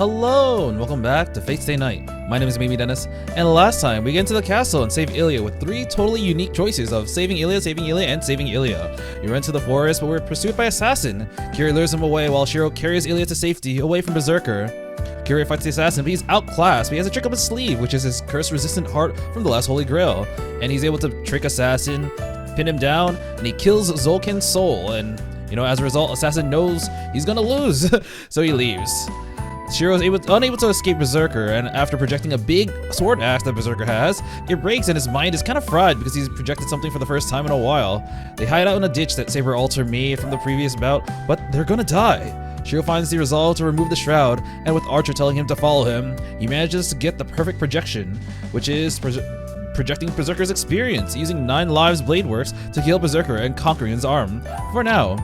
Hello and welcome back to Fate Stay Night. My name is Mimi Dennis, and last time we get into the castle and save Ilya with 3 totally unique choices of saving Ilya, and saving Ilya. You run to the forest, but we're pursued by assassin. Kiri lures him away while Shirou carries Ilya to safety, away from Berserker. Kiri fights the assassin, but he's outclassed, but he has a trick up his sleeve, which is his curse-resistant heart from the last Holy Grail. And he's able to trick assassin, pin him down, and he kills Zolkin's soul, and as a result, assassin knows he's gonna lose, so he leaves. Shirou is unable to escape Berserker, and after projecting a big sword axe that Berserker has, it breaks and his mind is kind of fried because he's projected something for the first time in a while. They hide out in a ditch that Saber Alter made from the previous bout, but they're gonna die. Shirou finds the resolve to remove the shroud, and with Archer telling him to follow him, he manages to get the perfect projection, which is projecting Berserker's experience, using 9 lives blade works to heal Berserker and conquering his arm. For now.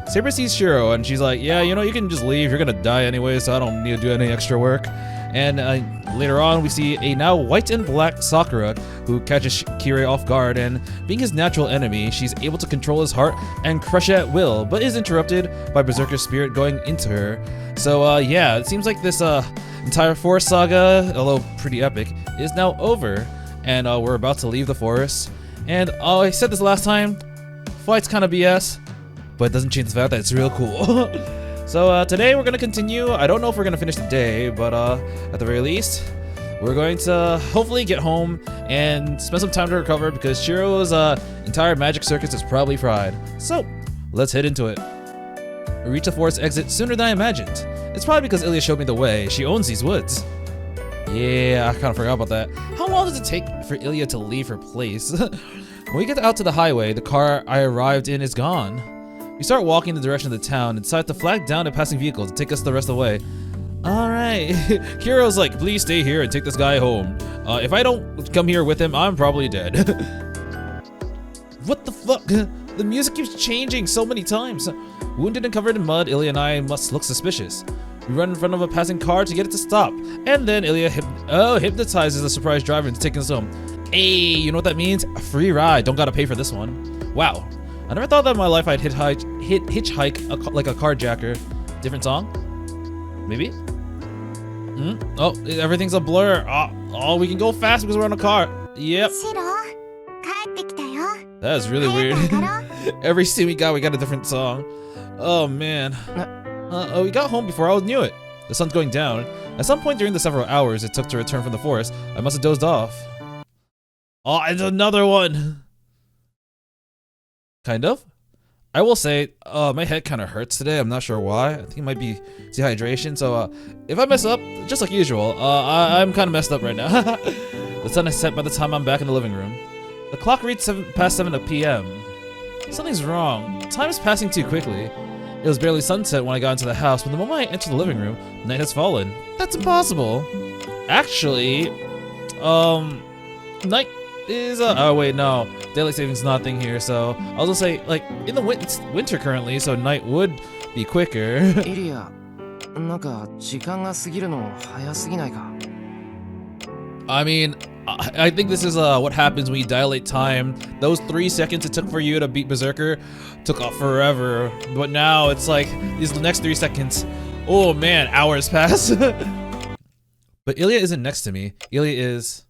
Saber sees Shirou and she's like, yeah, you can just leave, you're gonna die anyway, so I don't need to do any extra work. And later on, we see a now white and black Sakura who catches Kiri off guard, and being his natural enemy, she's able to control his heart and crush it at will, but is interrupted by Berserker's spirit going into her. So yeah, it seems like this entire forest saga, although pretty epic, is now over, and we're about to leave the forest. And I said this last time, fight's kind of BS, but it doesn't change the fact that it's real cool. So today we're gonna continue. I don't know if we're gonna finish the day, but at the very least, we're going to hopefully get home and spend some time to recover because Shirou's entire magic circuits is probably fried. So let's head into it. We reach the forest exit sooner than I imagined. It's probably because Ilya showed me the way. She owns these woods. Yeah, I kind of forgot about that. How long does it take for Ilya to leave her place? When we get out to the highway, the car I arrived in is gone. We start walking in the direction of the town and decide to flag down a passing vehicle to take us the rest of the way. Alright. Kiro's like, please stay here and take this guy home. If I don't come here with him, I'm probably dead. What the fuck? The music keeps changing so many times. Wounded and covered in mud, Ilya and I must look suspicious. We run in front of a passing car to get it to stop. And then Ilya hypnotizes the surprise driver into taking us home. Hey, you know what that means? A free ride. Don't gotta pay for this one. Wow. I never thought that in my life I'd hitchhike like a carjacker. Different song? Maybe? Oh, everything's a blur. Oh, we can go fast because we're on a car. Yep. That is really weird. Every scene we got a different song. Oh, man. We got home before I knew it. The sun's going down. At some point during the several hours it took to return from the forest, I must have dozed off. Oh, and another one! Kind of. I will say, my head kind of hurts today. I'm not sure why. I think it might be dehydration. So, if I mess up, just like usual, I'm kind of messed up right now. The sun is set by the time I'm back in the living room. The clock reads past 7 p.m. Something's wrong. Time is passing too quickly. It was barely sunset when I got into the house, but the moment I entered the living room, night has fallen. That's impossible. Actually, night is oh wait, no, daylight savings not a thing here, so I'll just say, like, in the it's winter currently, so night would be quicker. I mean, I think this is what happens when you dilate time. Those 3 seconds it took for you to beat Berserker took off forever, but now it's like these next 3 seconds, oh man, hours pass. But Ilya isn't next to me. Ilya is...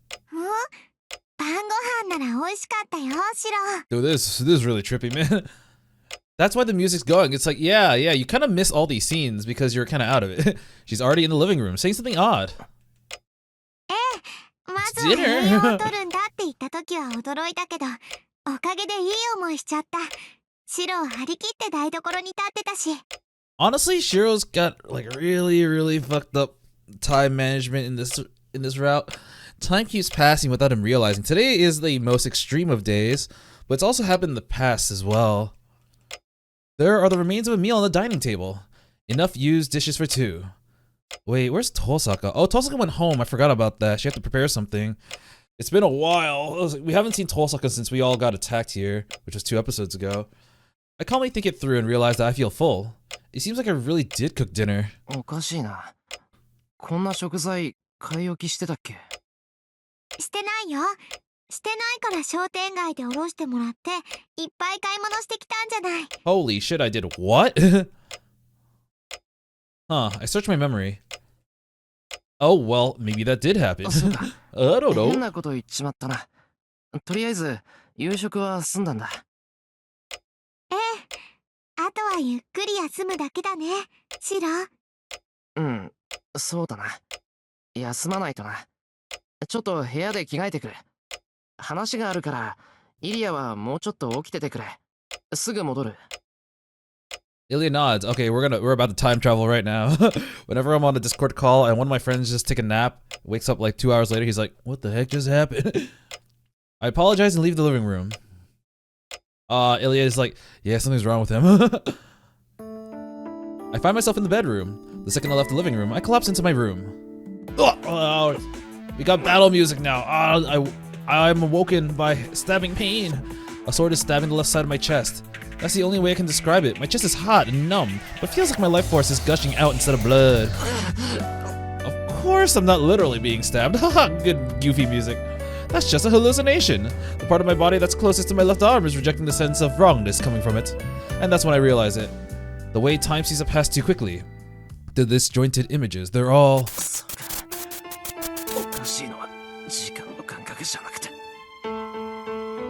Dude, this is really trippy, man. That's why the music's going. It's like, yeah, you kind of miss all these scenes because you're kind of out of it. She's already in the living room saying something odd. It's dinner. Honestly, Shirou's got like really fucked up time management in this route. Time keeps passing without him realizing. Today is the most extreme of days, but it's also happened in the past as well. There are the remains of a meal on the dining table. Enough used dishes for 2. Wait, where's Tosaka? Oh, Tosaka went home. I forgot about that. She had to prepare something. It's been a while. We haven't seen Tosaka since we all got attacked here, which was 2 episodes ago. I calmly think it through and realize that I feel full. It seems like I really did cook dinner. Holy shit, I did what? Huh, I searched my memory. Oh, well, maybe that did happen. I don't know. 変なこと言っちまったな。とりあえず、夕食は済んだんだ。ええ、あとはゆっくり休むだけだね、シロ。うん、そうだな。休まないとな。ちょっと部屋で着替えてくる。話があるから、イリアはもうちょっと起きててくれ。すぐ戻る。Ilya nods. Okay, we're about to time travel right now. Whenever I'm on a Discord call and one of my friends just take a nap, wakes up like 2 hours later, he's like, "What the heck just happened?" I apologize and leave the living room. Ilya is like, "Yeah, something's wrong with him." I find myself in the bedroom. The second I left the living room, I collapse into my room. Oh, we got battle music now. I'm awoken by stabbing pain. A sword is stabbing the left side of my chest. That's the only way I can describe it. My chest is hot and numb, but feels like my life force is gushing out instead of blood. Of course I'm not literally being stabbed. Haha, good goofy music. That's just a hallucination. The part of my body that's closest to my left arm is rejecting the sense of wrongness coming from it. And that's when I realize it. The way time seems to pass too quickly. The disjointed images, they're all...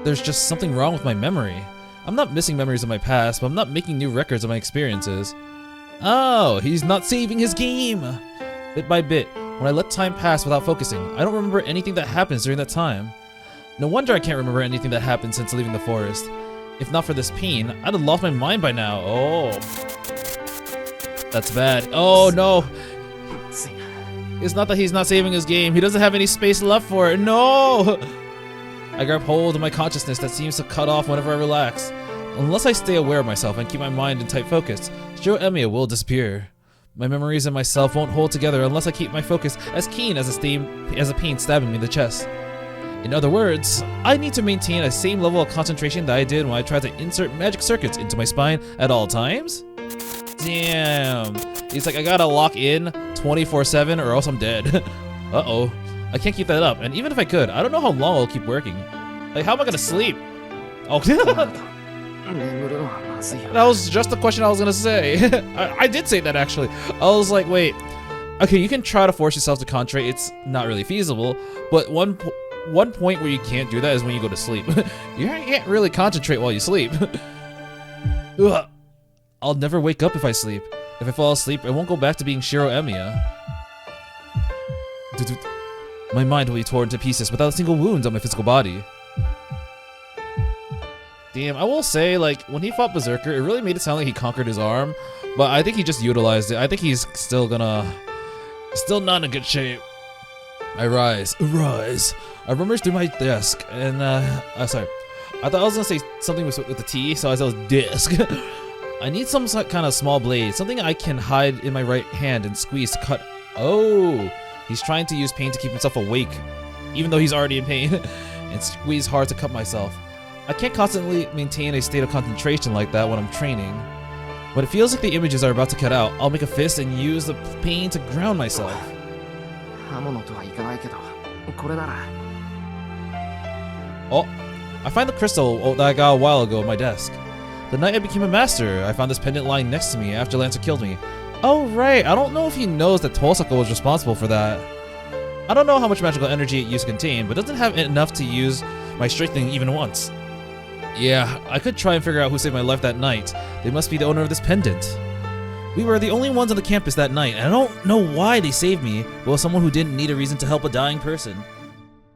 There's just something wrong with my memory. I'm not missing memories of my past, but I'm not making new records of my experiences. Oh, he's not saving his game! Bit by bit, when I let time pass without focusing, I don't remember anything that happens during that time. No wonder I can't remember anything that happened since leaving the forest. If not for this pain, I'd have lost my mind by now. Oh. That's bad. Oh no! It's not that he's not saving his game, he doesn't have any space left for it. No! I grab hold of my consciousness that seems to cut off whenever I relax. Unless I stay aware of myself and keep my mind in tight focus, Shirou Emiya will disappear. My memories and myself won't hold together unless I keep my focus as keen as a pain stabbing me in the chest. In other words, I need to maintain a same level of concentration that I did when I tried to insert magic circuits into my spine at all times? Damn. He's like, I gotta lock in 24/7 or else I'm dead. Uh-oh. I can't keep that up, and even if I could, I don't know how long I'll keep working. Like, how am I gonna sleep? Oh, that was just the question I was gonna say. I did say that, actually. I was like, wait. Okay, you can try to force yourself to concentrate. It's not really feasible, but one point where you can't do that is when you go to sleep. You can't really concentrate while you sleep. Ugh. I'll never wake up if I sleep. If I fall asleep, I won't go back to being Shirou Emiya. My mind will be torn to pieces without a single wound on my physical body. Damn, I will say, like, when he fought Berserker, it really made it sound like he conquered his arm, but I think he just utilized it. I think he's still not in a good shape. I rise. I rummage through my desk, and, sorry. I thought I was gonna say something with the T, so I said desk. I need some kind of small blade, something I can hide in my right hand and squeeze to cut. Oh! He's trying to use pain to keep himself awake, even though he's already in pain, and squeeze hard to cut myself. I can't constantly maintain a state of concentration like that when I'm training. When it feels like the images are about to cut out, I'll make a fist and use the pain to ground myself. Oh, I find the crystal that I got a while ago on my desk. The night I became a master, I found this pendant lying next to me after Lancer killed me. Oh right, I don't know if he knows that Tosaka was responsible for that. I don't know how much magical energy it used to contain, but doesn't have enough to use my strengthening even once. Yeah, I could try and figure out who saved my life that night. They must be the owner of this pendant. We were the only ones on the campus that night, and I don't know why they saved me, but it was someone who didn't need a reason to help a dying person.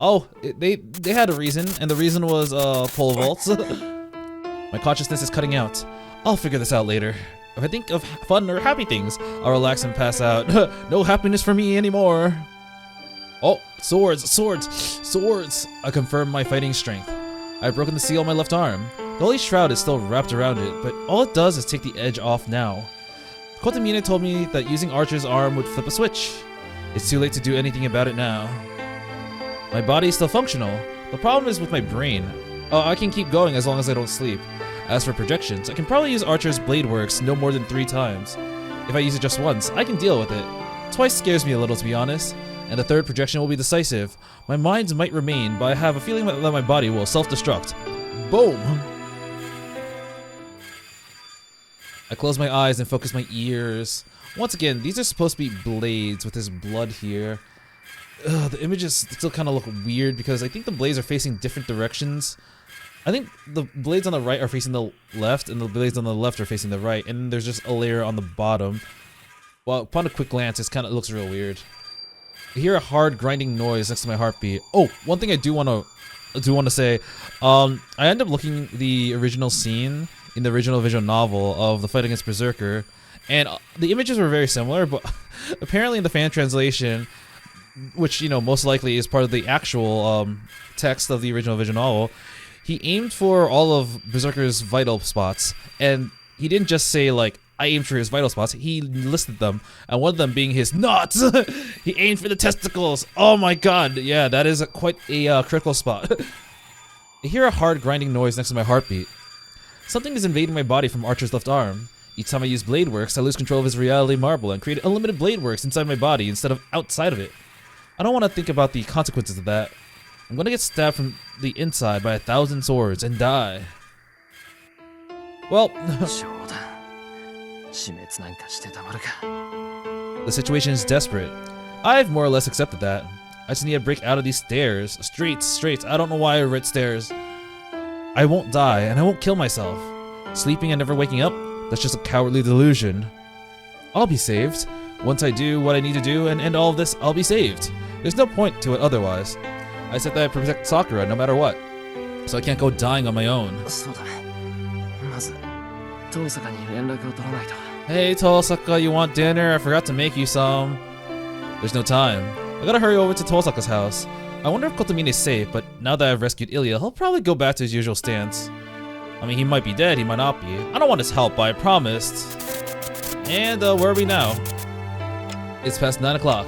Oh, they had a reason, and the reason was, pole vaults. My consciousness is cutting out. I'll figure this out later. If I think of fun or happy things, I'll relax and pass out. No happiness for me anymore. Oh, swords. I confirm my fighting strength. I've broken the seal on my left arm. The Holy Shroud is still wrapped around it, but all it does is take the edge off now. Kotomine told me that using Archer's arm would flip a switch. It's too late to do anything about it now. My body is still functional. The problem is with my brain. Oh, I can keep going as long as I don't sleep. As for projections, I can probably use Archer's Blade Works no more than 3 times. If I use it just once, I can deal with it. Twice scares me a little, to be honest. And the 3rd projection will be decisive. My mind might remain, but I have a feeling that my body will self-destruct. Boom! I close my eyes and focus my ears Once again, these are supposed to be blades with his blood here. Ugh, the images still kind of look weird because I think the blades are facing different directions. I think the blades on the right are facing the left, and the blades on the left are facing the right, and there's just a layer on the bottom. Well, upon a quick glance, it kind of looks real weird. I hear a hard grinding noise next to my heartbeat. Oh, one thing I do want to say, I ended up looking the original scene in the original visual novel of the fight against Berserker, and the images were very similar, but apparently in the fan translation, which, you know, most likely is part of the actual text of the original visual novel, he aimed for all of Berserker's vital spots, and he didn't just say, like, I aimed for his vital spots, he listed them, and one of them being his nuts! He aimed for the testicles! Oh my god, yeah, that is quite a critical spot. I hear a hard grinding noise next to my heartbeat. Something is invading my body from Archer's left arm. Each time I use Blade Works, I lose control of his reality marble and create unlimited Blade Works inside my body instead of outside of it. I don't want to think about the consequences of that. I'm gonna get stabbed from the inside by 1,000 swords and die. Well, the situation is desperate. I've more or less accepted that. I just need to break out of these stairs. Streets. I don't know why I read stairs. I won't die, and I won't kill myself. Sleeping and never waking up? That's just a cowardly delusion. I'll be saved. Once I do what I need to do and end all of this, I'll be saved. There's no point to it otherwise. I said that I protect Sakura no matter what, so I can't go dying on my own. Hey Tosaka, you want dinner? I forgot to make you some. There's no time. I gotta hurry over to Tosaka's house. I wonder if Kotomine is safe, but now that I've rescued Ilya, he'll probably go back to his usual stance. I mean, he might be dead, he might not be. I don't want his help, but I promised. And where are we now? It's past 9 o'clock.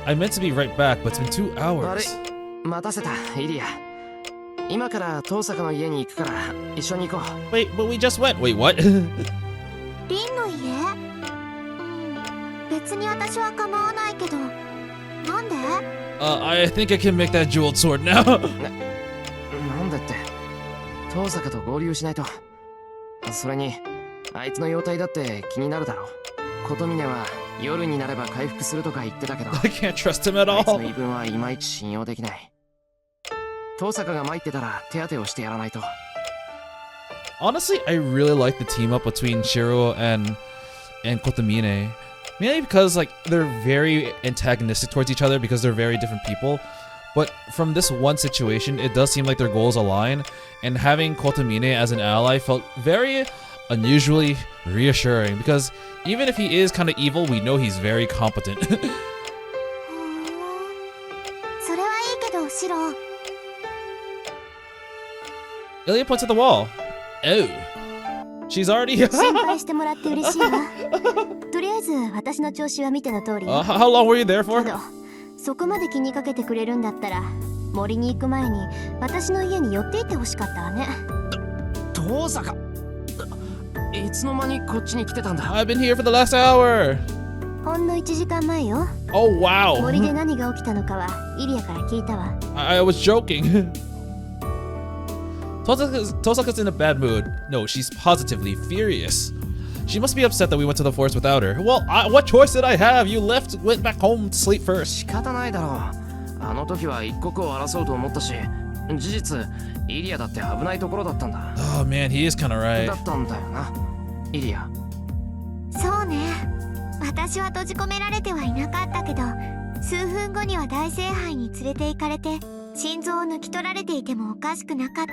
I meant to be right back, but it's been 2 hours. Wait, but we just went. Wait, what? リンの家？別に私は構わないけど、なんで？ I think I can make that jeweled sword now. なんでって、遠坂と合流しないと。それに、あいつの容態だって気になるだろう。琴峰は夜になれば回復するとか言ってたけど、 I can't trust him at あいつの all. 言い分はいまいち信用できない。遠坂が参ってたら手当てをしてやらないと。 Honestly, I really like the team up between Shirou and Kotomine. Mainly because, like, they're very antagonistic towards each other because they're very different people. But from this one situation, it does seem like their goals align, and having Kotomine as an ally felt very unusually reassuring because even if he is kind of evil, we know he's very competent. それはいいけど、シロ。 Ilya points at the wall. Oh. She's already... 心配してもらって嬉しいわ。とりあえず私の調子は見ての通り。how long were you there for? けど、そこまで気にかけてくれるんだったら、森に行く前に私の家に寄っていってほしかったわね。遠坂、いつの間にこっちに来てたんだ。 I've been here for the last hour. ほんの1時間前よ。 Oh, wow. 森で何が起きたのかはイリアから聞いたわ。 I was joking. Tosaka's in a bad mood. No, she's positively furious. She must be upset that we went to the forest without her. Well, what choice did I have? You went back home to sleep first. 仕方ないだろう。あの時は一刻を争うと思ったし、事実イリアだって危ないところだったんだ。 Oh man, he is kind of right. だったんだよな、イリア。そうね。私は閉じ込められてはいなかったけど、数分後には大聖杯に連れて行かれて、心臓を抜き取られていてもおかしくなかった。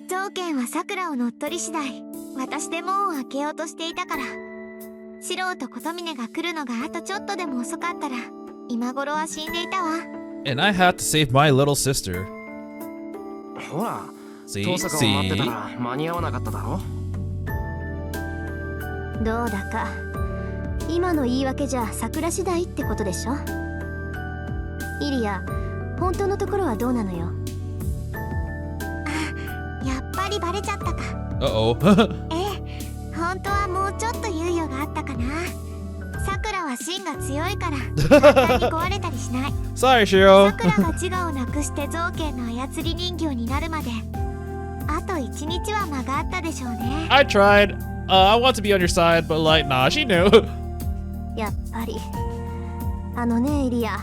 条件は桜を乗っ取り次第、私で門を開けようとしていたから。シロウと琴峰が来るのがあとちょっとでも遅かったら、今頃は死んでいたわ。And I had to save my little sister. ほら、 See? 遠坂を待ってたら間に合わなかっただろ。どうだか、今の言い訳じゃ桜次第ってことでしょ。イリア、本当のところはどうなのよ。やっぱりバレちゃったか。Uh-oh. 本当はもうちょっと猶予があったかな。さくらは芯が強いから簡単に壊れたりしない。 Sorry, Shiro. さくらが自我をなくして造形の操り人形になるまであと1日は間があったでしょうね。 I tried. I want to be on your side, but like, nah, she knew. やっぱりあのねイリア、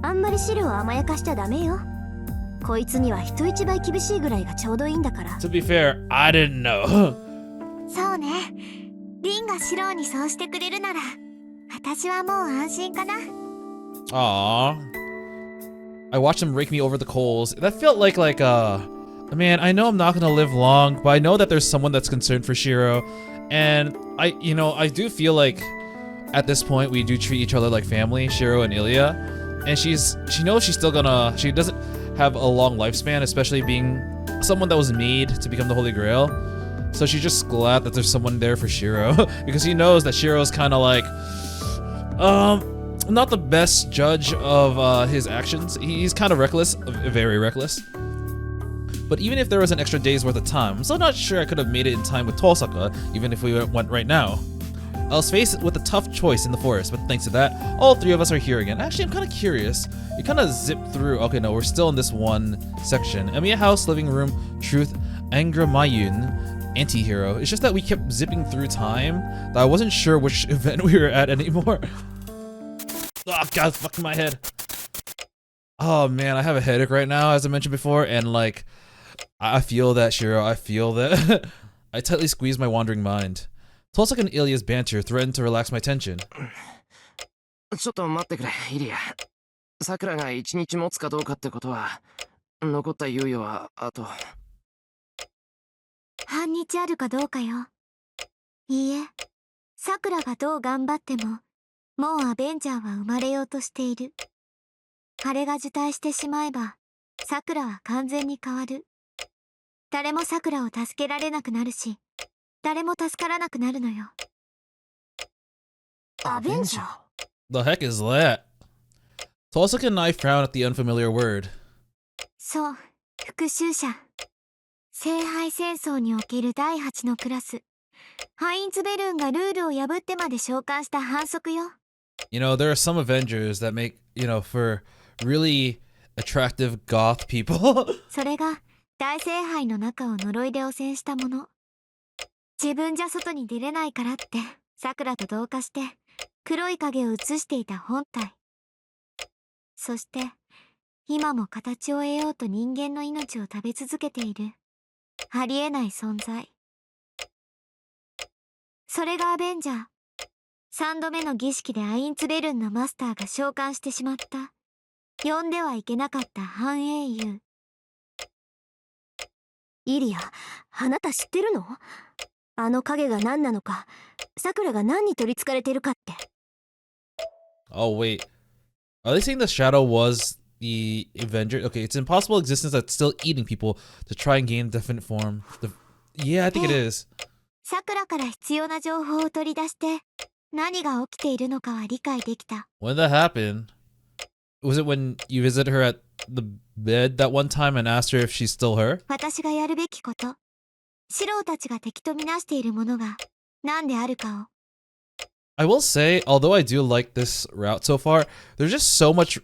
あんまりシロを甘やかしちゃダメよ。こいつには人一倍厳しいぐらいがちょうどいいんだから。 To be fair, I didn't know. そうね。リンがシローにそうしてくれるなら私はもう安心かな。 Aww. I watched him rake me over the coals. That felt like man, I know I'm not gonna live long, but I know that there's someone that's concerned for Shirou. And I do feel like at this point we do treat each other like family, Shirou and Ilya. And she knows she doesn't have a long lifespan, especially being someone that was made to become the Holy Grail. So she's just glad that there's someone there for Shirou because he knows that Shirou's kind of like, not the best judge of his actions. He's kind of reckless, very reckless. But even if there was an extra day's worth of time, I'm still not sure I could have made it in time with Tosaka, even if we went right now. I was faced with a tough choice in the forest, but thanks to that, all three of us are here again. Actually, I'm kind of curious. You kind of zip through. Okay, no, we're still in this one section. Emiya House, living room, truth, Angra Mayun, anti-hero. It's just that we kept zipping through time that I wasn't sure which event we were at anymore. Oh god, fucking my head. Oh man, I have a headache right now, as I mentioned before, and like, I feel that, Shirou, I feel that. I tightly squeezed my wandering mind. Tosaka and Ilya's banter threatened to relax my tension. ちょっと待ってくれ、イリア。さくらが一日持つかどうかってことは、残った猶予はあと半日あるかどうかよ。いいえ、さくらがどう頑張ってももうアベンジャーは生まれようとしている。あれが受胎してしまえばさくらは完全に変わる。誰もさくらを助けられなくなるし、誰も助からなくなるのよ。アベンジャー The heck is that? Tosaka and I frown at the unfamiliar word. そう、復讐者。聖杯戦争における第8のクラス。ハインツベルンがルールを破ってまで召喚した反則よ。You know, there are some Avengers that make, for really attractive goth people. それが大聖杯の中を呪いで汚染したもの。自分じゃ外に出れないからってさくらと同化して黒い影を映していた本体。そして今も形を得ようと人間の命を食べ続けているありえない存在。それがアベンジャー。3度目の儀式でアインツベルンのマスターが召喚してしまった呼んではいけなかった半英雄。イリア、あなた知ってるの？あの影が何なのか、さくらが何に取り憑かれてるかって。Oh, wait. Are they saying the shadow was the Avenger? Okay, it's an impossible existence that's still eating people to try and gain definite form. Yeah, I think it is. さくらから必要な情報を取り出して何が起きているのかは理解できた。 When did that happen? Was it when you visited her at the bed that one time and asked her if she's still her? 私がやるべきこと。シローたちが敵とみなしているものが何であるかを。I will say, although I do like this route so far, there's just so much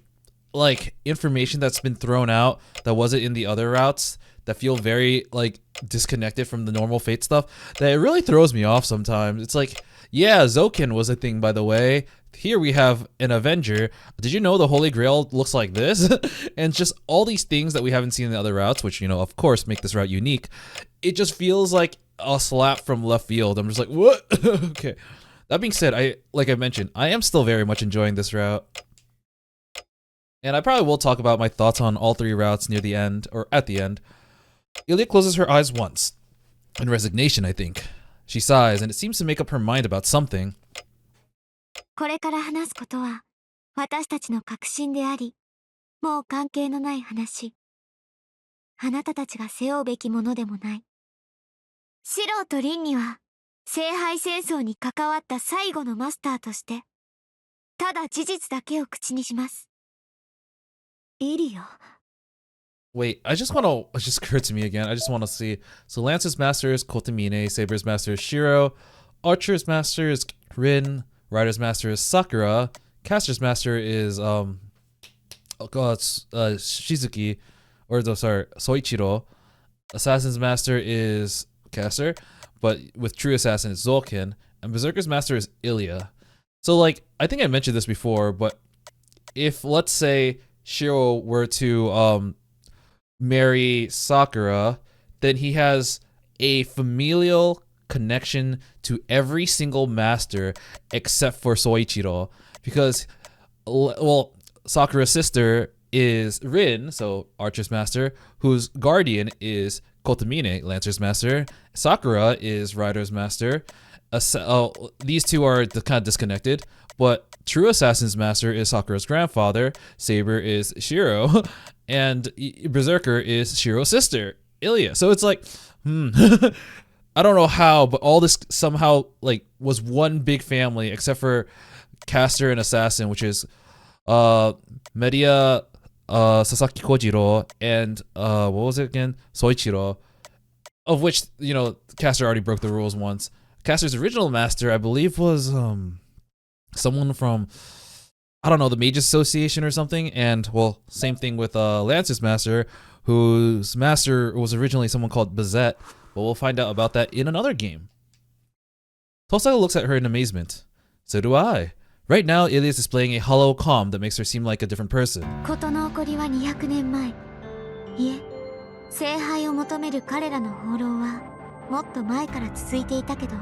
like information that's been thrown out that wasn't in the other routes that feel very like disconnected from the normal Fate stuff that it really throws me off sometimes. It's like, yeah, Zokin was a thing, by the way. Here we have an Avenger. Did you know the Holy Grail looks like this? And just all these things that we haven't seen in the other routes, which, of course make this route unique. It just feels like a slap from left field. I'm just like, what? Okay. That being said, like I mentioned, I am still very much enjoying this route. And I probably will talk about my thoughts on all three routes near the end, or at the end. Ilya closes her eyes once. In resignation, I think. She sighs, and it seems to make up her mind about something. これから話すことは私たちの確信であり、もう関係のない話。あなたたちが背負うべきものでもない。シローとリンには聖杯戦争に関わった最後のマスターとしてただ事実だけを口にします。イリア。 Wait, it just occurred to me again. I just want to see. So Lance's master is Kotomine, Saber's master is Shirou, Archer's master is Rin, Rider's master is Sakura, Caster's master is Shizuki, Soichiro. Assassin's master is Caster, but with True Assassin it's Zolkin, and Berserker's master is Ilya. So like I think I mentioned this before, but if let's say Shirou were to marry Sakura, then he has a familial connection to every single master except for Soichiro, because well, Sakura's sister is Rin, so Archer's master, whose guardian is Kotomine, Lancer's master. Sakura is Rider's master. These two are kind of disconnected, but true Assassin's master is Sakura's grandfather, Saber is Shirou, and Berserker is Shirou's sister, Ilya. So it's like, I don't know how, but all this somehow like was one big family, except for Caster and Assassin, which is Media, Sasaki Kojiro, and what was it again? Soichiro, of which, you know, Caster already broke the rules once. Caster's original master, I believe, was someone from, I don't know, the Mages Association or something. And well, same thing with Lancer's master, whose master was originally someone called Bazette. But we'll find out about that in another game. Tosaka looks at her in amazement. So do I. Right now, Ilya is displaying a hollow calm that makes her seem like a different person. 事の起こりは200年前。いえ、聖杯を求める彼らの放浪はもっと前から続いていたけど、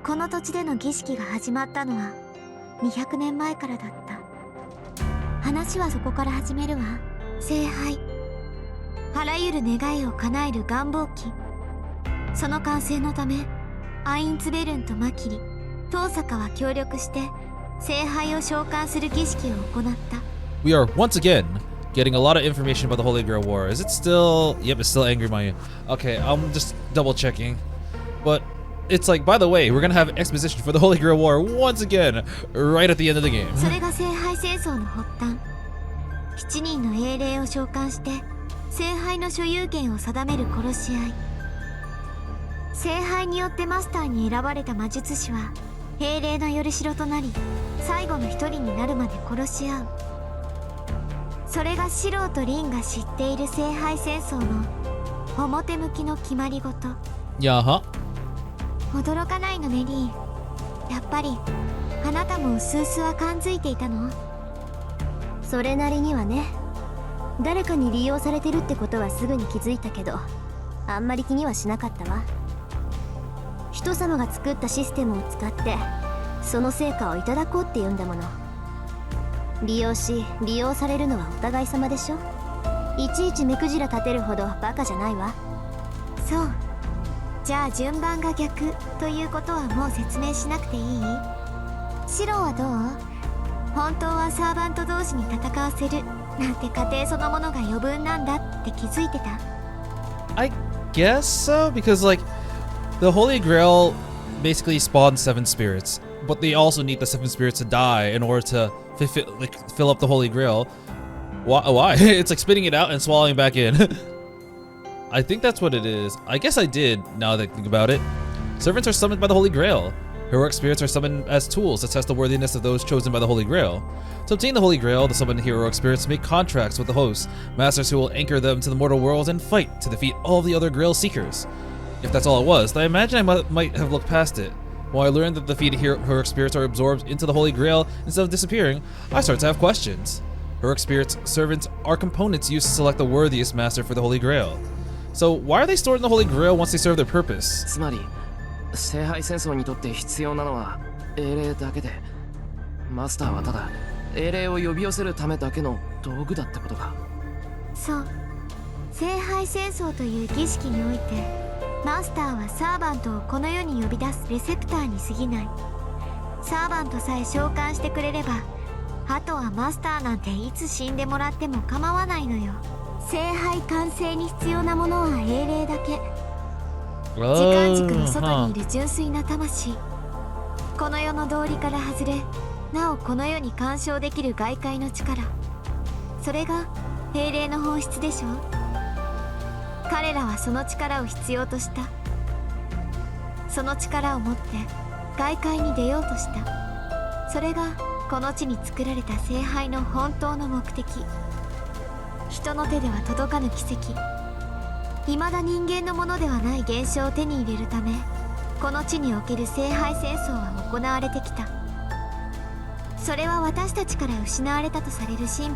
この土地での儀式が始まったのは200年前からだった。話はそこから始めるわ。聖杯。あらゆる願いを叶える願望旗。その完成のため、アインツベルンとマキリ、遠坂は協力して聖杯を召喚する儀式を行った。We are once again getting a lot of information about the Holy Grail War. Is it still? Yep, it's still Angry Maya. Okay, I'm just double checking. But it's like, by the way, we're gonna have exposition for the Holy Grail War once again, right at the end of the game. それが聖杯戦争の発端。7人の英霊を召喚して聖杯の所有権を定める殺し合い。聖杯によってマスターに選ばれた魔術師は英霊のよりしろとなり、最後の一人になるまで殺し合う。それがシローとリンが知っている聖杯戦争の表向きの決まり事。やは。驚かないのね、リン。やっぱりあなたもうすうすは感づいていたの？それなりにはね。誰かに利用されてるってことはすぐに気づいたけど、あんまり気にはしなかったわ。人様が作ったシステムを使ってその成果をいただこうって言うんだもの。利用し利用されるのはお互い様でしょ。いちいち目くじら立てるほどバカじゃないわ。そう。じゃあ順番が逆ということはもう説明しなくていい？シロはどう？本当はサーバント同士に戦わせるなんて過程そのものが余分なんだって気づいてた？ I guess so, because like the Holy Grail basically spawns 7 spirits, but they also need the 7 spirits to die in order to fill up the Holy Grail. Why? It's like spitting it out and swallowing back in. I think that's what it is. I guess I did, now that I think about it. Servants are summoned by the Holy Grail. Heroic spirits are summoned as tools to test the worthiness of those chosen by the Holy Grail. To obtain the Holy Grail, the summoned heroic spirits make contracts with the hosts, masters who will anchor them to the mortal worlds and fight to defeat all the other Grail seekers. If that's all it was, then I imagine I might have looked past it. When I learned that the defeated heroic spirits are absorbed into the Holy Grail instead of disappearing, I start to have questions. Heroic spirits' servants are components used to select the worthiest master for the Holy Grail. So why are they stored in the Holy Grail once they serve their purpose? つまり聖杯戦争にとって必要なのは英霊だけで、マスターはただ英霊を呼び寄せるためだけの道具だってことか。そう。聖杯戦争という儀式においてマスターはサーバントをこの世に呼び出すレセプターに過ぎない。サーバントさえ召喚してくれれば、あとはマスターなんていつ死んでもらっても構わないのよ。聖杯完成に必要なものは英霊だけ。時間軸の外にいる純粋な魂。この世の道理から外れ、なおこの世に干渉できる外界の力。それが英霊の本質でしょ。彼らはその力を必要とした。その力を持って外界に出ようとした。それがこの地に作られた聖杯の本当の目的。人の手では届かぬ奇跡。未だ人間のものではない現象を手に入れるため、この地における聖杯戦争は行われてきた。それは私たちから失われたとされる神秘、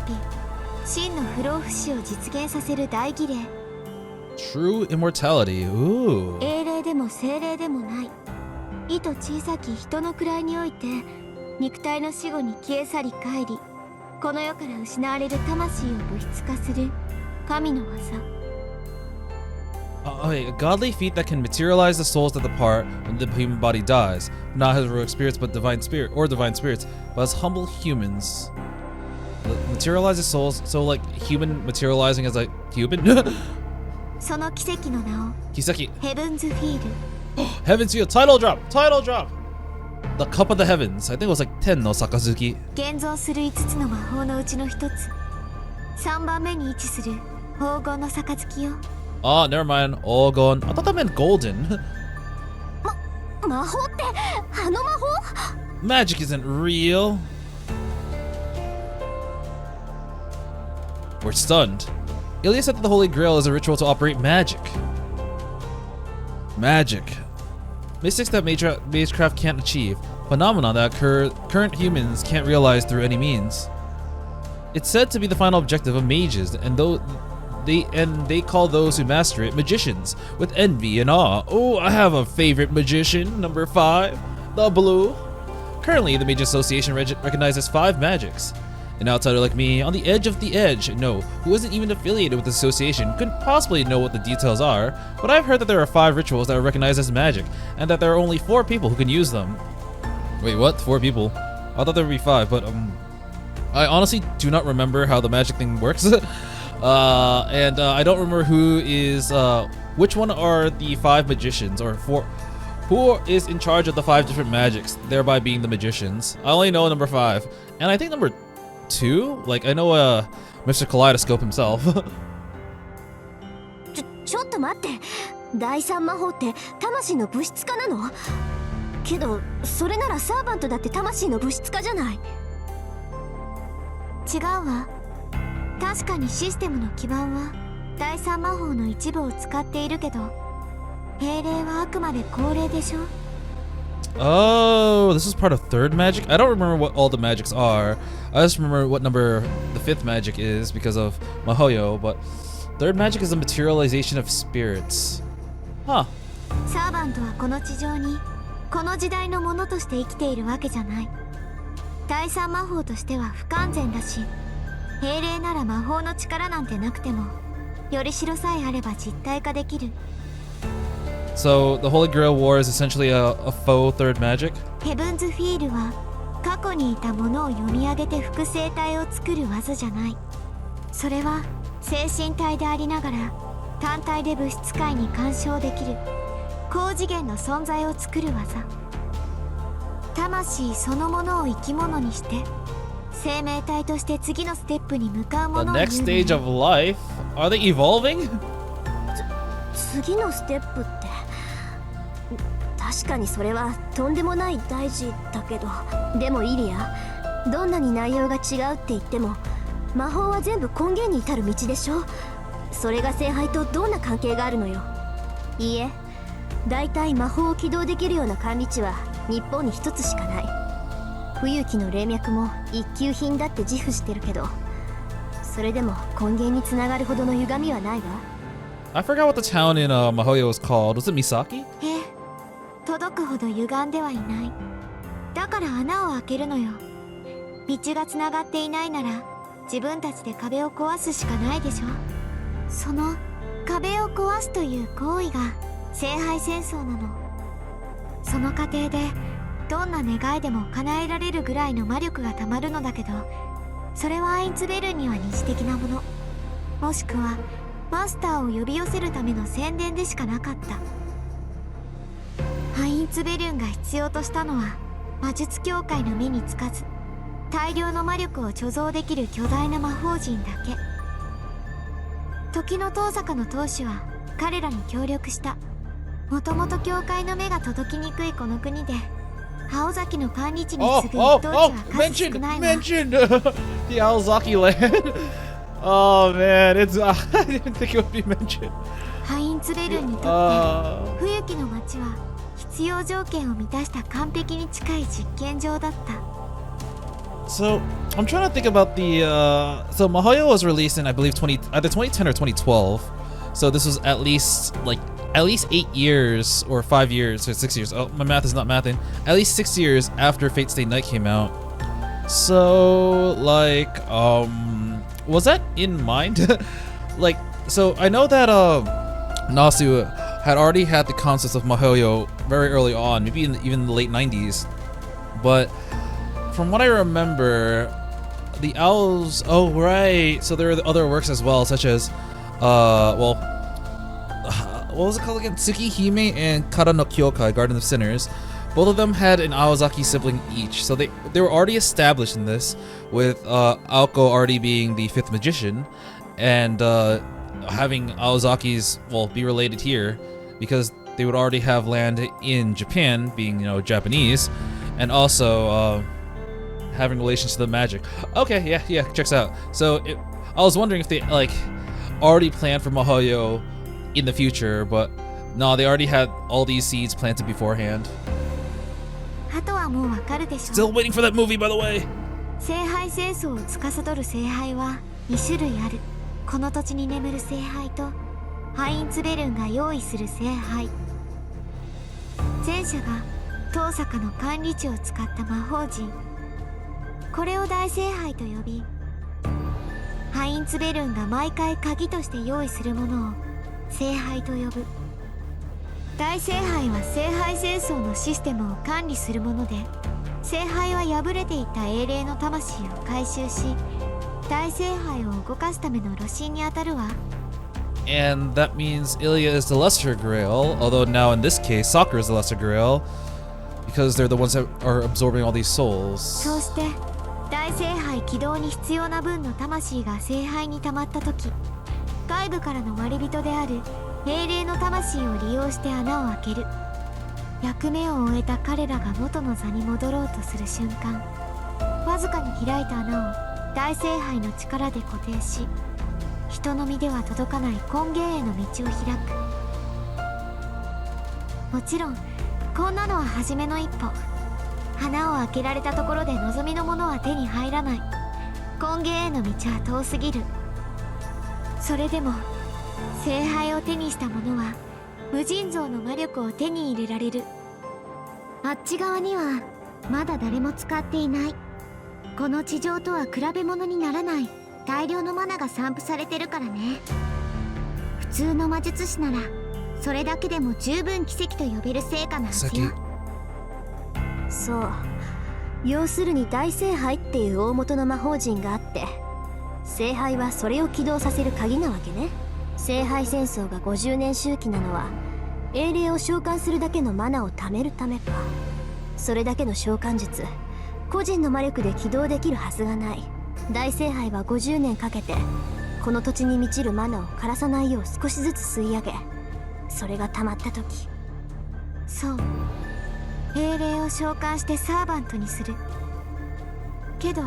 真の不老不死を実現させる大儀礼。 True immortality. Ooh. 英霊でも精霊でもない、意図小さき人の位において肉体の死後に消え去り帰り、この世から失われる魂を物質化する神の技。A godly feat that can materialize the souls that depart when the human body dies, not as heroic spirits but divine spirits, but as humble humans. Materialize the souls, so like human materializing as a human. その奇跡の名を Kiseki. ヘブンズフィール。 Heavens Field, title drop. The Cup of the Heavens. I think it was like 10 no Sakazuki. 現存する5つの魔法のうちの1つ、3番目に位置する黄金の杯よ。 Oh, never mind. All gone. I thought that meant golden. 魔法ってあの魔法？ Magic isn't real. We're stunned. Ilya said that the Holy Grail is a ritual to operate magic. Mystics that magecraft can't achieve. Phenomenon that current humans can't realize through any means. It's said to be the final objective of mages, and they call those who master it magicians, with envy and awe. Oh, I have a favorite magician, number 5, the Blue. Currently, the Mage Association recognizes 5 magics. An outsider like me, on the edge of the edge, no, who isn't even affiliated with the association, couldn't possibly know what the details are, but I've heard that there are 5 rituals that are recognized as magic, and that there are only 4 people who can use them. Wait, what? 4 people? I thought there would be 5, but I honestly do not remember how the magic thing works. And I don't remember who is, which one are the 5 magicians, or 4, who is in charge of the 5 different magics, thereby being the magicians. I only know number 5, and I think number 2? Like, I know, Mr. Kaleidoscope himself. ちょっと待って、第三魔法って魂の物質化なの？けどそれならサーバントだって魂の物質化じゃない？違うわ。確かにシステムの基盤は第三魔法の一部を使っているけど、兵霊はあくまで高霊でしょ。 Oh, this is part of 3rd magic? I don't remember what all the magics are. I just remember what number the 5th magic is because of Mahoyo, but 3rd magic is the materialization of spirits. Huh. サーバントはこの地上にこの時代のものとして生きているわけじゃない。第三魔法としては不完全だし、兵霊なら魔法の力なんてなくても、よりしろさえあれば実体化できる。 So the Holy Grail War is essentially a faux 3rd magic? ヘブンズフィールは過去にいたものを読み上げて複製体を作る技じゃない。それは精神体でありながら単体で物質界に干渉できる高次元の存在を作る技。魂そのものを生き物にして生命体として次のステップに向かうも The のを言う next の stage of life? Are they evolving? 次のステップって確かにそれはとんでもない大事だけど、でもイリア、どんなに内容が違うって言っても魔法は全部根源に至る道でしょ。それが聖杯とどんな関係があるのよ。いいえ、だいたい魔法を起動できるような管理地は日本に一つしかない。冬季の霊脈も一級品だって自負してるけど、それでも根源につながるほどの歪みはないわ。 I forgot what the town in Mahoyo was called. Was it Misaki? ええ、届くほど歪んではいない。だから穴を開けるのよ。道がつながっていないなら自分たちで壁を壊すしかないでしょ。その壁を壊すという行為が聖杯戦争なの。その過程でどんな願いでも叶えられるぐらいの魔力がたまるのだけど、それはアインツベルンには二次的なもの、もしくはマスターを呼び寄せるための宣伝でしかなかった。アインツベルンが必要としたのは魔術協会の目につかず大量の魔力を貯蔵できる巨大な魔法陣だけ。時の遠坂の当主は彼らに協力した。もともと教会の目が届きにくいこの国で青崎の管理地に次ぐ一等地は数少ないわ。mentioned the Aozaki land. Oh man, it's I didn't think it would be mentioned. ハインツベルンにとって冬季の町は必要条件を満たした完璧に近い実験場だった。So I'm trying to think about the so Mihoyo was released in I believe either 2010 or 2012. So this was at least 8 years or 5 years or 6 years. Oh, my math is not mathing. At least 6 years after Fate Stay Night came out. So like was that in mind? Like, so I know that Nasu had already had the concept of Mihoyo very early on, maybe even in the late 90s. But from what I remember, the owls. Oh right, so there are other works as well, such as what was it called again? Tsukihime and Kara no Kyokai, Garden of Sinners. Both of them had an Aozaki sibling each, so they were already established in this, with Aoko already being the fifth magician, and having Aozaki's be related here, because they would already have land in Japan, being Japanese, and also having relations to the magic. Okay, yeah, checks out. So I was wondering if they already planned for Mihoyo in the future, but no, they already had all these seeds planted beforehand. あとはもうわかるでしょ。 Still waiting for that movie, by the way. 聖杯戦争を司る聖杯は2種類ある。この土地に眠る聖杯とハインツベルンが用意する聖杯。前者が遠坂の管理地を使った魔法陣。これを大聖杯と呼び、ハインツベルンが毎回鍵として用意するものを聖杯と呼ぶ。大聖杯は聖杯戦争のシステムを管理するもので、聖杯は破れていた英霊の魂を回収し、大聖杯を動かすための炉心に当たるわ。 And that means Ilya is the Lesser Grail, although now in this case, Sakura is the Lesser Grail, because they're the ones that are absorbing all these souls. そうして大聖杯起動に必要な分の魂が聖杯に溜まった時、外部からの割り人である英霊の魂を利用して穴を開ける。役目を終えた彼らが元の座に戻ろうとする瞬間、わずかに開いた穴を大聖杯の力で固定し、人の身では届かない根源への道を開く。もちろんこんなのは初めの一歩。穴を開けられたところで望みのものは手に入らない。根源への道は遠すぎる。それでも聖杯を手にした者は無尽蔵の魔力を手に入れられる。あっち側にはまだ誰も使っていない。この地上とは比べ物にならない大量のマナが散布されてるからね。普通の魔術師ならそれだけでも十分奇跡と呼べる成果なんですよ。そう、要するに大聖杯っていう大元の魔法陣があって、聖杯はそれを起動させる鍵なわけね。聖杯戦争が50年周期なのは英霊を召喚するだけのマナを貯めるためか。それだけの召喚術、個人の魔力で起動できるはずがない。大聖杯は50年かけてこの土地に満ちるマナを枯らさないよう少しずつ吸い上げ、それが溜まった時、そう、英霊を召喚してサーバントにする。けど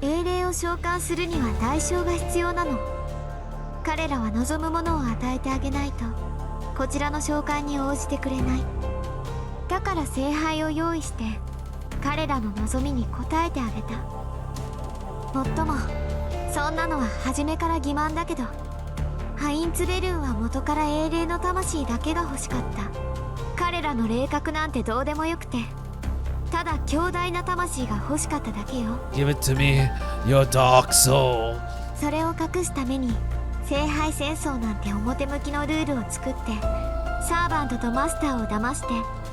英霊を召喚するには代償が必要なの。彼らは望むものを与えてあげないとこちらの召喚に応じてくれない。だから聖杯を用意して彼らの望みに応えてあげた。もっともそんなのは初めから欺瞞だけど、ハインツベルーンは元から英霊の魂だけが欲しかった。彼らの霊格なんてどうでもよくて、ただ強大な魂が欲しかっただけよ。 Give it to me, your dark soul. それを隠すために聖杯戦争なんて表向きのルールを作って、サーバントとマスターを騙して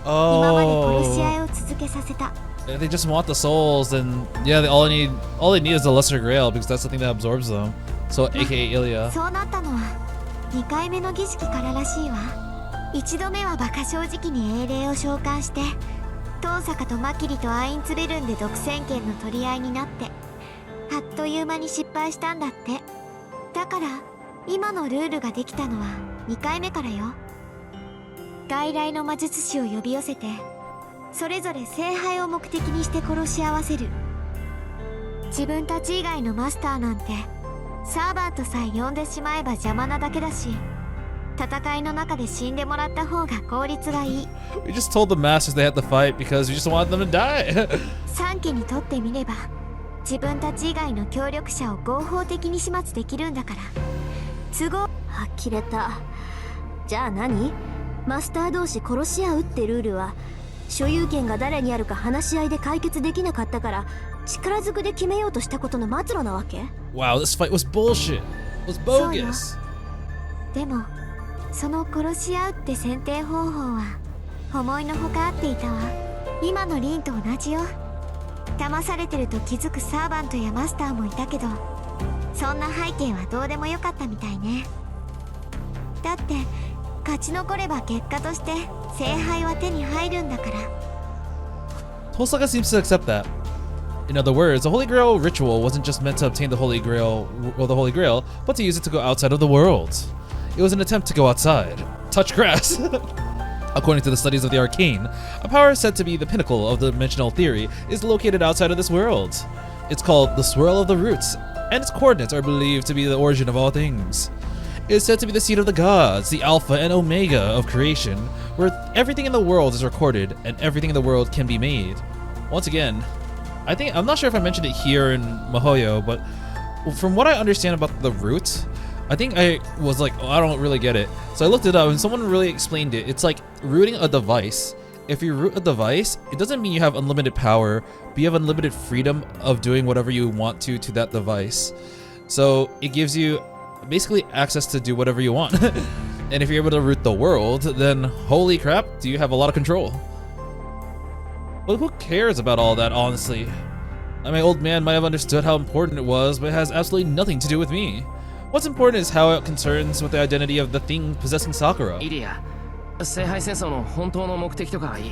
今まで殺し合いを続けさせた。They just want the souls, and yeah, all they need is the Lesser Grail, because that's the thing that absorbs them. So, aka Ilya. そうなったのは2回目の儀式かららしいわ。1度目は馬鹿正直に英霊を召喚して、遠坂とマキリとアインツベルンで独占権の取り合いになって、あっという間に失敗したんだって。だから今のルールができたのは2回目からよ。外来の魔術師を呼び寄せて、それぞれ聖杯を目的にして殺し合わせる。自分たち以外のマスターなんてサーバントさえ呼んでしまえば邪魔なだけだし、戦いの中で死んでもらった方が効率がいい。 We just told the masters they had to fight because we just wanted them to die. 三家にとってみれば自分たち以外の協力者を合法的に始末できるんだから。都合。呆れた。じゃあ何？マスター同士殺し合うってルールは所有権が誰にあるか話し合いで解決できなかったから力ずくで決めようとしたことの末路なわけ？ Wow, this fight was bullshit. It was bogus. でもその殺し合うって選定方法は思いのほか合っていたわ。今のリンと同じよ。騙されてると気づくサーバントやマスターもいたけど、そんな背景はどうでもよかったみたいね。だって勝ち残れば結果として聖杯は手に入るんだから。 Tosaka seems to accept that. In other words, the Holy Grail ritual wasn't just meant to obtain the Holy Grail, but to use it to go outside of the world. It was an attempt to go outside, touch grass. According to the studies of the arcane, a power said to be the pinnacle of the dimensional theory is located outside of this world. It's called the Swirl of the Roots, and its coordinates are believed to be the origin of all things. It is said to be the seat of the gods, the alpha and omega of creation, where everything in the world is recorded and everything in the world can be made. Once again, I'm not sure if I mentioned it here in Mihoyo, but from what I understand about the root, I think I was like, oh, I don't really get it. So I looked it up and someone really explained it. It's like rooting a device. If you root a device, it doesn't mean you have unlimited power, but you have unlimited freedom of doing whatever you want to that device. So it gives you basically access to do whatever you want. And if you're able to root the world, then holy crap, do you have a lot of control. But who cares about all that, honestly? My old man might have understood how important it was, but it has absolutely nothing to do with me. What's important is how it concerns with the identity of the thing possessing Sakura. イリア、聖杯戦争の本当の目的とかはいい。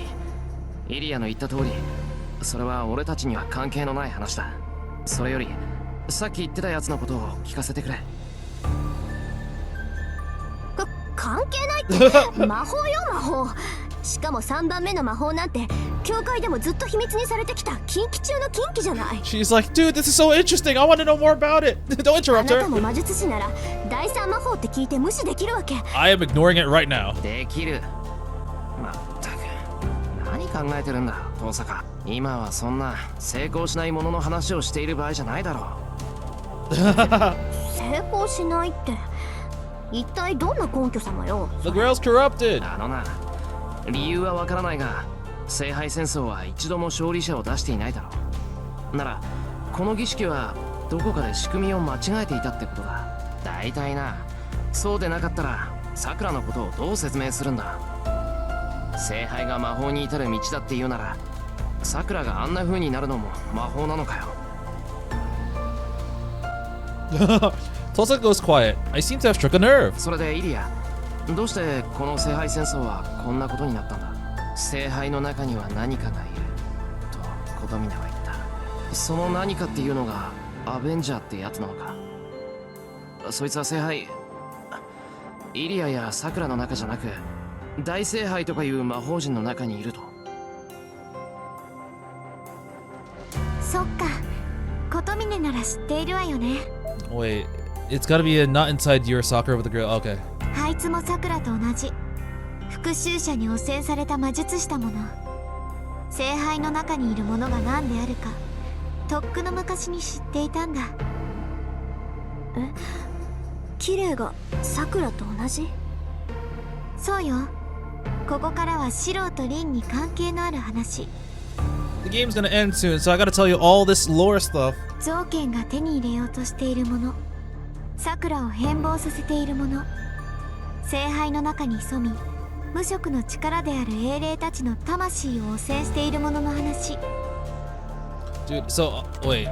イリアの言った通り、それは俺たちには関係のない話だ。それより、さっき言ってたやつのことを聞かせてくれ。関係ないって魔法よ魔法。しかも3番目の魔法なんて教会でもずっと秘密にされてきた禁忌中の禁忌じゃない。 She's like, dude, this is so interesting. I want to know more about it. Don't あ interrupt なた her. も魔術師なら第3魔法って聞いて無視できるわけ。 I am ignoring it right now. できる。まったく、何考えてるんだ、遠坂。今はそんな成功しないものの話をしている場合じゃないだろう。成功しないって一体どんな根拠様よ。 The Grail's corrupted. あのな、理由はわからないが、聖杯戦争は一度も勝利者を出していないだろう。なら、この儀式はどこかで仕組みを間違えていたってことだ。大体な、そうでなかったら、さくらのことをどう説明するんだ。聖杯が魔法に至る道だって言うなら、さくらがあんな風になるのも魔法なのかよ。Tosaka goes quiet. I seem to have struck a nerve. それでイリア、どうしてこの聖杯戦争はこんなことになったんだ。聖杯の中には何かがいると琴峰は言った。その何かっていうのがアベンジャーってやつなのか。そいつは聖杯、イリアやさくらの中じゃなく大聖杯とかいう魔法陣の中にいると。そっか、琴峰なら知っているわよね。 Wait, it's gotta be not inside your Sakura with the Grail. Okay. あいつもさくらと同じ復讐者に汚染された魔術師だもの。聖杯の中にいるものが何であるかとっくの昔に知っていたんだ。え、綺麗がさくらと同じ？そうよ。ここからはシローとリンに関係のある話。 The game's gonna end soon, so I gotta tell you all this lore stuff. 造剣が手に入れようとしているもの、さくらを変貌させているもの、聖杯の中に潜み無色の力である英霊たちの魂を汚染しているものの話。 Dude, so wait.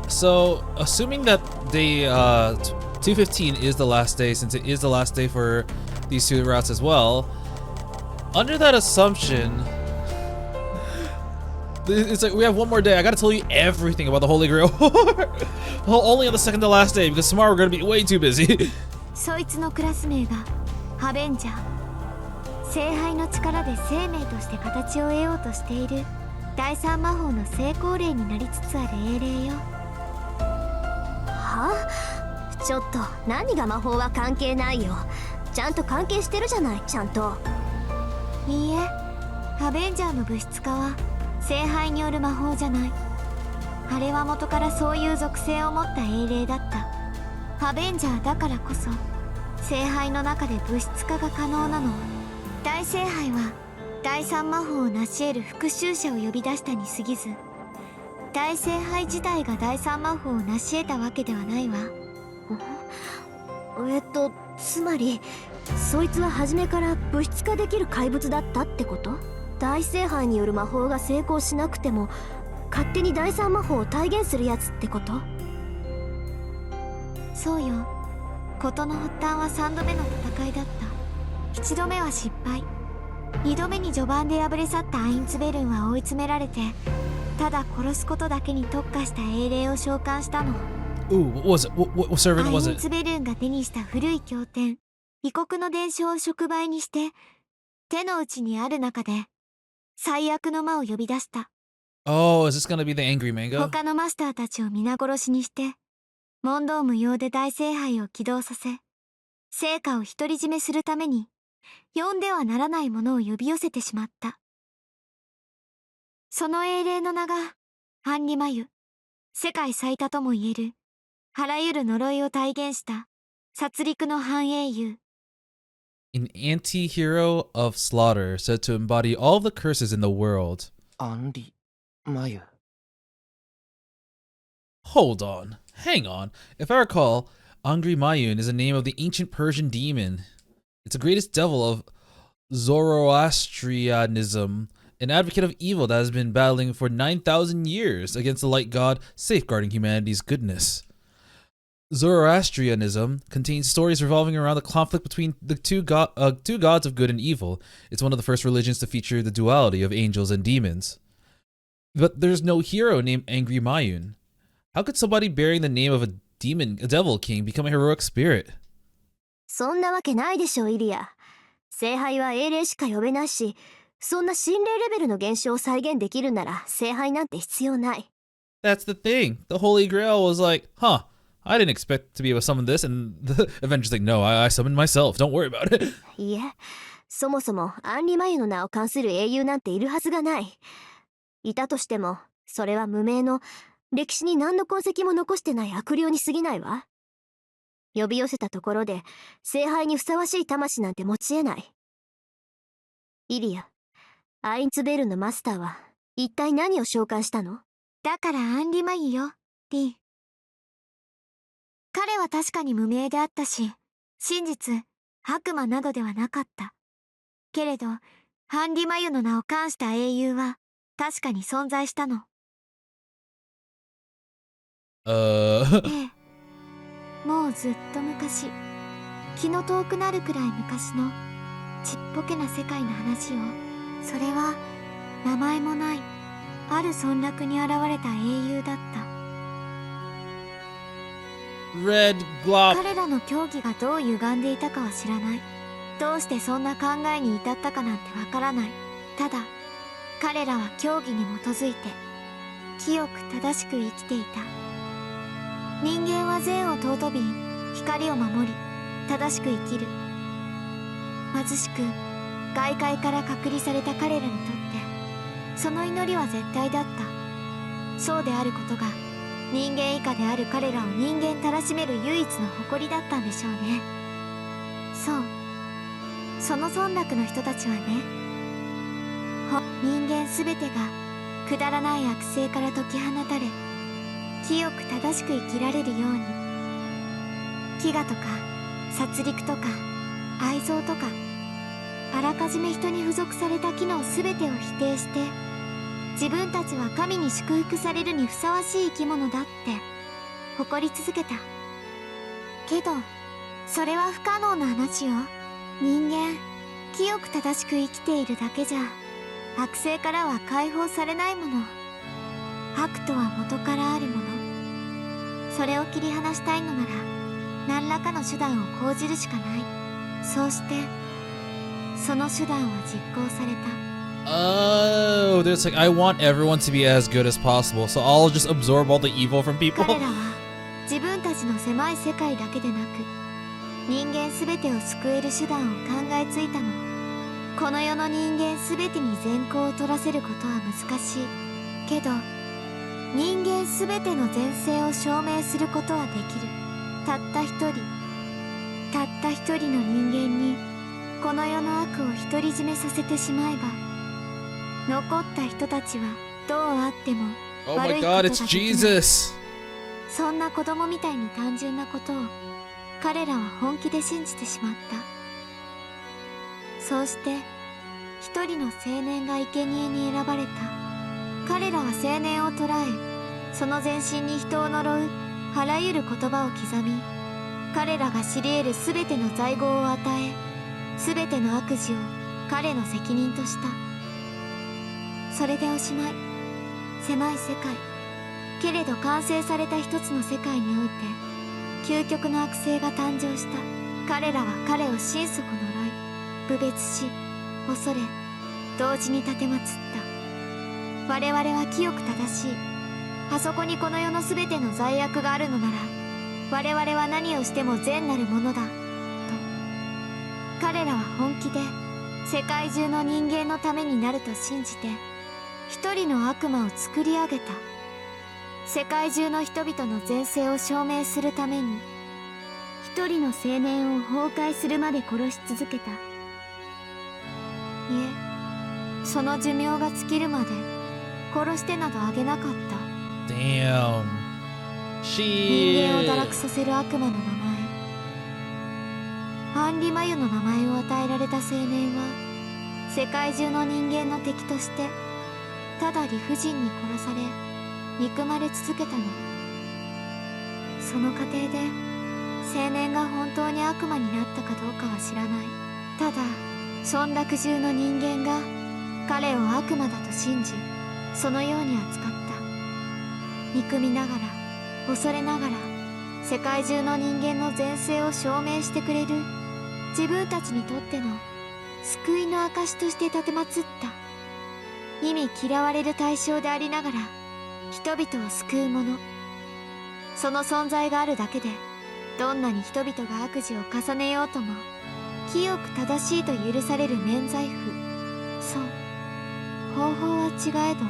So assuming that day 215 is the last day, since it is the last day for these two routes as well, under that assumption, it's like we have one more day. I gotta tell you everything about the Holy Grail. Only on the second to last day, because tomorrow we're gonna be way too busy. そいつのクラス名がハベンジャー。聖杯の力で生命として形を得ようとしている第三魔法の成功例になりつつある英霊よ。はあ、ちょっと何が魔法は関係ないよ。ちゃんと関係してるじゃない、ちゃんと。いいえ、ハベンジャーの物質化は聖杯による魔法じゃない。あれは元からそういう属性を持った英霊だった。アベンジャーだからこそ聖杯の中で物質化が可能なの。大聖杯は第三魔法を成し得る復讐者を呼び出したに過ぎず、大聖杯自体が第三魔法を成し得たわけではないわ。つまりそいつは初めから物質化できる怪物だったってこと？大聖杯による魔法が成功しなくても勝手に第三魔法を体現するやつってこと？そうよ。事の発端は3度目の戦いだった。1度目は失敗、2度目に序盤で敗れ去ったアインツベルンは追い詰められて、ただ殺すことだけに特化した英霊を召喚したの。Ooh, what was it? What servant ア was イン it? ツベルンが手にした古い経典異国の伝承を触媒にして手の内にある中で最悪の魔を呼び出した。 Oh, is this gonna be the angry mango? 他のマスターたちを皆殺しにして問答無用で大聖杯を起動させ、聖火を独り占めするために呼んではならないものを呼び寄せてしまった。その英霊の名がアンリマユ、世界最多ともいえるあらゆる呪いを体現した殺戮の半英雄。 An anti-hero of slaughter, said to embody all the curses in the world. アンリマユ。 Hold on. Hang on. If I recall, Angry Mayun is the name of the ancient Persian demon. It's the greatest devil of Zoroastrianism, an advocate of evil that has been battling for 9,000 years against the light god, safeguarding humanity's goodness. Zoroastrianism contains stories revolving around the conflict between the two gods of good and evil. It's one of the first religions to feature the duality of angels and demons. But there's no hero named Angry Mayun. How could somebody bearing the name of a devil king become a heroic spirit? そんなわけないでしょイリア。聖杯は英霊しか呼べないし、そんな心霊レベルの現象を再現できるなら聖杯なんて必要ない。 That's the thing. The Holy Grail was like, I didn't expect to be able to summon this, and the Avengers like, no, I summoned myself. Don't worry about it. いえ、そもそもアンリマユの名を冠する英雄なんているはずがない。いたとしても、それは無名の歴史に何の痕跡も残してない悪霊に過ぎないわ。呼び寄せたところで聖杯にふさわしい魂なんて持ち得ない。イリア、アインツベルンのマスターは一体何を召喚したの？だからアンリマユよ、リン。彼は確かに無名であったし、真実、悪魔などではなかった。けれど、アンリマユの名を冠した英雄は確かに存在したの。ええ。もうずっと昔、気の遠くなるくらい昔のちっぽけな世界の話を。それは名前もないある村落に現れた英雄だった。Red Glop. 彼らの教義がどう歪んでいたかは知らない。どうしてそんな考えに至ったかなんてわからない。ただ彼らは教義に基づいて清く正しく生きていた。人間は善を尊び光を守り正しく生きる。貧しく外界から隔離された彼らにとってその祈りは絶対だった。そうであることが人間以下である彼らを人間たらしめる唯一の誇りだったんでしょうね。そう、その村落の人たちはね、人間すべてがくだらない悪性から解き放たれ清く正しく生きられるように、飢餓とか殺戮とか愛憎とかあらかじめ人に付属された機能すべてを否定して、自分たちは神に祝福されるにふさわしい生き物だって誇り続けた。けどそれは不可能な話よ。人間清く正しく生きているだけじゃ悪性からは解放されないもの。悪とは元からあるもの。それを切り離したいのなら何らかの手段を講じるしかない。そうしてその手段は実行された。Oh, there's like, I want everyone to be as good as possible, so I'll just absorb all the evil from people. 彼らは自分たちの狭い世界だけでなく人間すべてを救える手段を考えついたの。この世の人間すべてに善行を取らせることは難しいけど、人間すべての全性を証明することはできる。たった一人の人間にこの世の悪を独り占めさせてしまえば、残った人たちはどうあっても Oh 悪 my いこと god, がで it's きない。 Jesus! そんな子供みたいに単純なことを彼らは本気で信じてしまった。そうして一人の青年が生贄に選ばれた。彼らは青年を捕らえ、その全身に人を呪うあらゆる言葉を刻み、彼らが知り得る全ての罪業を与え、全ての悪事を彼の責任とした。それでおしまい。狭い世界けれど完成された一つの世界において究極の悪性が誕生した。彼らは彼を心底呪い、侮蔑し、恐れ、同時に奉った。我々は清く正しい。あそこにこの世の全ての罪悪があるのなら、我々は何をしても善なるものだと。彼らは本気で世界中の人間のためになると信じて一人の悪魔を作り上げた。世界中の人々の全性を証明するために一人の青年を崩壊するまで殺し続けた。いえ、その寿命が尽きるまで殺してなどあげなかった。 Damn. 人間を堕 Shit. 落させる悪魔の名前、アンリマユの名前を与えられた青年は世界中の人間の敵としてただ理不尽に殺され憎まれ続けたの。その過程で青年が本当に悪魔になったかどうかは知らない。ただ村落中の人間が彼を悪魔だと信じ、そのように扱った。憎みながら恐れながら世界中の人間の全性を証明してくれる自分たちにとっての救いの証として奉った意味嫌われる対象でありながら人々を救う者。その存在があるだけでどんなに人々が悪事を重ねようとも清く正しいと許される免罪符。そう、方法は違えど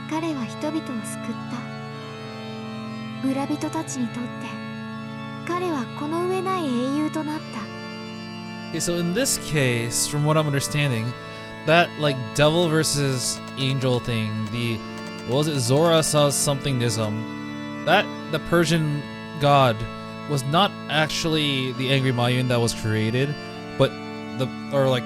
彼は人々を救った。村人たちにとって彼はこの上ない英雄となった。 Okay, so in this case, from what I'm understanding, that like devil versus angel thing, what was it, Zora saw somethingism, that the Persian god was not actually the angry Mayun that was created, but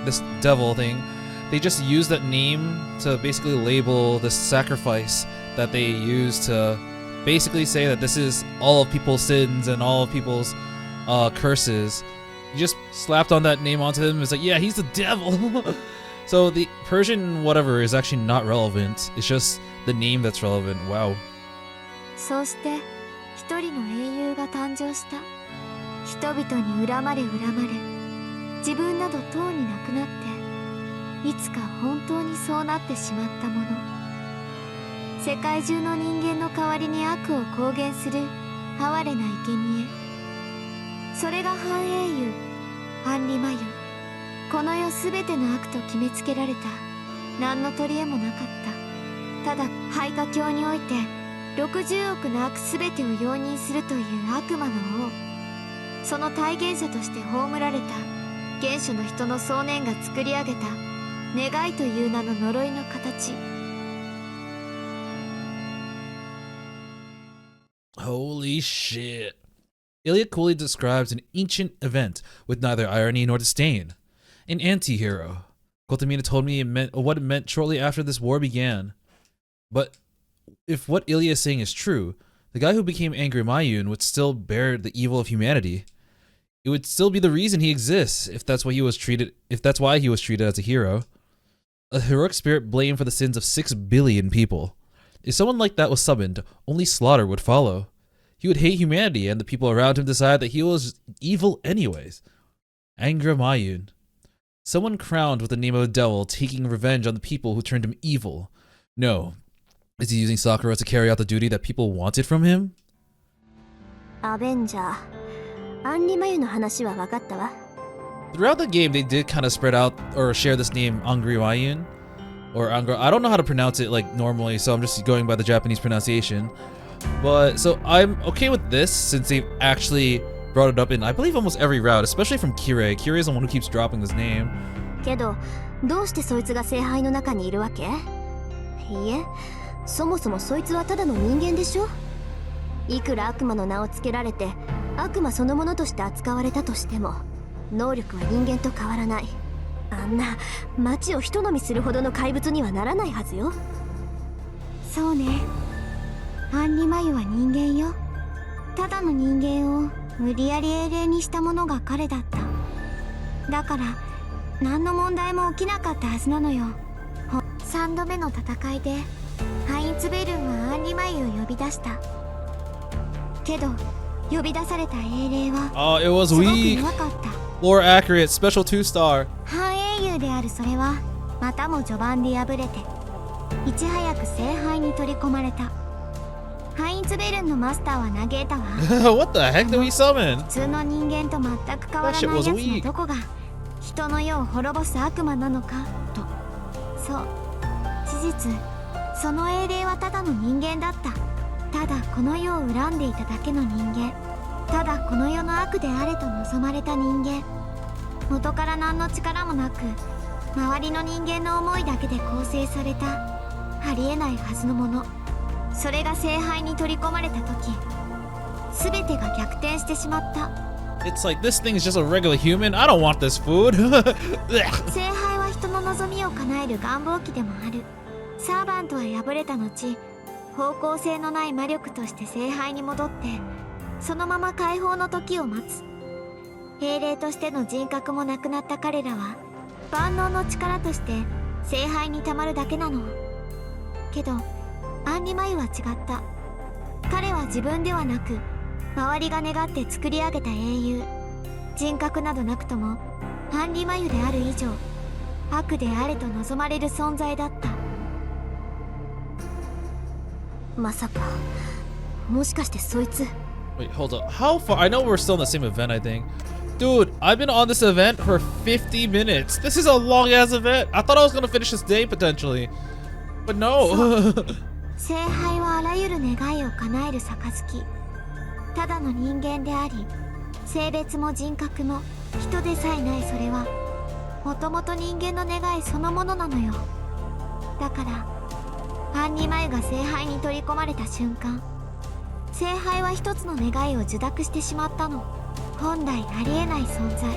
this devil thing. They just used that name to basically label the sacrifice that they used to basically say that this is all of people's sins and all of people's curses. You just slapped on that name onto him. It's like, yeah, he's the devil. So the Persian whatever is actually not relevant. It's just the name that's relevant. Wow. そうして一人の英雄が誕生した。人々に恨まれ自分などとうになくなっていつか本当にそうなってしまったもの。世界中の人間の代わりに悪を公言する哀れな生贄。それが半英雄アンリマユ。この世すべての悪と決めつけられた何の取り柄もなかった。ただ廃家教において60億の悪すべてを容認するという悪魔の王。その体現者として葬られた原初の人の想念が作り上げた願いという名の呪いの形。 Holy shit. Ilya coolly describes an ancient event with neither irony nor disdain. An anti-hero. Kotamina told me what it meant shortly after this war began. But if what Ilya is saying is true, the guy who became Angry Mayun would still bear the evil of humanity. It would still be the reason he exists if that's why he was treated as a hero. A heroic spirit blamed for the sins of 6 billion people. If someone like that was summoned, only slaughter would follow. He would hate humanity, and the people around him decide that he was evil anyways. Angry Mayun. Someone crowned with the name of a devil taking revenge on the people who turned him evil. No. Is he using Sakura to carry out the duty that people wanted from him? アベンジャー、アンリマユの話は分かったわ。 Throughout the game, they did kind of spread out or share this name, Angry Mayun. or Angro. I don't know how to pronounce it like normally, so I'm just going by the Japanese pronunciation. But so I'm okay with this since they've actually brought it up in, I believe, almost every route, especially from Kirei. Kirei is the one who keeps dropping his name. けどどうしてそいつが聖杯の中にいるわけ？いいえ、そもそもそいつはただの人間でしょ。いくら悪魔の名を付けられて悪魔そのものとして扱われたとしても能力は人間と変わらない。あんな町を人飲みするほどの怪物にはならないはずよ。そうね。アンリマユは人間よ。ただの人間を無理やり英霊にしたものが彼だった。だから何の問題も起きなかったはずなのよ。3度目の戦いでハインツベルンはアンリマユを呼び出した。けど呼び出された英霊は It was すごく weak. 弱かった。 Lore accurate, special 2-star. 半英雄であるそれはまたも序盤で敗れていち早く聖杯に取り込まれた。ハインツベルンのマスターは嘆いたわ。What the heck did we summon? 普通の人間と全く変わらないやつのどこが人の世を滅ぼす悪魔なのかと。そう、事実その英霊はただの人間だった。ただこの世を恨んでいただけの人間。ただこの世の悪であれと望まれた人間。元から何の力もなく周りの人間の思いだけで構成されたありえないはずのもの。それが聖杯に取り込まれた時全てが逆転してしまった。 It's like this thing is just a regular human. I don't want this food. 聖杯は人の望みを叶える願望機でもある。サーバントは敗れた後方向性のない魔力として聖杯に戻ってそのまま解放の時を待つ。英霊としての人格もなくなった彼らは万能の力として聖杯にたまるだけなの。けどアンリマユは違った。彼は自分ではなく周りが願って作り上げた英雄。人格などなくともアンリマユである以上悪であれと望まれる存在だった。まさかもしかしてそいつ。 Wait, hold up. How far? I know we're still in the same event, I think. Dude, I've been on this event for 50 minutes. This is a long-ass event. I thought I was gonna finish this day, potentially. But no. 聖杯はあらゆる願いを叶える杯。ただの人間であり性別も人格も人でさえないそれはもともと人間の願いそのものなのよ。だからアンリマユが聖杯に取り込まれた瞬間聖杯は一つの願いを受諾してしまったの。本来ありえない存在。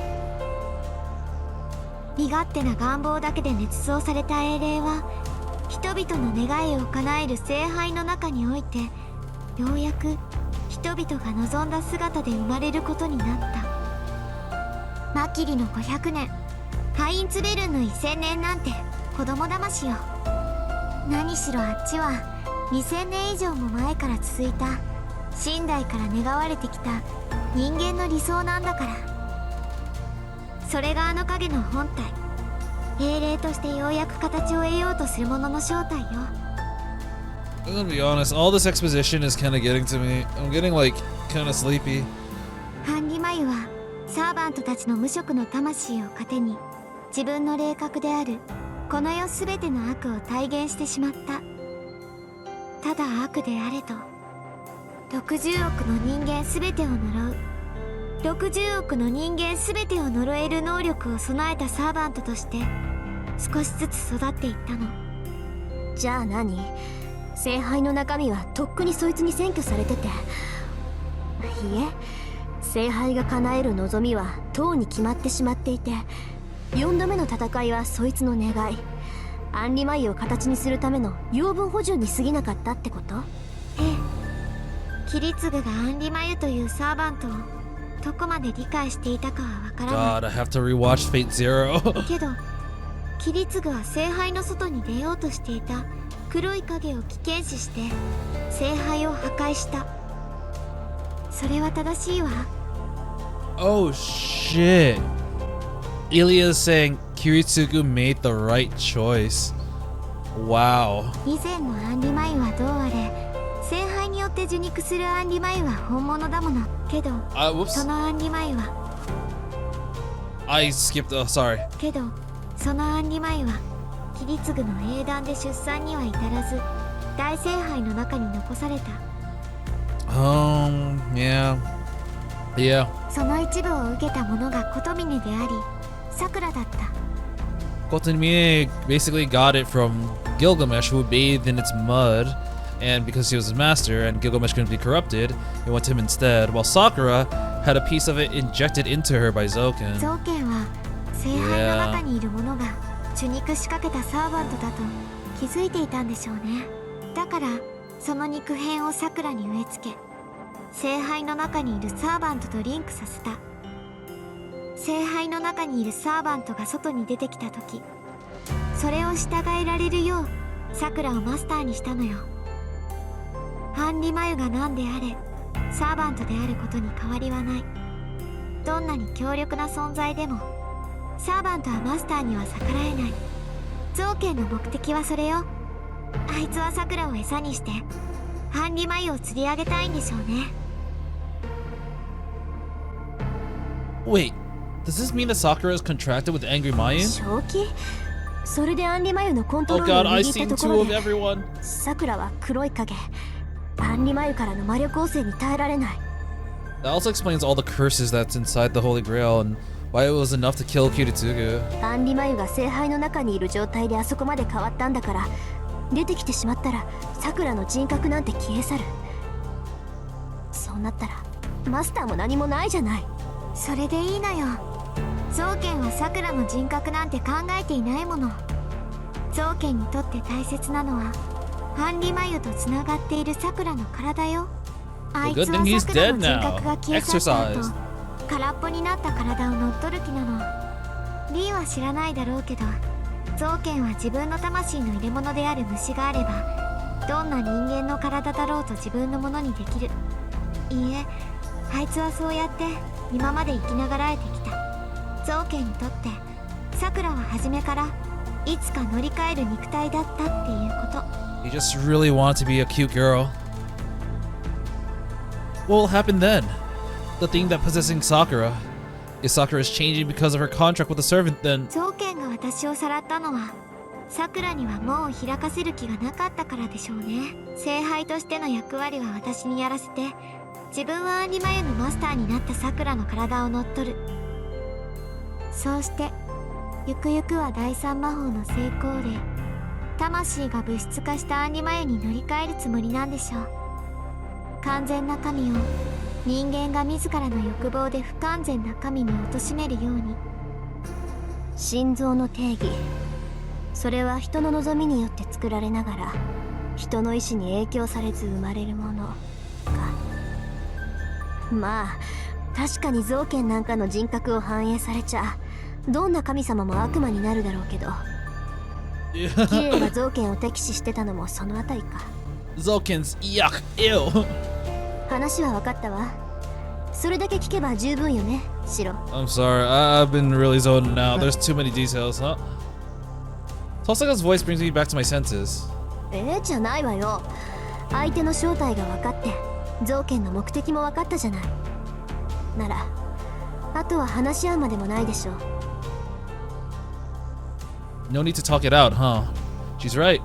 身勝手な願望だけで捏造された英霊は人々の願いを叶える聖杯の中においてようやく人々が望んだ姿で生まれることになった。マキリの500年ハインツベルンの1000年なんて子供騙しよ。何しろあっちは2000年以上も前から続いた神代から願われてきた人間の理想なんだから。それがあの影の本体英霊としてようやく形を得ようとするものの正体よ。 I'm gonna be honest, all this exposition is kind of getting to me. I'm getting like kind of sleepy. ハンリマユはサーバントたちの無色の魂を糧に自分の霊格であるこの世すべての悪を体現してしまった。ただ悪であれと60億の人間すべてを呪う60億の人間すべてを呪える能力を備えたサーバントとして少しずつ育っていったの。じゃあ何？聖杯の中身はとっくにそいつに占拠されてて。いいえ、聖杯が叶える望みはとうに決まってしまっていて4度目の戦いはそいつの願いアンリマユを形にするための養分補充に過ぎなかったってこと？ええ、キリツグがアンリマユというサーバントをどこまで理解していたかはわからない。 God, I have to rewatch Fate Zero. けどキリツグは聖杯の外に出ようとしていた黒い影を危険視して聖杯を破壊した。それは正しいわ。 Oh shit. Ilya is saying Kiritsugu made the right choice. Wow. 以前のアンリマユはどうあれ聖杯によって受肉するアンリマユは本物だもの。けど Whoops. そのアンリマユは I skipped. Oh, sorry. けどそのアンリマユは切り継ぐの英断で出産には至らず、大聖杯の中に残された。Yeah. Yeah. その一部を受けたものが琴峰であり、桜だった。Kotonomie basically got it from Gilgamesh, who bathed in its mud, and because he was his master and Gilgamesh couldn't be corrupted, it went to him instead, while Sakura had a piece of it injected into her by Zoken. ゾウケンは聖杯の中にいるものが受肉しかけたサーバントだと気づいていたんでしょうね。だからその肉片を桜に植え付け、聖杯の中にいるサーバントとリンクさせた。聖杯の中にいるサーバントが外に出てきた時、それを従えられるよう桜をマスターにしたのよ。ハンリマユが何であれサーバントであることに変わりはない。どんなに強力な存在でもサーバントはマスターには逆らえない。ゾウケンの目的はそれよ。あいつは桜を餌にしてハンリマユを釣り上げたいんでしょうね。Wait, does this mean that Sakura is contracted with Angry Mayu? 正気？それでアンリマユのコント Oh ロールを god, I've 握った seen とこ two ろ of で everyone. 桜は黒い影、アンリマユからの魔力構成に耐えられない。 That also explains all the curses that's inside the Holy Grail and why it was enough to kill Kiritsugu. アンリマユが聖杯の中にいる状態であそこまで変わったんだから、出てきてしまったら桜の人格なんて消え去る。そうなったらマスターも何もないじゃない。それでいいのよ。ゾウケンは桜の人格なんて考えていないもの。ゾウケンにとって大切なのはハンリマユとつながっている桜の体よ。あいつは桜の人格が消え去った後、空っぽになった体を乗っ取る気なの。リーは知らないだろうけど、ゾウケンは自分の魂の入れ物である虫があれば、どんな人間の体だろうと自分のものにできる。いいえ、あいつはそうやって今まで生きながらえてきた。ゾウケンにとってさくらは初めからいつか乗り換える肉体だったっていうこと。 He just really wanted to be a cute girl. What will happen then? The thing that possessing Sakura. If Sakura is changing because of her contract with the servant, then ゾウケンが私をさらったのはさくらには門を開かせる気がなかったからでしょうね。聖杯としての役割は私にやらせて、自分はアンリマユのマスターになったさくらの体を乗っ取る。そうしてゆくゆくは第三魔法の成功で魂が物質化したアンリマユに乗り換えるつもりなんでしょう。完全な神を人間が自らの欲望で不完全な神に貶めるように。心臓の定義、それは人の望みによって作られながら人の意志に影響されず生まれるものか。まあ確かにゾウケンなんかの人格を反映されちゃどんな神様も悪魔になるだろうけど、キレイがゾウケンを敵視してたのもそのあたりか。Zoken's yuck, ew. 話は分かったわ。それだけ聞けば十分よね、シロ。 I'm sorry, I've been really zoned now. There's too many details, huh? Tosaka's voice brings me back to my senses. じゃないわよ。相手の正体が分かってゾウケンの目的も分かったじゃない。ならあとは話し合うまでもないでしょう。 No need to talk it out, huh? She's right.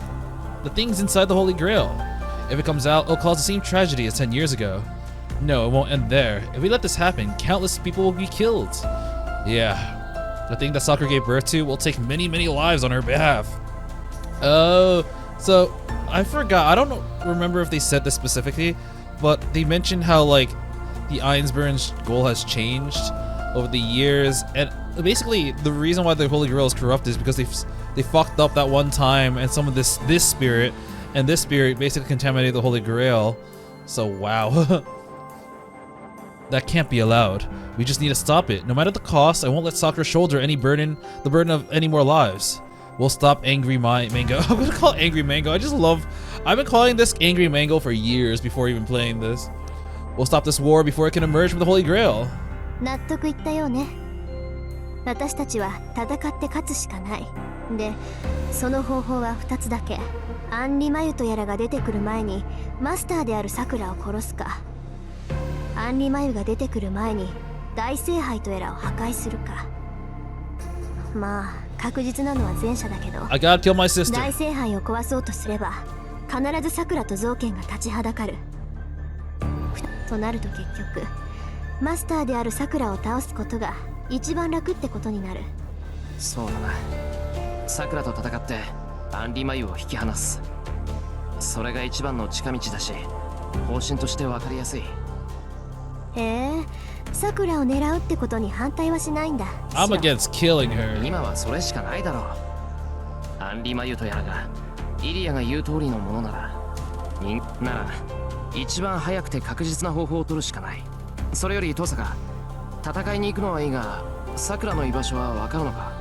The thing's inside the Holy Grail. If it comes out, it'll cause the same tragedy as 10 years ago. No, it won't end there. If we let this happen, countless people will be killed. Yeah. The thing that Sakura gave birth to will take many, many lives on her behalf. Oh, so I forgot. I don't remember if they said this specifically, but they mentioned how like the Ainsburn's goal has changed over the years, and basically the reason why the Holy Grail is corrupt is because they fucked up that one time, and some of this spirit and this spirit basically contaminated the Holy Grail. So wow. That can't be allowed. We just need to stop it. No matter the cost, I won't let Sakura shoulder the burden of any more lives. We'll stop Angry Mango. I'm gonna call it Angry Mango. I've been calling this Angry Mango for years before even playing this. We'll stop this war before it can emerge from the Holy Grail. 納得いったようね。私たちは戦って勝つしかない。で、その方法は2つだけ。アンリマユとやらが出てくる前にマスターであるサクラを殺すか、アンリマユが出てくる前に大聖杯とやらを破壊するか。まあ確実なのは前者だけど、 I gotta kill my sister. 大聖杯を壊そうとすれば必ず桜と造剣が立ちはだかる。となると結局マスターである桜を倒すことが一番楽ってことになる。そうだな。桜と戦ってアンリ眉を引き離す。それが一番の近道だし、方針として分かりやすい。へえ、桜を狙うってことに反対はしないんだ。 I'm against killing her. 今はそれしかないだろう。アンリ眉とやらがイリアが言う通りのものなら、なら一番早くて確実な方法を取るしかない。それより登坂、戦いに行くのはいいが、桜の居場所は分かるのか？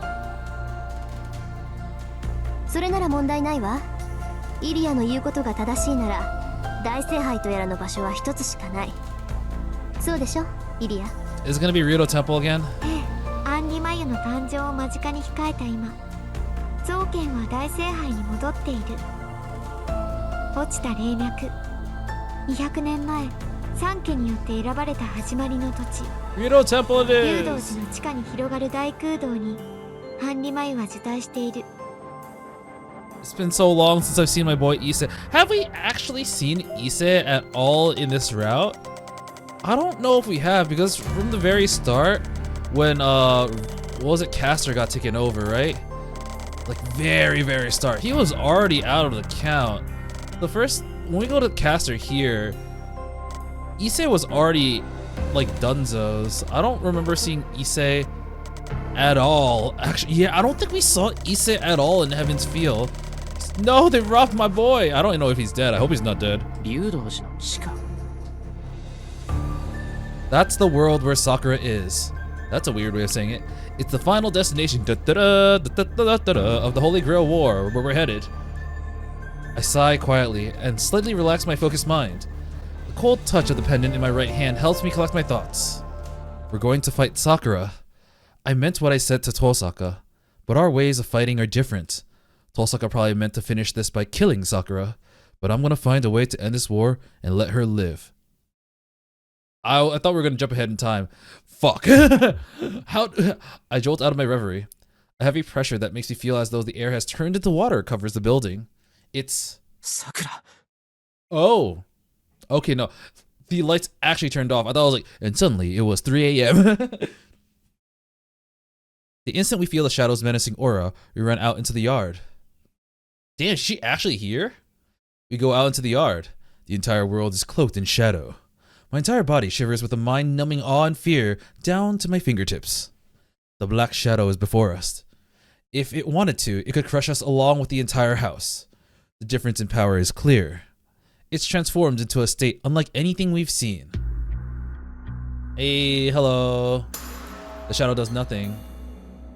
それなら問題ないわ。イリアの言うことが正しいなら大聖杯とやらの場所は一つしかない。そうでしょイリア？ Is it gonna be Realta Temple again? ええ、アンリマユの誕生を間近に控えた今、造剣は大聖杯に戻っている。落ちた霊脈、200年前三家によって選ばれた始まりの土地、 Realta Temple 竜 it 道 is. 寺の地下に広がる大空洞にアンリマユは受胎している。 It's been so long since I've seen my boy Ise. Have we actually seen Ise at all in this route? I don't know if we have, because from the very start, when what was it, Caster got taken over, right? Like very start, he was already out of the count. The first, when we go to Caster here, Ise was already like Dunzo's. I don't remember seeing Ise at all. Actually, yeah, I don't think we saw Ise at all in Heaven's Field. No, they robbed my boy. I don't know if he's dead. I hope he's not dead. 竜道寺の地下。 That's the world where Sakura is. That's a weird way of saying it. It's the final destination of the Holy Grail War, where we're headed. I sigh quietly and slightly relax my focused mind. The cold touch of the pendant in my right hand helps me collect my thoughts. We're going to fight Sakura. I meant what I said to Tosaka, but our ways of fighting are different. Tosaka probably meant to finish this by killing Sakura, but I'm gonna find a way to end this war and let her live. I thought we were gonna jump ahead in time. Fuck. I jolt out of my reverie. A heavy pressure that makes me feel as though the air has turned into water covers the building. It's... 桜。 Oh. Okay, no. The lights actually turned off. I thought it was like... And suddenly, it was 3 a.m. The instant we feel the shadow's menacing aura, we run out into the yard. Damn, is she actually here? We go out into the yard. The entire world is cloaked in shadow. My entire body shivers with a mind-numbing awe and fear down to my fingertips. The black shadow is before us. If it wanted to, it could crush us along with the entire house. The difference in power is clear. It's transformed into a state unlike anything we've seen. Hey, hello. The shadow does nothing.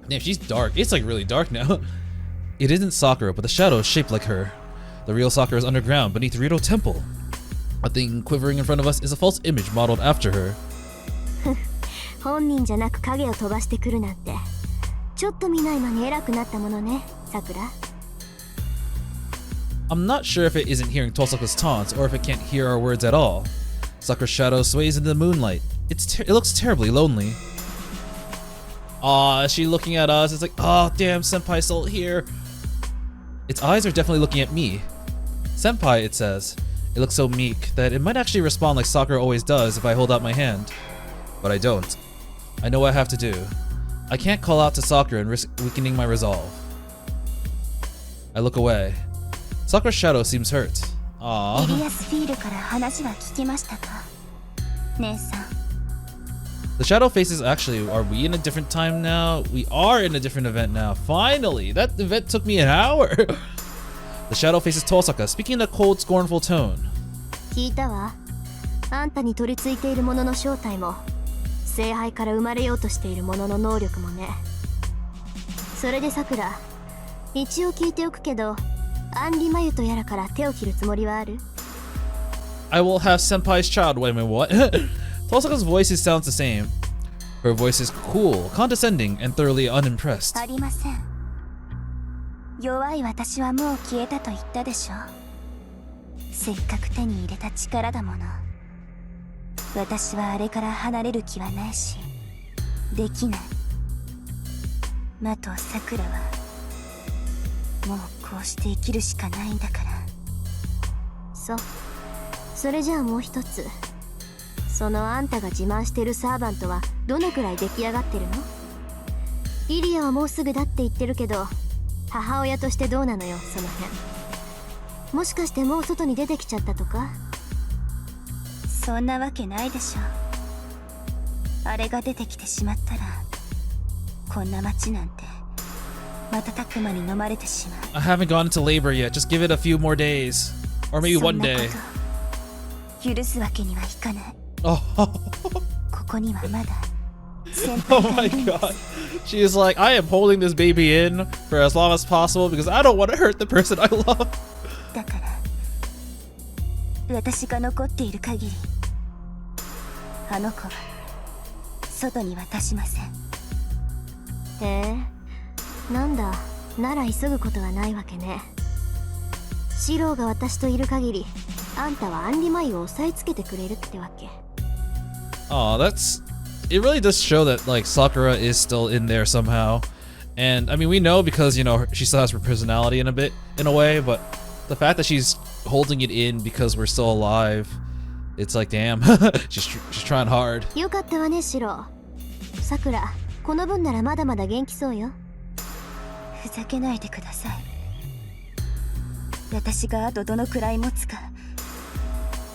Damn, she's dark. It's like really dark now. It isn't Sakura, but the shadow is shaped like her. The real Sakura is underground beneath Rito Temple. A thing quivering in front of us is a false image modeled after her. 本人じゃなく影を飛ばしてくるなんて、ちょっと見ない間に偉くなったものね、桜。I'm not sure if it isn't hearing Tosaka's taunts or if it can't hear our words at all. Sakura's shadow sways in the moonlight. It looks terribly lonely. Aw, is she looking at us? It's like, oh damn, Senpai's still here. Its eyes are definitely looking at me. Senpai, it says. It looks so meek that it might actually respond like Sakura always does if I hold out my hand. But I don't. I know what I have to do. I can't call out to Sakura and risk weakening my resolve. I look away. Sakura's shadow seems hurt. エ Aww. リアスフィールから話は聞きましたか、姉さん。 The shadow faces actually, are we in a different time now? We are in a different event now. Finally! That event took me an hour! The shadow faces Tosaka, speaking in a cold, scornful tone. 聞いたわ。あんたに取り付いているものの正体も、聖杯から生まれようとしているものの能力もね。それで桜、一応聞いておくけど、アンリマユとやらから手を切るつもりはある？ I will have Senpai's child. Wait a minute, what? Tosaka's voice sounds the same. Her voice is cool, condescending, and thoroughly unimpressed. ありません。弱い私はもう消えたと言ったでしょ。せっかく手に入れた力だもの。私はあれから離れる気はないし、できない。マと桜はもうこうして生きるしかないんだから。そう。それじゃあもう一つ。そのあんたが自慢してるサーバントはどのくらい出来上がってるの？イリアはもうすぐだって言ってるけど、母親としてどうなのよ、その辺。もしかしてもう外に出てきちゃったとか？そんなわけないでしょ。あれが出てきてしまったら、こんな街なんて瞬く間に飲まれてしまう。 I haven't gone into labor yet. Just give it a few more days. Or maybe one day. そんなこと許すわけにはいかない。 Oh, ここにはまだ先 oh 輩が my いるんです。 god. She is like, I am holding this baby in for as long as possible because I don't want to hurt the person I love. だから私が残っている限り、あの子は外に渡しません。へえ、なんだ、なら急ぐことはないわけね。シローが私といる限り、あんたはアンリマイを押さえつけてくれるってわけ。 Oh, that's... It really does show that, like, Sakura is still in there somehow. And, I mean, we know because, you know, she still has her personality in a way, but the fact that she's holding it in because we're still alive, it's like, damn, she's trying hard. よかったわね、シロー。さくら、この分ならまだまだ元気そうよ。ふざけないでください。私があとどのくらい持つか、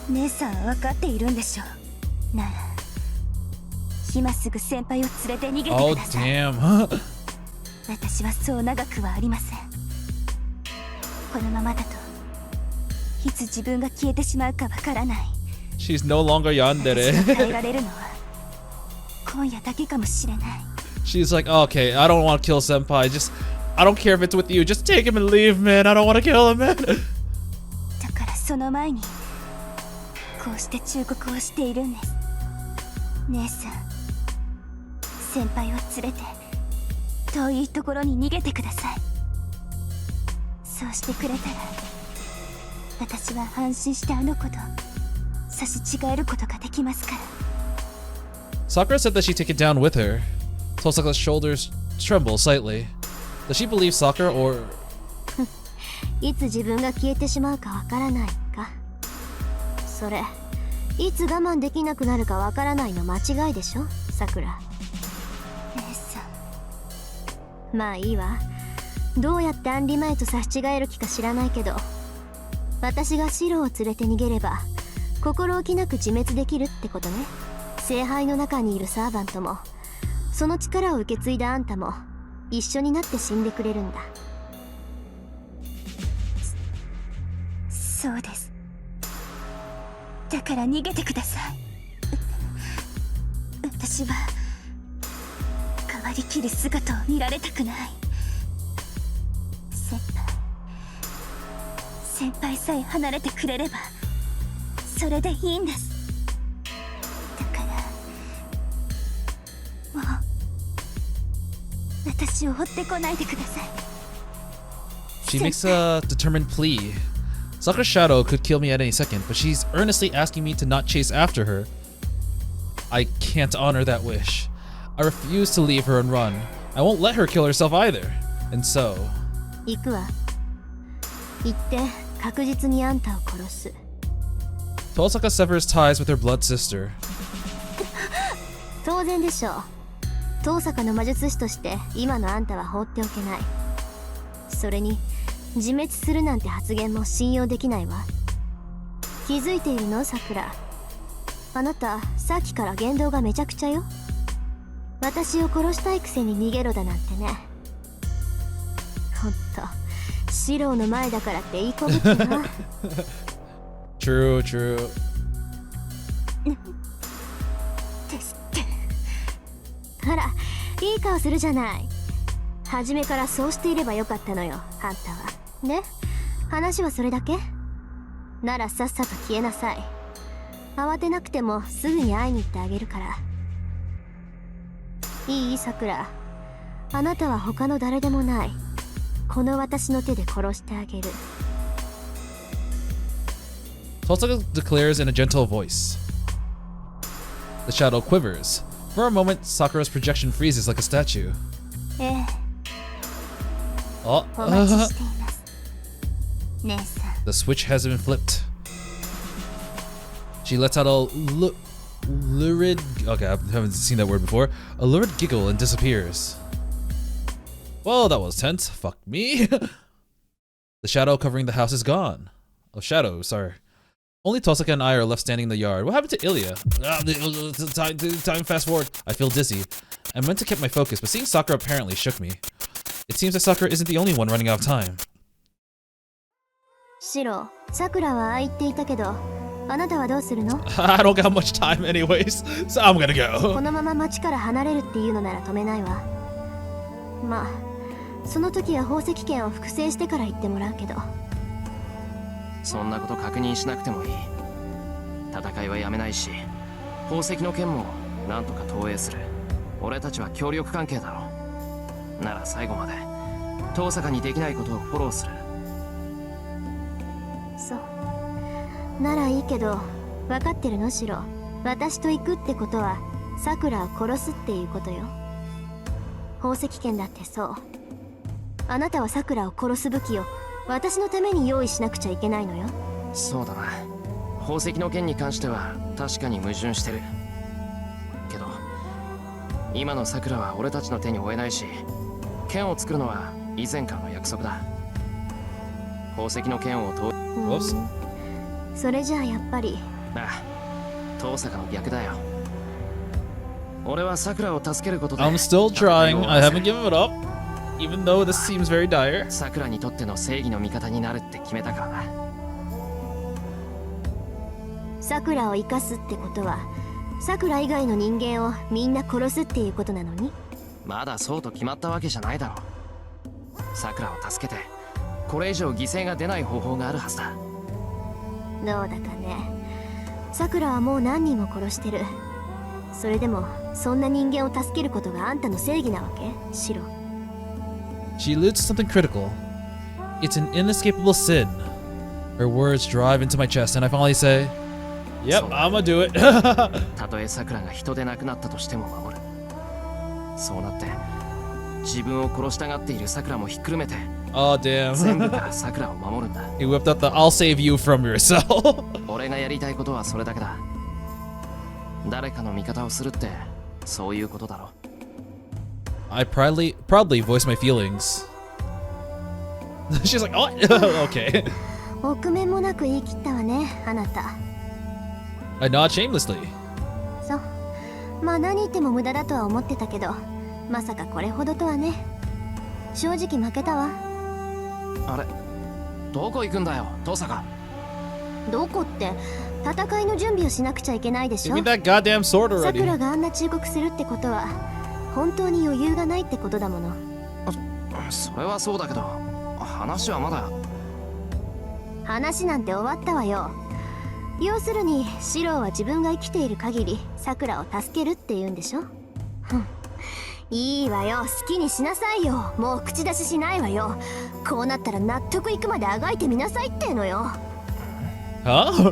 姉さんは分かっているんでしょう。なら、今すぐ先輩を連れて逃げて Oh, ください。 damn. 私はそう長くはありません。このままだといつ自分が消えてしまうかわからない。 She's no longer 私が耐え yandere. られるのは今夜だけかもしれない。 She's like, okay, I don't want to kill Senpai. Just, I don't care if it's with you. Just take him and leave, man. I don't want to kill him, man. だからその前にこうして忠告をしているんです。姉さん、先輩を連れて遠いところに逃げてください。そうしてくれたら私は安心してあの子と差し違えることができますから。 Sakura said that she'd take it down with her. Tosaka's shoulders tremble slightly. Does she believe Sakura or... いつ自分が消えてしまうかわからないか。それ、いつ我慢できなくなるかわからないの間違いでしょ、さくら。姉さん。まあいいわ。どうやってアンリ前と差し違える気か知らないけど、私がシロを連れて逃げれば心置きなく自滅できるってことね。聖杯の中にいるサーバントも、その力を受け継いだあんたも一緒になって死んでくれるんだ。そうです。だから逃げてください。私は変わりきる姿を見られたくない。先輩さえ離れてくれればそれでいいんです。だからもう私を追ってこないでください。 She makes a determined plea. Sakura's shadow could kill me at any second, but she's earnestly asking me to not chase after her. I can't honor that wish. I refuse to leave her and run. I won't let her kill herself either. And so... 行くわ。行って確実にあんたを殺す。 Tosaka severs ties with her blood sister. 当然でしょう。遠坂の魔術師として今のあんたは放っておけない。それに自滅するなんて発言も信用できないわ。気づいているの、さくら。あなたさっきから言動がめちゃくちゃよ。私を殺したいくせに逃げろだなんてね。ほんとシローの前だからっていい子ぶってな。True, true. ですって。ほら、いい顔するじゃない。初めからそうしていればよかったのよ、あんたは。ね、話はそれだけ？ならさっさと消えなさい。慌てなくてもすぐに会いに行ってあげるから。いい？さくら。あなたは他の誰でもない。この私の手で殺してあげる。 Tosaka declares in a gentle voice. The shadow quivers. For a moment, Sakura's projection freezes like a statue. ええ。 Oh, お待ちしています。姉さん。 The switch has been flipped. She lets out a lurid. Okay, I haven't seen that word before. A lurid giggle and disappears. Well, that was tense. Fuck me. The shadow covering the house is gone. Oh, shadow, sorry. Only Tosaka and I are left standing in the yard. What happened to Ilya? Time fast forward. I feel dizzy. I meant to keep my focus, but seeing Sakura apparently shook me. It seems that Sakura isn't the only one running out of time. シロ、さくらはああ言っていたけど、あなたはどうするの？ I don't got much time anyways, so I'm gonna こ go. のまま町から離れるっていうのなら止めないわ。まあ、その時は宝石剣を複製してから言ってもらうけど。そんなこと確認しなくてもいい。戦いはやめないし、宝石の剣もなんとか投影する。俺たちは協力関係だろう。なら最後まで遠坂にできないことをフォローする。そうならいいけど、分かってるのシロ。私と行くってことはさくらを殺すっていうことよ。宝石剣だってそう。あなたはさくらを殺す武器を私のために用意しなくちゃいけないのよ。そうだな。宝石の剣に関しては確かに矛盾してるけど、今のさくらは俺たちの手に負えないし、剣を作るのは以前からの約束だ。宝石の剣をそれじゃあやっぱり。ああ、遠坂の逆だよ。俺はさくらを助けることで I'm still trying. I haven't given it up, even though this seems very dire. さくらにとっての正義の味方になるって決めたからな。さくらを生かすってことはさくら以外の人間をみんな殺すっていうことなのに。まだそうと決まったわけじゃないだろう。さくらを助けてこれ以上犠牲が出ない方法があるはずだ。どうだかね。さくらはもう何人も殺してる。それでもそんな人間を助けることがあんたの正義なわけ？シロ。 She alludes to something critical. It's an inescapable sin. Her words drive into my chest, and I finally say, "Yep, I'm gonna do it." たとえさくらが人でなくなったとしても守る。そうなって自分を殺したがっているさくらもひっくるめて Oh damn. 全部からさくらを守るんだ。 He whipped out the "I'll save you from yourself." 俺がやりたいことはそれだけだ。誰かの味方をするってそういうことだろ。 I proudly voice my feelings. She's like, "Oh, okay." 臆面もなく言い切ったわね、あなた。 I nod shamelessly. そう。まあ何言っても無駄だとは思ってたけど、まさかこれほどとはね。正直負けたわ。あれ、どこ行くんだよ、遠坂。どこって、戦いの準備をしなくちゃいけないでし Give ょ。 me that goddamn sword さく already. らがあんな忠告するってことは本当に余裕がないってことだもの。それはそうだけど、話はまだ。話なんて終わったわよ。要するにシローは自分が生きている限りさくらを助けるって言うんでしょ。いいわよ、好きにしなさいよ。もう口出ししないわよ。こうなったら納得いくまであがいてみなさいってのよ。 Huh?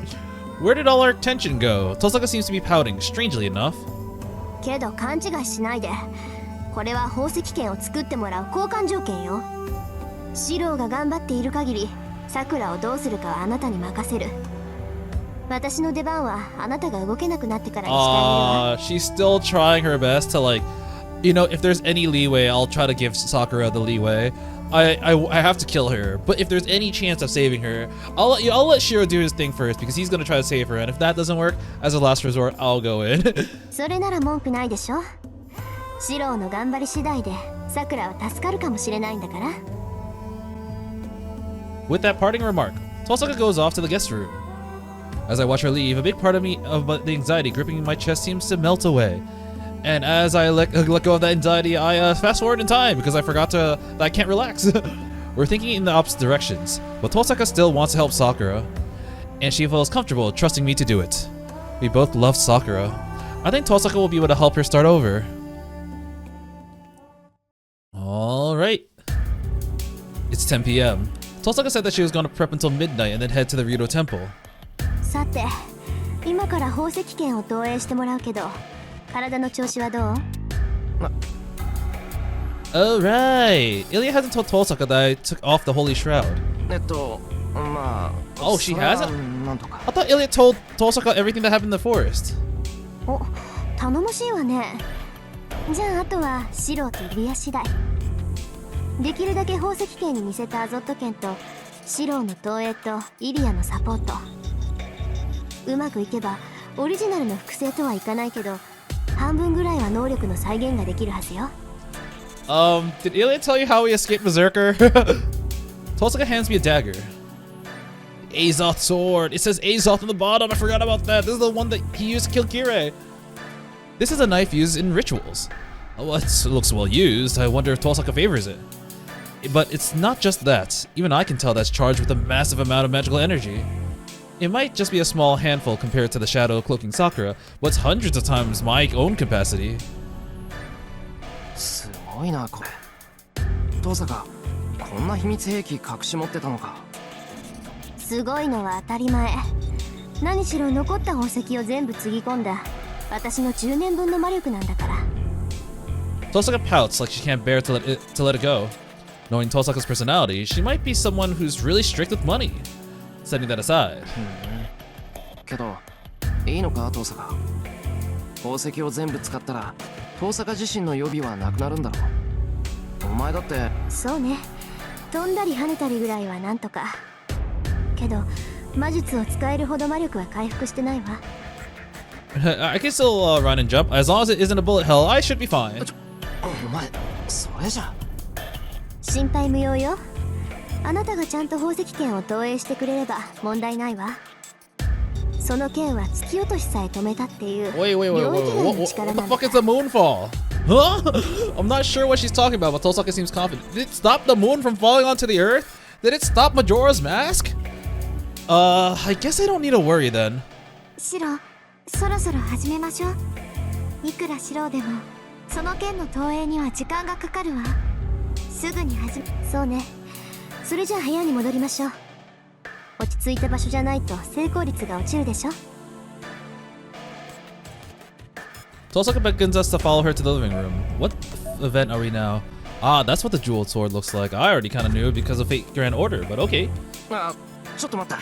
Where did all our attention go? Tosaka seems to be pouting, strangely enough. けど勘違いしないで。これは宝石剣を作ってもらう交換条件よ。シローが頑張っている限りさくらをどうするかはあなたに任せる。私の出番はあなたが動けなくなってからにしてあげるわ。 She's still trying her best to like, you know, if there's any leeway, I'll try to give Sakura the leeway. I have to kill her, but if there's any chance of saving her, I'll let Shirou do his thing first because he's gonna try to save her, and if that doesn't work, as a last resort, I'll go in. それなら文句ないでしょ。シローの頑張り次第でさくらは助かるかもしれないんだから。 With that parting remark, Tosaka goes off to the guest room. As I watch her leave, a big part of me, of the anxiety gripping my chest, seems to melt away. And as I let go of that anxiety, I fast forward in time because I forgot that I can't relax. We're thinking in the opposite directions, but Tosaka still wants to help Sakura, and she feels comfortable trusting me to do it. We both love Sakura. I think Tosaka will be able to help her start over. Alright. It's 10 p.m. Tosaka said that she was going to prep until midnight and then head to the Ryudo Temple. さて、今から宝石剣を投影してもらうけど、体の調子はどう？ Alright. Ilya hasn't told Tosaka that I took off the Holy Shroud. まあ Oh, she それは hasn't? なんとか I thought Ilya told Tosaka everything that happened in the forest. お、頼もしいわね。じゃああとはシロとリア次第。できるだけ宝石圏に似せたアゾット圏とシロの投影とイリアのサポート。うまくいけばオリジナルの複製とはいかないけど、半分ぐらいは能力の再現ができるはずよ。Did Ilya tell you how he escaped Berserker? Tosaka hands me a dagger. Azoth sword. It says Azoth on the bottom. I forgot about that. This is the one that he used to kill Kirei. This is a knife used in rituals. Oh, it looks well used. I wonder if Tosaka favors it. But it's not just that. Even I can tell that's charged with a massive amount of magical energy. It might just be a small handful compared to the shadow cloaking Sakura, but it's hundreds of times my own capacity. すごいなこれ。遠坂こんな秘密兵器隠し持ってたのか。すごいのは当たり前。何しろ残った宝石を全部つぎ込んだ私の10年分の魔力なんだから。 Tosaka pouts like she can't bear to let it go. Knowing Tosaka's personality, she might be someone who's really strict with money. Setting that aside. けどいいのか遠坂。宝石を全部使ったら遠坂自身の予備はなくなるんだろう。お前だって。そうね、飛んだり跳ねたりぐらいはなんとか。けど魔術を使えるほど魔力は回復してないわ。I can still run and jump. As long as it isn't a bullet hell, I should be fine. お前それじゃ。心配無用よ。あなたがちゃんと宝石剣を投影してくれれば問題ないわ。その剣は突き落としさえ止めたっていう Wait. 領域外 What の力 the なんだ fuck is the moonfall? Huh? I'm not sure what she's talking about, but Tosaka seems confident. Did it stop the moon from falling onto the earth? Did it stop Majora's mask? I guess I don't need to worry then. シロ、そろそろ始めましょう。いくらシロでもその剣の投影には時間がかかるわ。すぐに始め。そうね。それじゃあ部屋に戻りましょう。落ち着いた場所じゃないと成功率が落ちるでしょ。Tosaka beckons us to follow her to the living room. What event are we now? Ah, that's what the jeweled sword looks like. I already kind of knew because of Fate Grand Order, but okay. あ、ちょっと待った。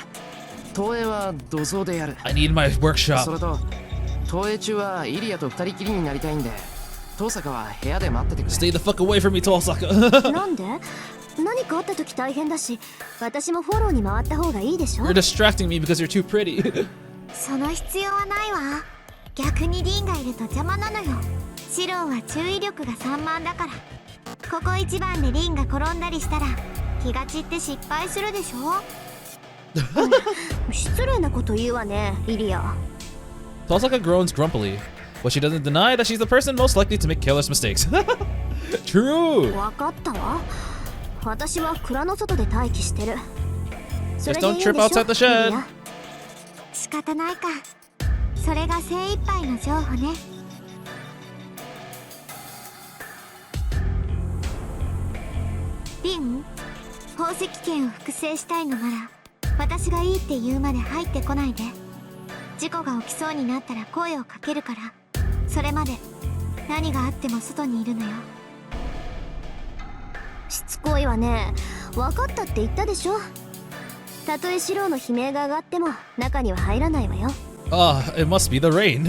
投影は土蔵でやる。 I need my そ workshop. れと投影中はイリアと二人きりになりたいんで、遠坂は部屋で待っててくれ。 Stay the fuck away from me, Tosaka. なんで？何かあった時大変だし、私もフォローに回った方がいいでしょ。 You're distracting me because you're too pretty. その必要はないわ。逆にリンがいると邪魔なのよ。シロは注意力が散漫だから。ここ一番でリンが転んだりしたら気が散って失敗するでしょ。失礼なこと言うわね、イリア。 Tosaka groans grumpily, but she doesn't deny that she's the person most likely to make careless mistakes. True. わかったわ。私は蔵の外で待機してる。そ Just れでいい don't んでしょ、 trip outside the イ shed. リア。仕方ないか。それが精一杯の情報ね。リン、宝石剣を複製したいのなら私がいいって言うまで入ってこないで。事故が起きそうになったら声をかけるから。それまで何があっても外にいるのよ。しつこいわね。わかったって言ったでしょ。たとえシロの悲鳴が上がっても中には入らないわよ。Ah, it must be the rain.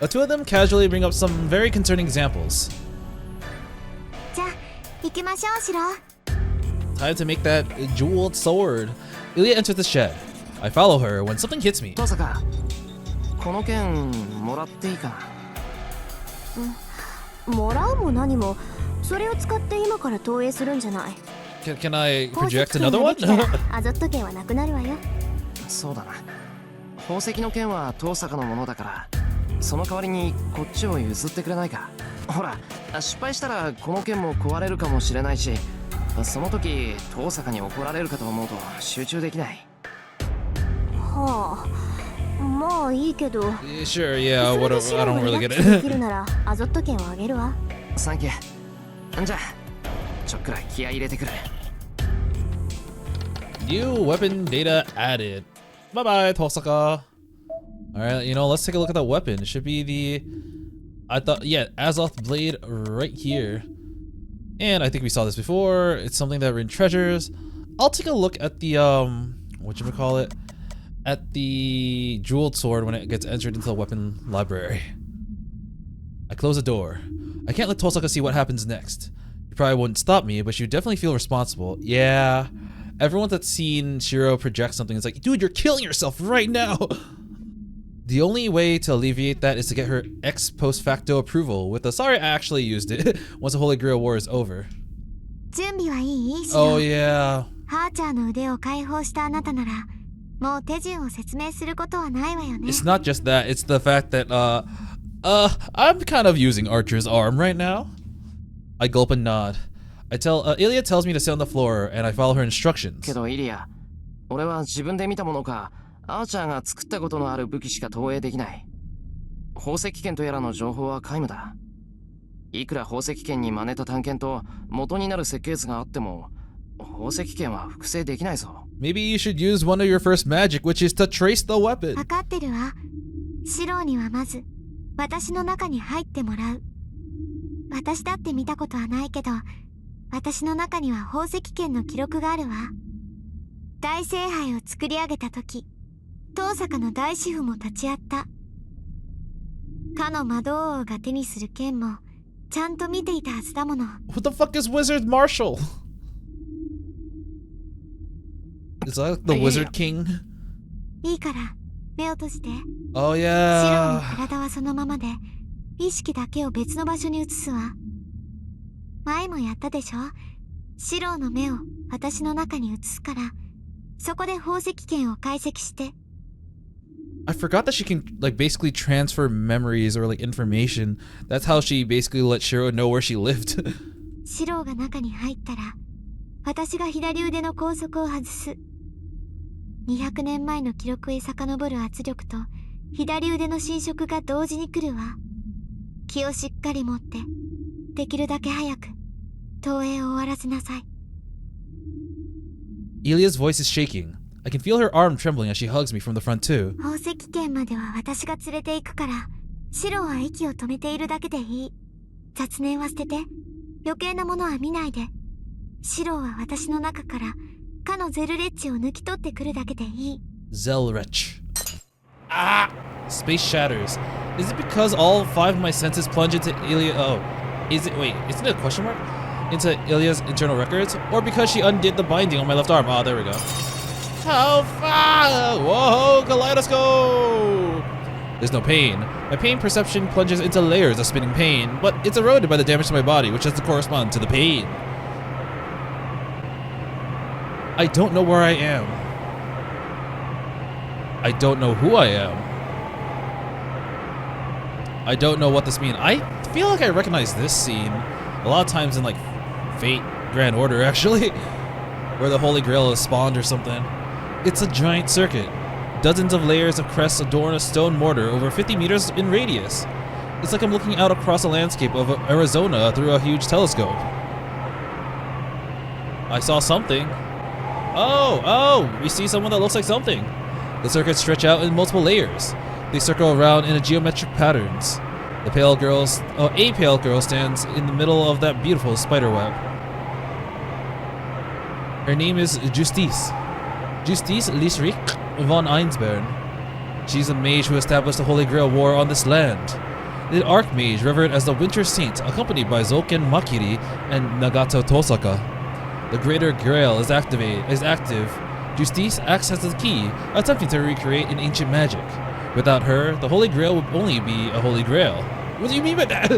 The two of them casually bring up some very concerning examples. じゃあ行きましょう、シロ。 Time to make that jeweled sword. Ilya enters the shed. I follow her when something hits me. 遠坂、この剣もらっていいかな。もらうも何も、それを使って今から投影するんじゃない。Can I 宝石 project 剣 another ができたら one? アゾット剣はなくなるわよ。そうだな。宝石の剣は遠坂のものだから、その代わりにこっちを譲ってくれないか。ほら、失敗したらこの剣も壊れるかもしれないし、その時遠坂に怒られるかと思うと集中できない。はあ、まあいいけど。 Sure, yeah, それ what, でシ I ロ don't がリ really ラ get ックスで it. きるならアゾット剣をあげるわ。サンキュー。じゃあちょっくらい気合い入れてくる。New weapon data added. Bye bye, Tosaka. Alright, let's take a look at that weapon. It should be the... Azoth Blade right here. And I think we saw this before. It's something that in treasures. I'll take a look at the whatchamacallit, at the jeweled sword when it gets entered into the weapon library. I close the door. I can't let Tosaka see what happens next. You probably wouldn't stop me, but you definitely feel responsible. Yeah. Everyone that's seen Shirou project something is like, dude, you're killing yourself right now. The only way to alleviate that is to get her ex post facto approval with a sorry I actually used it once the Holy Grail War is over. 準備はいい？ Oh yeah. ハーチャーの腕を解放したあなたなら、もう手順を説明することはないわよね。 It's not just that, it's the fact that I'm kind of using Archer's arm right now. I gulp and nod. Ilya tells me to sit on the floor and I follow her instructions. けどイリア、俺は自分で見たものか、アーチャーが作ったことのある武器しか投影できない。宝石剣とやらの情報は皆無だ。いくら宝石剣に真似た探検と元になる設計図があっても、宝石剣は複製できないぞ。 Maybe you should use one of your first magic, which is to trace the weapon. わかってるわ。シローにはまず、私の中に入ってもらう。私だって見たことはないけど、私の中には宝石剣の記録があるわ。大聖杯を作り上げた時、遠坂の大師傅も立ち会った。かの魔導王が手にする剣も、ちゃんと見ていたはずだもの。What the fuck is Wizard Marshall? Is that the Wizard King? いいから、目を閉じて。 Oh シロー yeah. の体はそのままで、意識だけを別の場所に移すわ。前もやったでしょ？シローの目を私の中に移すから、そこで宝石剣を解析して。 I forgot that she can like basically transfer memories or like information. That's how she basically let Shirou know where she lived. シローが中に入ったら、私が左腕の拘束を外す。200年前の記録へ遡る圧力と、左腕の侵食が同時に来るわ。気をしっかり持って、できるだけ早く、投影を終わらせなさい。 Ilya's voice is shaking. I can feel her arm trembling as she hugs me from the front too. 宝石剣までは私が連れて行くから、シローは息を止めているだけでいい。雑念は捨てて、余計なものは見ないで。シローは私の中から、かのゼルレッチを抜き取ってくるだけでいい。 Zelrech. Ah! Space shatters. Is it because all 5 of my senses plunge into Ilya? Oh. Wait, isn't it a question mark? Into Ilya's internal records? Or because she undid the binding on my left arm? Oh, there we go. How far? Whoa, kaleidoscope! There's no pain. My pain perception plunges into layers of spinning pain, but it's eroded by the damage to my body, which has to correspond to the pain. I don't know where I am. I don't know who I am. I don't know what this means. I feel like I recognize this scene a lot of times in like Fate Grand Order actually, where the Holy Grail is spawned or something. It's a giant circuit. Dozens of layers of crests adorn a stone mortar over 50 meters in radius. It's like I'm looking out across a landscape of Arizona through a huge telescope. I saw something. Oh, we see someone that looks like something. The circuits stretch out in multiple layers. They circle around in a geometric patterns. A pale girl stands in the middle of that beautiful spiderweb. Her name is Justice Lisrich von Einsborn. She's a mage who established the Holy Grail War on this land. The Archmage revered as the Winter Saint, accompanied by Zoken Makiri and Nagato Tosaka. The Greater Grail is active. Justice acts as the key, attempting to recreate an ancient magic. Without her, the Holy Grail would only be a Holy Grail. What do you mean by that?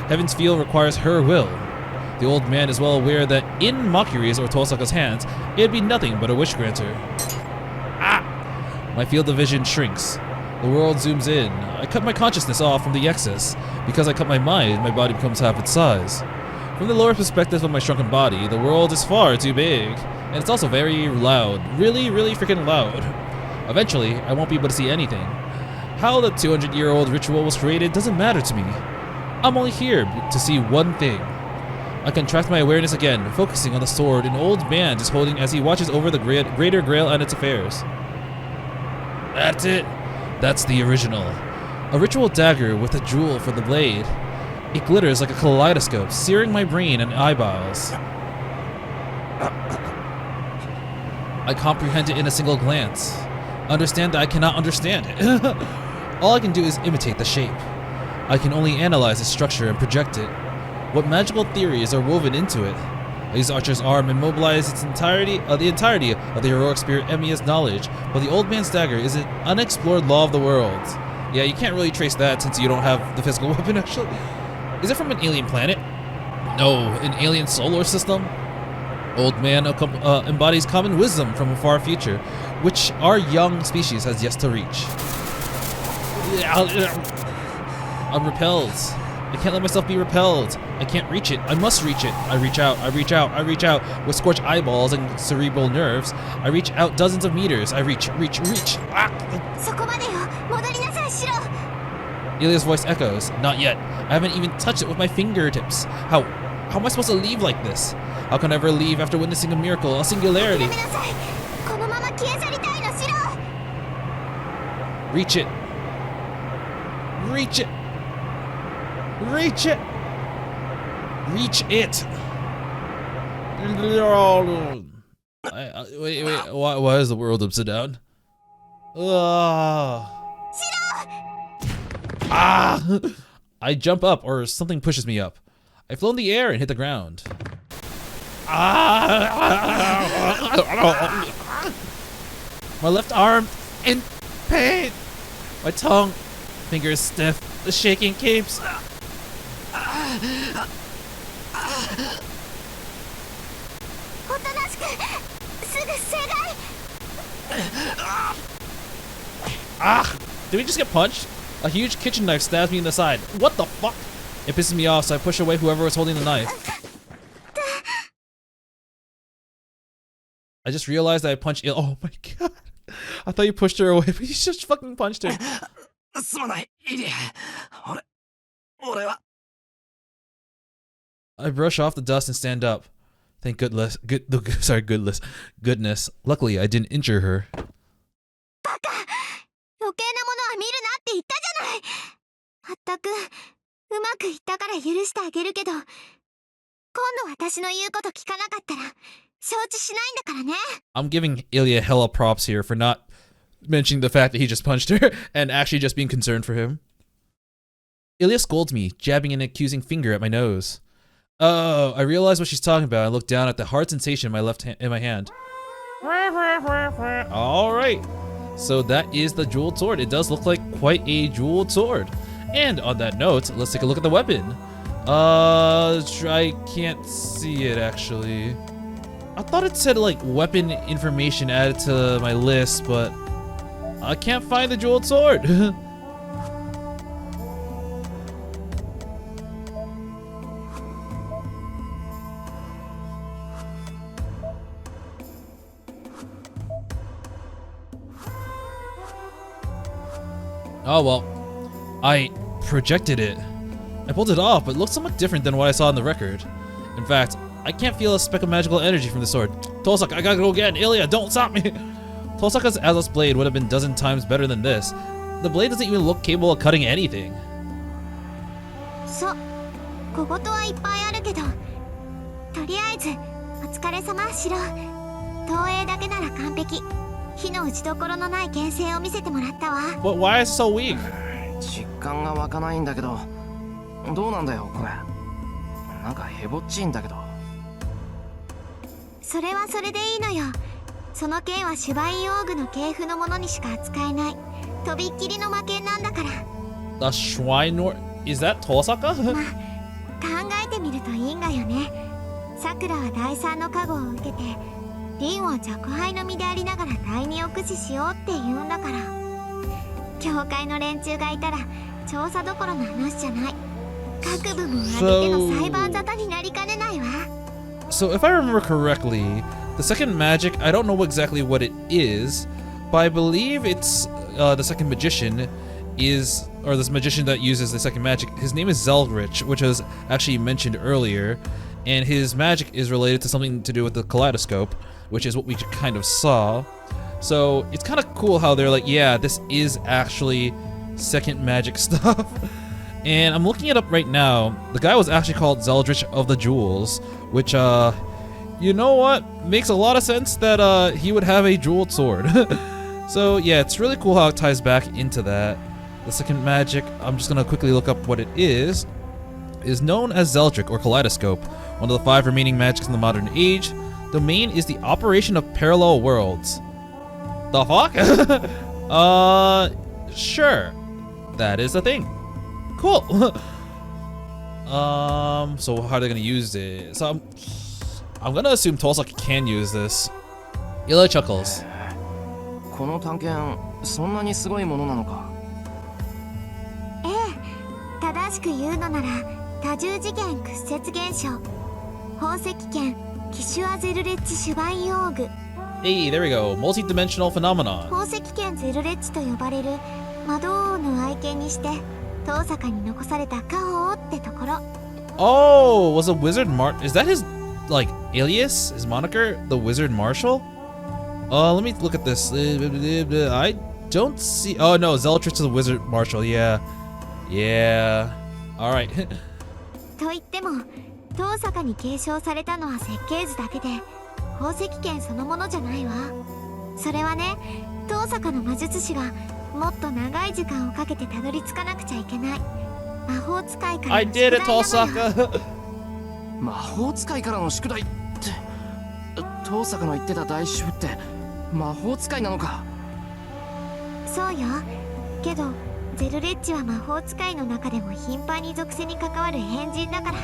Heaven's Field requires her will. The old man is well aware that in Makiri's or Tosaka's hands, it'd be nothing but a wish granter. Ah! My field of vision shrinks. The world zooms in. I cut my consciousness off from the excess. Because I cut my mind, my body becomes half its size. From the lower perspective of my shrunken body, the world is far too big. And it's also very loud. Really, really freaking loud. Eventually, I won't be able to see anything. How the 200-year-old ritual was created doesn't matter to me. I'm only here to see one thing. I contract my awareness again, focusing on the sword an old man is holding as he watches over the Greater Grail and its affairs. That's it. That's the original. A ritual dagger with a jewel for the blade. It glitters like a kaleidoscope, searing my brain and eyeballs. I comprehend it in a single glance. Understand that I cannot understand it. All I can do is imitate the shape. I can only analyze its structure and project it. What magical theories are woven into it? His archer's arm immobilized the entirety of the heroic spirit Emiya's knowledge, but the old man's dagger is an unexplored law of the world. Yeah, you can't really trace that since you don't have the physical weapon, actually. Is it from an alien planet? No, an alien solar system? Old man embodies common wisdom from a far future, which our young species has yet to reach. I'm repelled. I can't let myself be repelled. I can't reach it. I must reach it. I reach out. I reach out. I reach out. With scorched eyeballs and cerebral nerves, I reach out dozens of meters. I reach. Ah! Ilya's voice echoes. Not yet. I haven't even touched it with my fingertips. How am I supposed to leave like this? How can I ever leave after witnessing a miracle, a singularity? Reach it. Reach it. Reach it. Reach it. Wait. Why is the world upside down? Ah! I jump up, or something pushes me up. I float in the air and hit the ground. My left arm in pain. My tongue, fingers stiff. The shaking keeps. Did we just get punched? A huge kitchen knife stabs me in the side. What the fuck? It pisses me off, so I push away whoever was holding the knife. I just realized that I punched Oh my god. I thought you pushed her away, but you just fucking punched her. I brush off the dust and stand up. Thank goodness. Goodness. Luckily, I didn't injure her. I'm giving Ilya hella props here for not mentioning the fact that he just punched her and actually just being concerned for him. Ilya scolds me, jabbing an accusing finger at my nose. Oh, I realize what she's talking about. I look down at the hard sensation in my hand. Alright, so that is the jeweled sword. It does look like quite a jeweled sword. And on that note, let's take a look at the weapon. I can't see it actually. I thought it said like weapon information added to my list, but I can't find the jeweled sword. Oh well, I projected it. I pulled it off, but it looks somewhat different than what I saw in the record. In fact, I can't feel a speck of magical energy from the sword. Tolsaka, I gotta go again. Ilya, don't stop me. Tolsaka's Atlas blade would have been a dozen times better than this. The blade doesn't even look capable of cutting anything. But why is it so weak? 実感が湧かないんだけど、どうなんだよこれ。なんかヘボっちいんだけど。それはそれでいいのよ。その剣はシュバインオーグの系譜のものにしか扱えない。とびっきりの魔剣なんだから。The Shrine Lord? Is that Tosaka? まあ、考えてみるといいんだよね。さくらは第三の加護を受けて、リンは若輩の身でありながら第二を駆使しようって言うんだから。教会の連中がいたら調査どころの話じゃない。各部門挙げての裁判沙汰になりかねないわ。So if I remember correctly, the second magic, I don't know exactly what it is, but I believe it's the second magician is, or this magician that uses the second magic, his name is Zeldrich, which was actually mentioned earlier, and his magic is related to something to do with the kaleidoscope, which is what we kind of saw. So it's kind of cool how they're like, yeah, this is actually second magic stuff. And I'm looking it up right now. The guy was actually called Zeldrich of the Jewels, which you know what? Makes a lot of sense that he would have a jeweled sword. So yeah, it's really cool how it ties back into that. The second magic, I'm just gonna quickly look up what it is known as Zeldric or Kaleidoscope, one of the 5 remaining magics in the modern age. The main is the operation of parallel worlds. The fuck? Sure. That is a thing. Cool. So how are they gonna use it? So I'm gonna assume Tosaka can use this. Ila chuckles. この探検そんなにすごいものなのか。ええ、正しく言うのなら多重次元屈折現象、宝石圏キシュアゼルレッチシュバインオーグ。 Hey, there we go. Multi-dimensional phenomenon. 宝石圏ゼルレッチと呼ばれる魔導王の愛犬にして遠坂に残された家宝ってところ。 Oh, was a wizard is that his like alias, his moniker, the Wizard Marshal? Let me look at this. I don't see. Oh no, Zeldric is the Wizard Marshal. Yeah. All right. と言っても遠坂に継承されたのは設計図だけで宝石圏そのものじゃないわ。それはね、遠坂の魔術師がもっと長い時間をかけてたどり着かなくちゃいけない魔法使いからの I 宿 did 題 it, なのよ。 Tosaka. 魔法使いからの宿題って遠坂の言ってた大主婦って魔法使いなのか。そうよ。けどゼルレッチは魔法使いの中でも頻繁に属性に関わる変人だから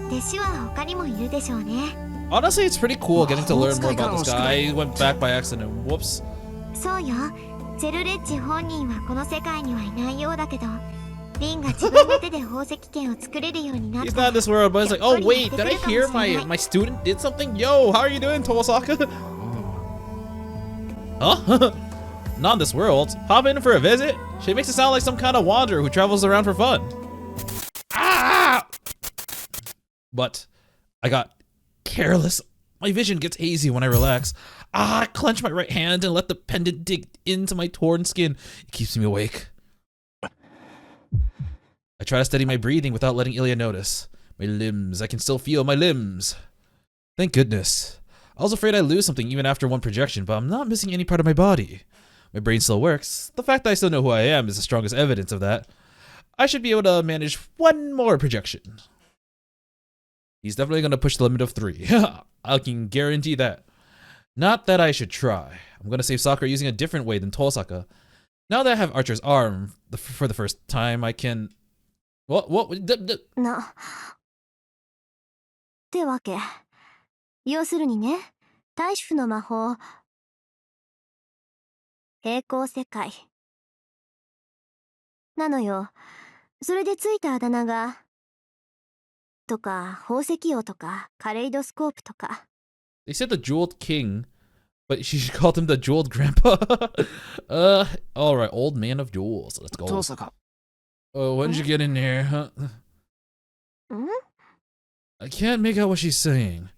弟子は他にもいるでしょうね。 Honestly, it's pretty cool getting to learn more about this guy. I went back by accident. Whoops. そうよ。ゼルレッチ本人はこの世界にはいないようだけどリンが自分の手で宝石圏を作れるようになった。 He's not in this world, but it's like, oh wait, did I hear my student did something? Yo, how are you doing, Tosaka? Huh? Not in this world. Hop in for a visit? She makes it sound like some kind of wanderer who travels around for fun. Ah! But I got careless. My vision gets hazy when I relax. I clench my right hand and let the pendant dig into my torn skin. It keeps me awake. I try to steady my breathing without letting Ilya notice. My limbs, I can still feel my limbs. Thank goodness. I was afraid I'd lose something even after one projection, but I'm not missing any part of my body. My brain still works. The fact that I still know who I am is the strongest evidence of that. I should be able to manage one more projection. He's definitely going to push the limit of 3. I can guarantee that. Not that I should try. I'm going to save Sakura using a different way than Tosaka. Now that I have Archer's arm, for the first time, I can... What? な。ってわけ。要するにね、大主婦の魔法、平行世界。なのよ。それでついたあだ名が、とか、宝石王とか、カレイドスコープとか。They said the Jeweled King, but she called him the Jeweled Grandpa. Alright, Old Man of Jewels. Let's go. 遠坂。 Oh, when did you get in here, huh? I can't make out what she's saying.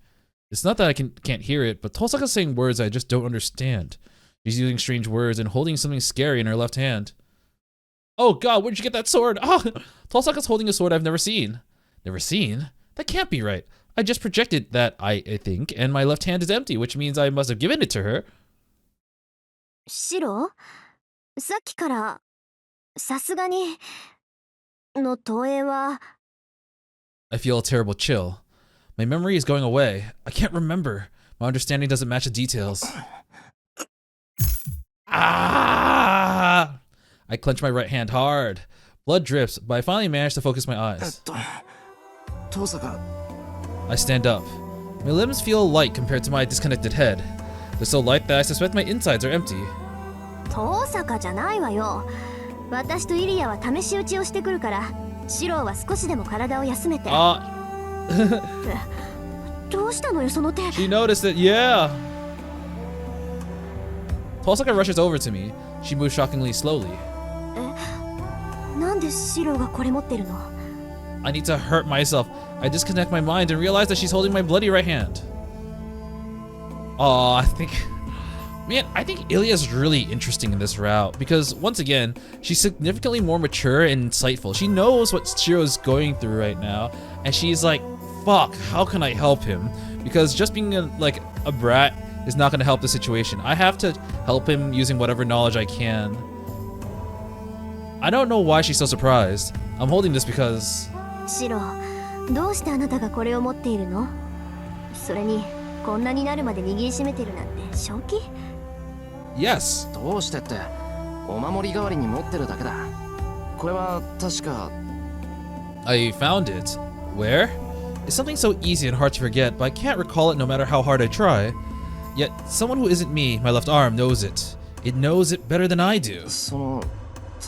It's not that I can't hear it, but Tosaka's saying words I just don't understand. She's using strange words and holding something scary in her left hand. Oh god, where'd you get that sword? Oh, Tosaka's holding a sword I've never seen. Never seen? That can't be right. I just projected that, I think, and my left hand is empty, which means I must have given it to her. シロ？さっきから、さすがに、の投影は。 I feel a terrible chill. My memory is going away. I can't remember. My understanding doesn't match the details. Ah! I clench my right hand hard. Blood drips, but I finally manage to focus my eyes. 遠坂。 I stand up. My limbs feel light compared to my disconnected head. They're so light that I suspect my insides are empty. 遠坂じゃないわよ。私とイリアは試し撃ちをしてくるから、シローは少しでも体を休めて。どうしたのよその手。 She noticed it, yeah. Tosaka rushes over to me. She moves shockingly slowly. なんでシローがこれ持ってるの？ I need to hurt myself. I disconnect my mind and realize that she's holding my bloody right hand. Oh, I think Ilya's really interesting in this route because once again, she's significantly more mature and insightful. She knows what Shiro's going through right now, and she's like, fuck, how can I help him? because just being like a brat is not going to help the situation. I have to help him using whatever knowledge I can. I don't know why she's so surprised. I'm holding this because... シロ、どうしてあなたがこれを持っているの？それに、こんなになるまで握りしめてるなんて正気？ Yes. どうしてって、お守り代わりに持ってるだけだ。これは確か I found it. Where? It's something so easy and hard to forget, but I can't recall it no matter how hard I try. Yet, someone who isn't me, my left arm, knows it. It knows it better than I do. その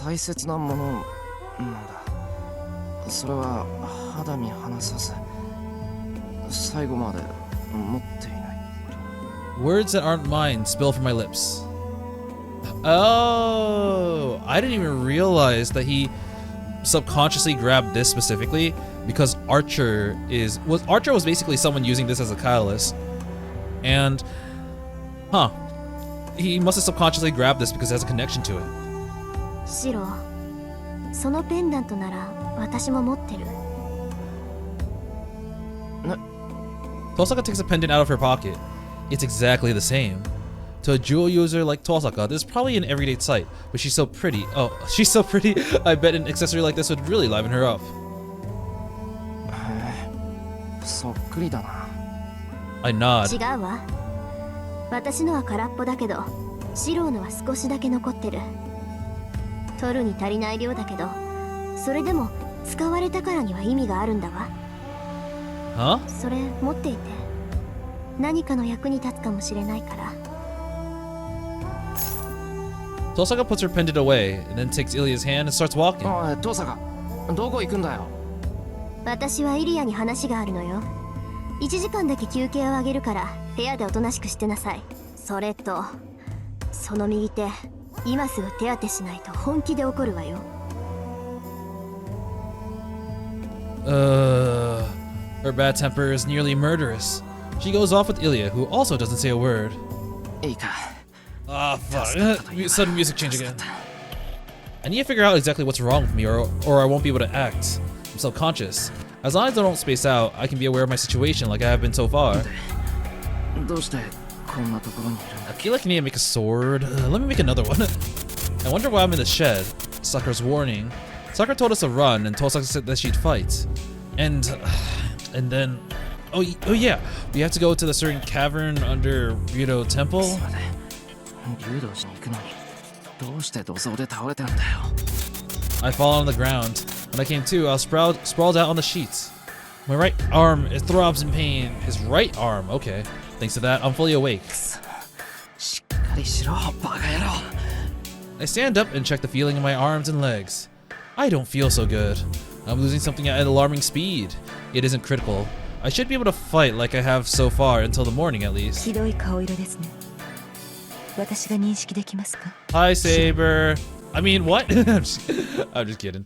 大切なものなんだ。それは肌身離さず最後まで持っていない。 Words that aren't mine spill from my lips. Oh, I didn't even realize that he subconsciously grabbed this specifically because Archer was basically someone using this as a catalyst. And he must have subconsciously grabbed this because it has a connection to it. シロ、そのペンダントなら私も持ってる。Tosaka takes a pendant out of her pocket. It's exactly the same. To a jewel user like Tosaka, this is probably an everyday sight, but she's so pretty. Oh, she's so pretty. I bet an accessory like this would really liven her up. そっくりだな。 I nod. 違うわ。私のは空っぽだけど、シロのは少しだけ残ってる。取るに足りない量だけど、それでも使われたからには意味があるんだわ。Huh? それ持っていて、何かの役に立つかもしれないから。 Tosaka puts her pendant away and then takes Ilya's hand and starts walking. おい、トサカ、どこ行くんだよ。私はイリアに話があるのよ。1時間だけ休憩をあげるから部屋でおとなしくしてなさい。それとその右手、今すぐ手当てしないと本気で怒るわよ。Her bad temper is nearly murderous. She goes off with Ilya, who also doesn't say a word. いいか。 Ah, fuck. Sudden music change again. I need to figure out exactly what's wrong with me or I won't be able to act. I'm self-conscious. As long as I don't space out, I can be aware of my situation like I have been so far. どうしてこんなところにいるんだ。 I feel like I need to make a sword. Let me make another one. I wonder why I'm in the shed. Sakura's warning. Sakura told us to run and Tosaka said that she'd fight. And then... Oh yeah, we have to go to the certain cavern under Rito Temple. 柔道しに行くのにどうして土蔵で倒れてるんだよ。 I fall on the ground. When I came to, I was sprawled out on the sheets. My right arm, it throbs in pain. His right arm, okay. Thanks to that, I'm fully awake. しっかりしろ、バカ野郎。 I stand up and check the feeling in my arms and legs. I don't feel so good. I'm losing something at an alarming speed. It isn't critical. I should be able to fight like I have so far until the morning at least. ひどい顔色ですね。私が認識できますか？ Hi, Saber. I mean, what? I'm just kidding.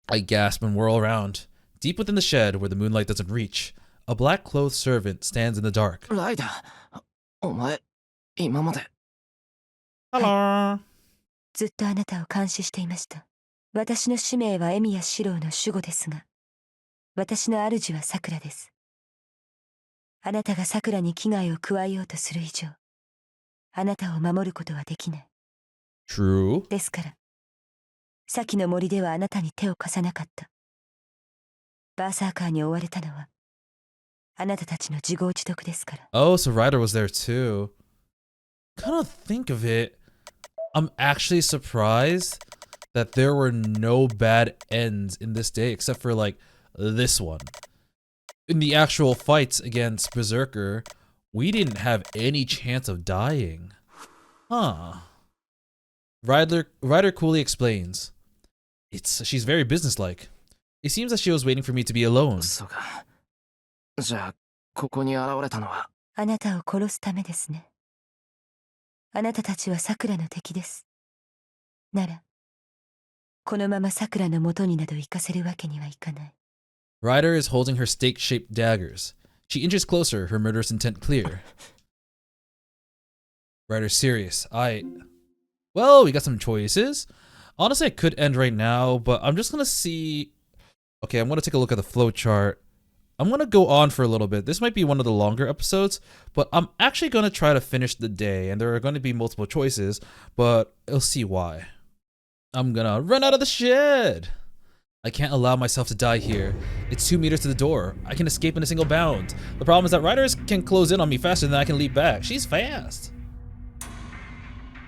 I gasp and whirl around. Deep within the shed where the moonlight doesn't reach, a black-clothed servant stands in the dark. ライダー、お前、今まで。Hello. ずっとあなたを監視していました。私の使命はエミヤシロウの守護ですが、私の主はサクラです。あなたがサクラに危害を加えようとする以上、あなたを守ることはできない。True. ですから、先の森ではあなたに手を貸さなかった。バーサーカーに追われたのは、あなたたちの自業自得ですから。Oh, so Ryder was there too. Kind of think of it, I'm actually surprised that there were no bad ends in this day except for like this one. In the actual fights against Berserker, we didn't have any chance of dying. Huh. Ryder coolly explains. She's very businesslike. It seems that she was waiting for me to be alone. そうか。じゃあ、ここに現れたのは。あなたを殺すためですね。あなたたちはサクラの敵です。なら、このままサクラの元になど行かせるわけにはいかない。Ryder is holding her stake-shaped daggers. She inches closer, her murderous intent clear. Ryder's serious. Well, we got some choices. Honestly, I could end right now, but I'm just gonna see... Okay, I'm gonna take a look at the flowchart. I'm gonna go on for a little bit. This might be one of the longer episodes, but I'm actually gonna try to finish the day, and there are going to be multiple choices, but you'll see why. I'm gonna run out of the shed. I can't allow myself to die here. It's 2 meters to the door. I can escape in a single bound. The problem is that riders can close in on me faster than I can leap back. She's fast.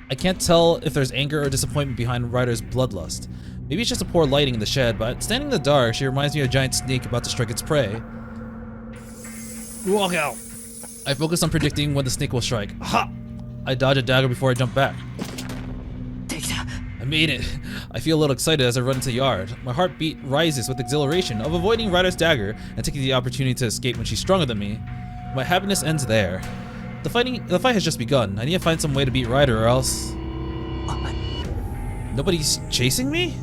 I can't tell if there's anger or disappointment behind Ryder's bloodlust. Maybe it's just a poor lighting in the shed, but standing in the dark, she reminds me of a giant snake about to strike its prey. Walk out. I focus on predicting when the snake will strike. Ha! I dodge a dagger before I jump back. I made it. I feel a little excited as I run into the yard. My heartbeat rises with exhilaration of avoiding Ryder's dagger and taking the opportunity to escape when she's stronger than me. My happiness ends there. The fight has just begun. I need to find some way to beat Ryder or else... Nobody's chasing me?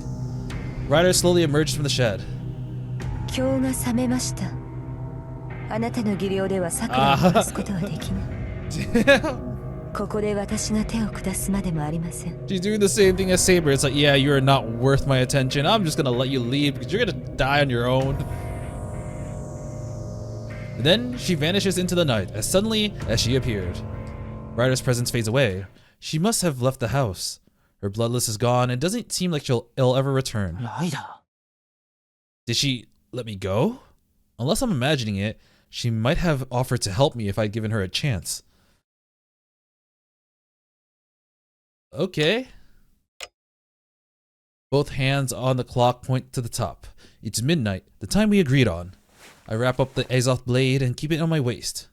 Ryder slowly emerges from the shed. 今日が覚めました。あなたの技量では桜を殺すことはできぬ。ここで私が手を下すまでもありません。 She's doing the same thing as Saber. It's like, yeah, you're not worth my attention. I'm just gonna let you leave because you're gonna die on your own. Then she vanishes into the night as suddenly as she appeared. Ryder's presence fades away. She must have left the house. Her bloodlust is gone and doesn't seem like it'll ever return. Ryder. Did she let me go? Unless I'm imagining it, she might have offered to help me if I'd given her a chance. Okay. Both hands on the clock point to the top. It's midnight, the time we agreed on. I wrap up the Azoth blade and keep it on my waist.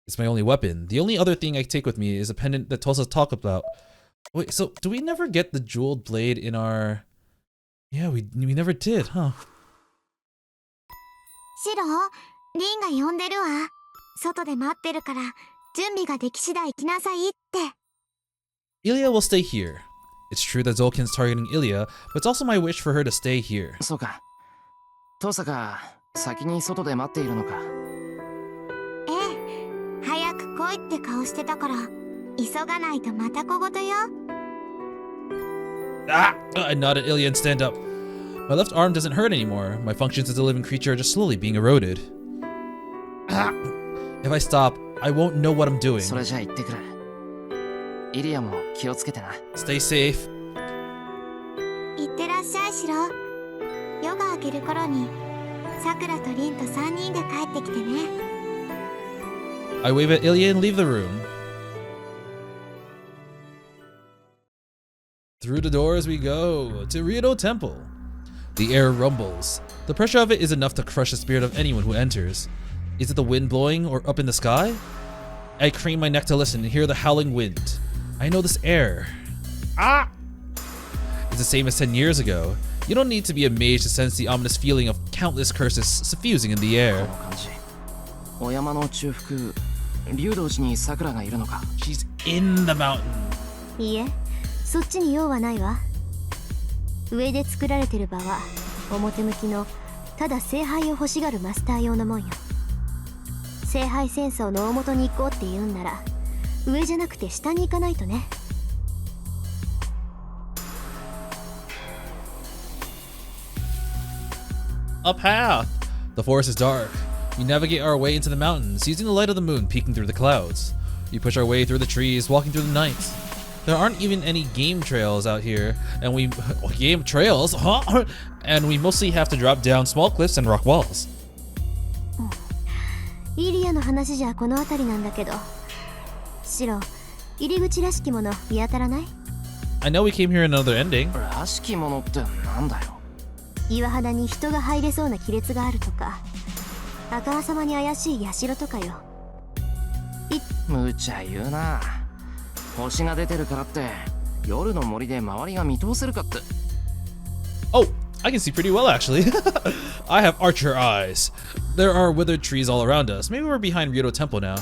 It's my only weapon. The only other thing I take with me is a pendant that Tosa talked about. Wait, so do we never get the jeweled blade in our... Yeah, we never did, huh? シロ、リンが呼んでるわ。外で待ってるから、準備ができ次第来なさいって。Ilya will stay here. It's true that Zolkin's targeting Ilya, but it's also my wish for her to stay here. そうか。トサが先に外で待っているのか。ええ、早く来いって顔してたから、急がないとまた小言よ。Ah! I nod at Ilya and stand up. My left arm doesn't hurt anymore. My functions as a living creature are just slowly being eroded. Ah! If I stop, I won't know what I'm doing. それじゃあ行ってくる。イリアも気をつけてな。Stay safe. いってらっしゃいシロ。夜が明ける頃に、さくらとリンと3人で帰ってきてね。I wave at Ilya and leave the room. Through the doors we go to Rito Temple. The air rumbles. The pressure of it is enough to crush the spirit of anyone who enters. Is it the wind blowing or up in the sky? I crane my neck to listen and hear the howling wind. I know this air. Ah! It's the same as 10 years ago. You don't need to be a mage to sense the ominous feeling of countless curses suffusing in the air. お山の中腹、竜道寺に桜がいるのか。 She's in the mountain. いいえ、そっちに用はないわ。上で作られてる場は表向きのただ聖杯を欲しがるマスター用のもんよ。聖杯戦争の大元に行こうって言うんなら上じゃなくて下に行かないとね。A path. The forest is dark. We navigate our way into the mountains using the light of the moon peeking through the clouds. We push our way through the trees, walking through the night. There aren't even any game trails out here, and game trails, huh? And we mostly have to drop down small cliffs and rock walls. イリアの話じゃこの辺りなんだけど、シロ、入り口らしきもの見当たらない？ I know we came here in another ending. らしきものってなんだよ。岩肌に人が入れそうな亀裂があるとか、あからさまに怪しい社とかよ。無茶言うな。星が出てるからって夜の森で周りが見通せるかって。 Oh, I can see pretty well actually. I have archer eyes. There are withered trees all around us. Maybe we're behind Rito Temple now.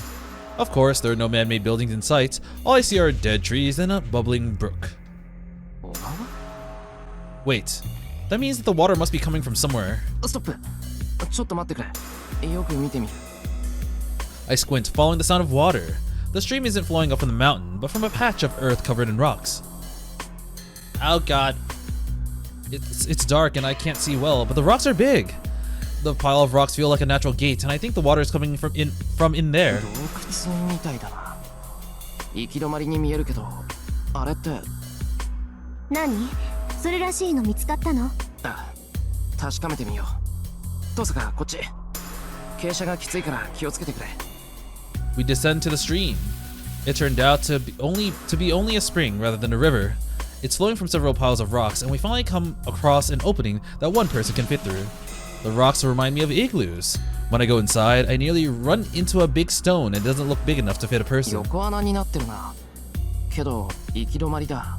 Of course, there are no man-made buildings in sight. All I see are dead trees and a bubbling brook. Wait, that means that the water must be coming from somewhere. ストップ。ちょっと待ってくれ。よく見てみる。 I squint, following the sound of water. The stream isn't flowing up from the mountain, but from a patch of earth covered in rocks. Oh god. It's dark and I can't see well, but the rocks are big. the pile of rocks feel like a natural gate, and I think the water is coming from in there. 洞窟みたいだな。行き止まりに見えるけど、あれって。何？それらしいの見つかったの？あ、確かめてみよう。トサカ、こっち。傾斜がきついから気をつけてくれ。We descend to the stream. It turned out to be only a spring rather than a river. It's flowing from several piles of rocks, and we finally come across an opening that one person can fit through. The rocks remind me of igloos. When I go inside, I nearly run into a big stone and it doesn't look big enough to fit a person. 横穴になってるな。けど行き止まりだ。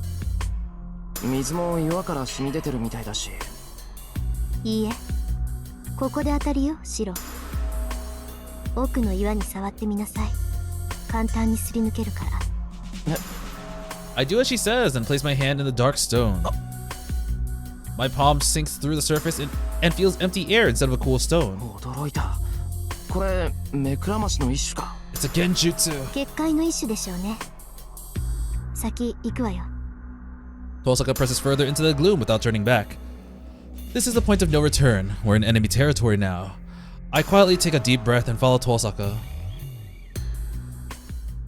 水も岩から染み出てるみたいだし。いいえ、ここで当たるよ、シロ。奥の岩に触ってみなさい。簡単にすり抜けるから。I do as she says and place my hand in the dark stone. My palm sinks through the surface and feels empty air instead of a cool stone. 驚いた。これ目くらましの一種か。It's a genjutsu. 結界の一種でしょうね。先行くわよ。Tosaka presses further into the gloom without turning back. This is the point of no return. We're in enemy territory now. I quietly take a deep breath and follow Tosaka.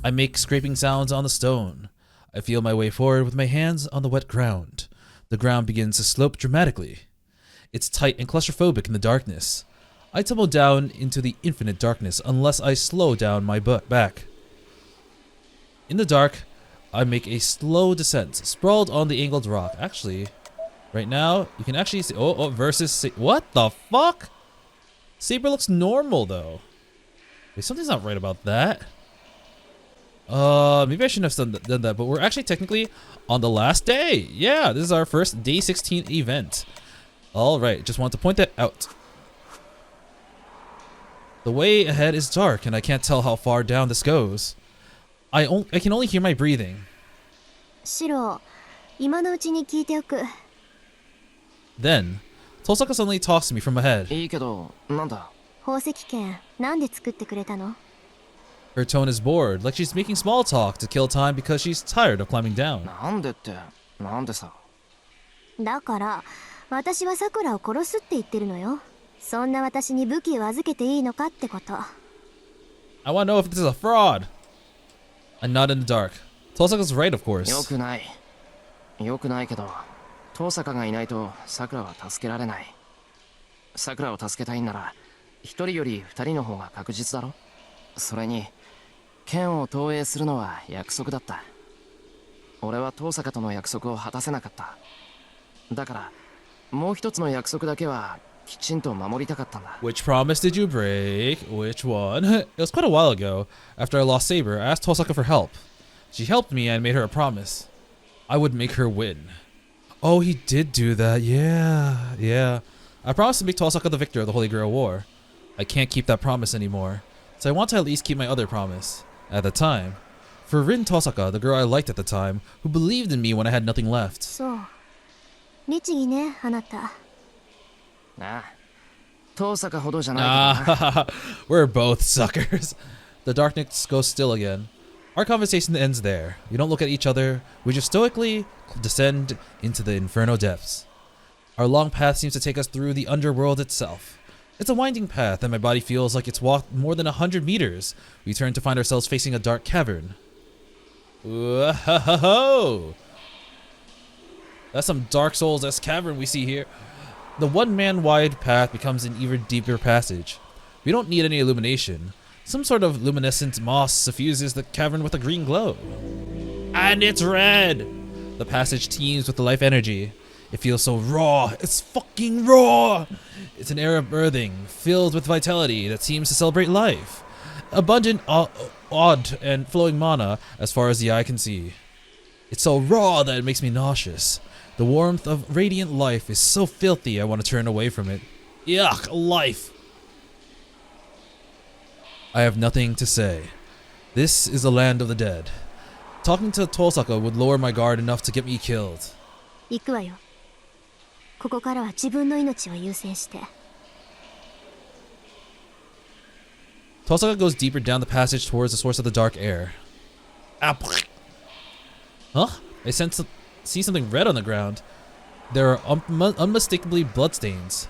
I make scraping sounds on the stone. I feel my way forward with my hands on the wet ground. The ground begins to slope dramatically. It's tight and claustrophobic in the darkness. I tumble down into the infinite darkness unless I slow down my back. In the dark, I make a slow descent, sprawled on the angled rock. Actually, right now, you can actually see... versus... What the fuck? Saber looks normal, though. Wait, something's not right about that. Maybe I shouldn't have done that, but we're actually technically on the last day. Yeah, this is our first day 16 event. Alright, just wanted to point that out. The way ahead is dark, and I can't tell how far down this goes. I can only hear my breathing. シロ、今のうちに聞いておく。Then, Tosaka suddenly talks to me from ahead. いいけど、なんだ。宝石剣、なんで作ってくれたの？ Her tone is bored, like she's making small talk to kill time because she's tired of climbing down. なんでって、なんでさ。だから、私はさくらを殺すって言ってるのよ。そんな私に武器を預けていいのかってこと。I want to know if this is a fraud. I nod in the dark. Tosaka's right, of course. よくない。よくないけど、トサカがいないとさくらは助けられない。さくらを助けたいんなら、一人より二人の方が確実だろ。それに、剣を投影するのは約束だった。俺はトサカとの約束を果たせなかった。だから、もう一つの約束だけはきちんと守りたかったんだ。Which promise did you break? Which one? It was quite a while ago. After I lost Saber, I asked Tosaka for help. She helped me and made her a promise. I would make her win. Oh, he did do that. Yeah. I promised to make Tosaka the victor of the Holy Grail War. I can't keep that promise anymore, so I want to at least keep my other promise. At the time. For Rin Tosaka, the girl I liked at the time, who believed in me when I had nothing left. そう。律儀ね、あなた。ああ、トサカほどじゃないけどな。Ah, we're both suckers. The darkness goes still again. Our conversation ends there. We don't look at each other. We just stoically descend into the inferno depths. Our long path seems to take us through the underworld itself. It's a winding path, and my body feels like it's walked more than 100 meters. We turn to find ourselves facing a dark cavern. Whoa! That's some Dark Souls-esque cavern we see here. The one-man-wide path becomes an even deeper passage. We don't need any illumination. Some sort of luminescent moss suffuses the cavern with a green glow. And it's red! The passage teems with the life energy. It feels so raw. It's fucking raw! It's an air of birthing, filled with vitality that seems to celebrate life. Abundant, odd, and flowing mana as far as the eye can see. It's so raw that it makes me nauseous. The warmth of radiant life is so filthy I want to turn away from it. Yuck, life! I have nothing to say. This is the land of the dead. Talking to Tosaka would lower my guard enough to get me killed. 行くわよ。ここからは自分の命を優先して。Tosaka goes deeper down the passage towards the source of the dark air. Ah, huh? I see something red on the ground. There are unmistakably bloodstains.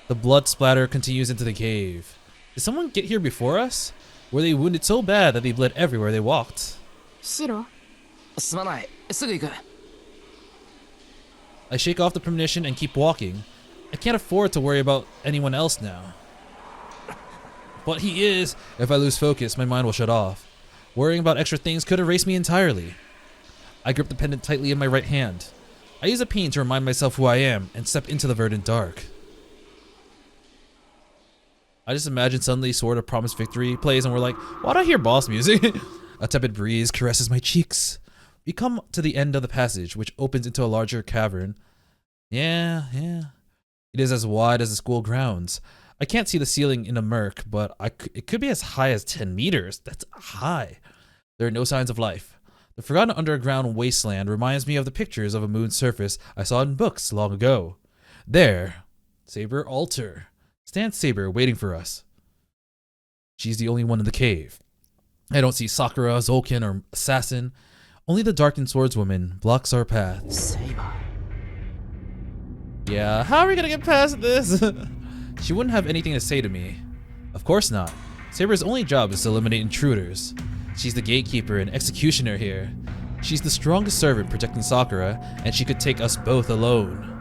The blood splatter continues into the cave. Did someone get here before us? Were they wounded so bad that they bled everywhere they walked? シロ、すまない、すぐ行く。 I shake off the premonition and keep walking. I can't afford to worry about anyone else now. But he is. If I lose focus, my mind will shut off. Worrying about extra things could erase me entirely. I grip the pendant tightly in my right hand. I use a peen to remind myself who I am and step into the verdant dark. I just imagine suddenly Sword of Promised Victory plays and we're like, why do I hear boss music? A tepid breeze caresses my cheeks. We come to the end of the passage, which opens into a larger cavern. Yeah. It is as wide as the school grounds. I can't see the ceiling in the murk, but it could be as high as 10 meters. That's high. There are no signs of life. The forgotten underground wasteland reminds me of the pictures of a moon's surface I saw in books long ago. There, Saber Altar. Stands Saber waiting for us. She's the only one in the cave. I don't see Sakura, Zolkin, or Assassin. Only the darkened swordswoman blocks our path. Saber. Yeah, how are we gonna get past this? She wouldn't have anything to say to me. Of course not. Saber's only job is to eliminate intruders. She's the gatekeeper and executioner here. She's the strongest servant protecting Sakura, and she could take us both alone.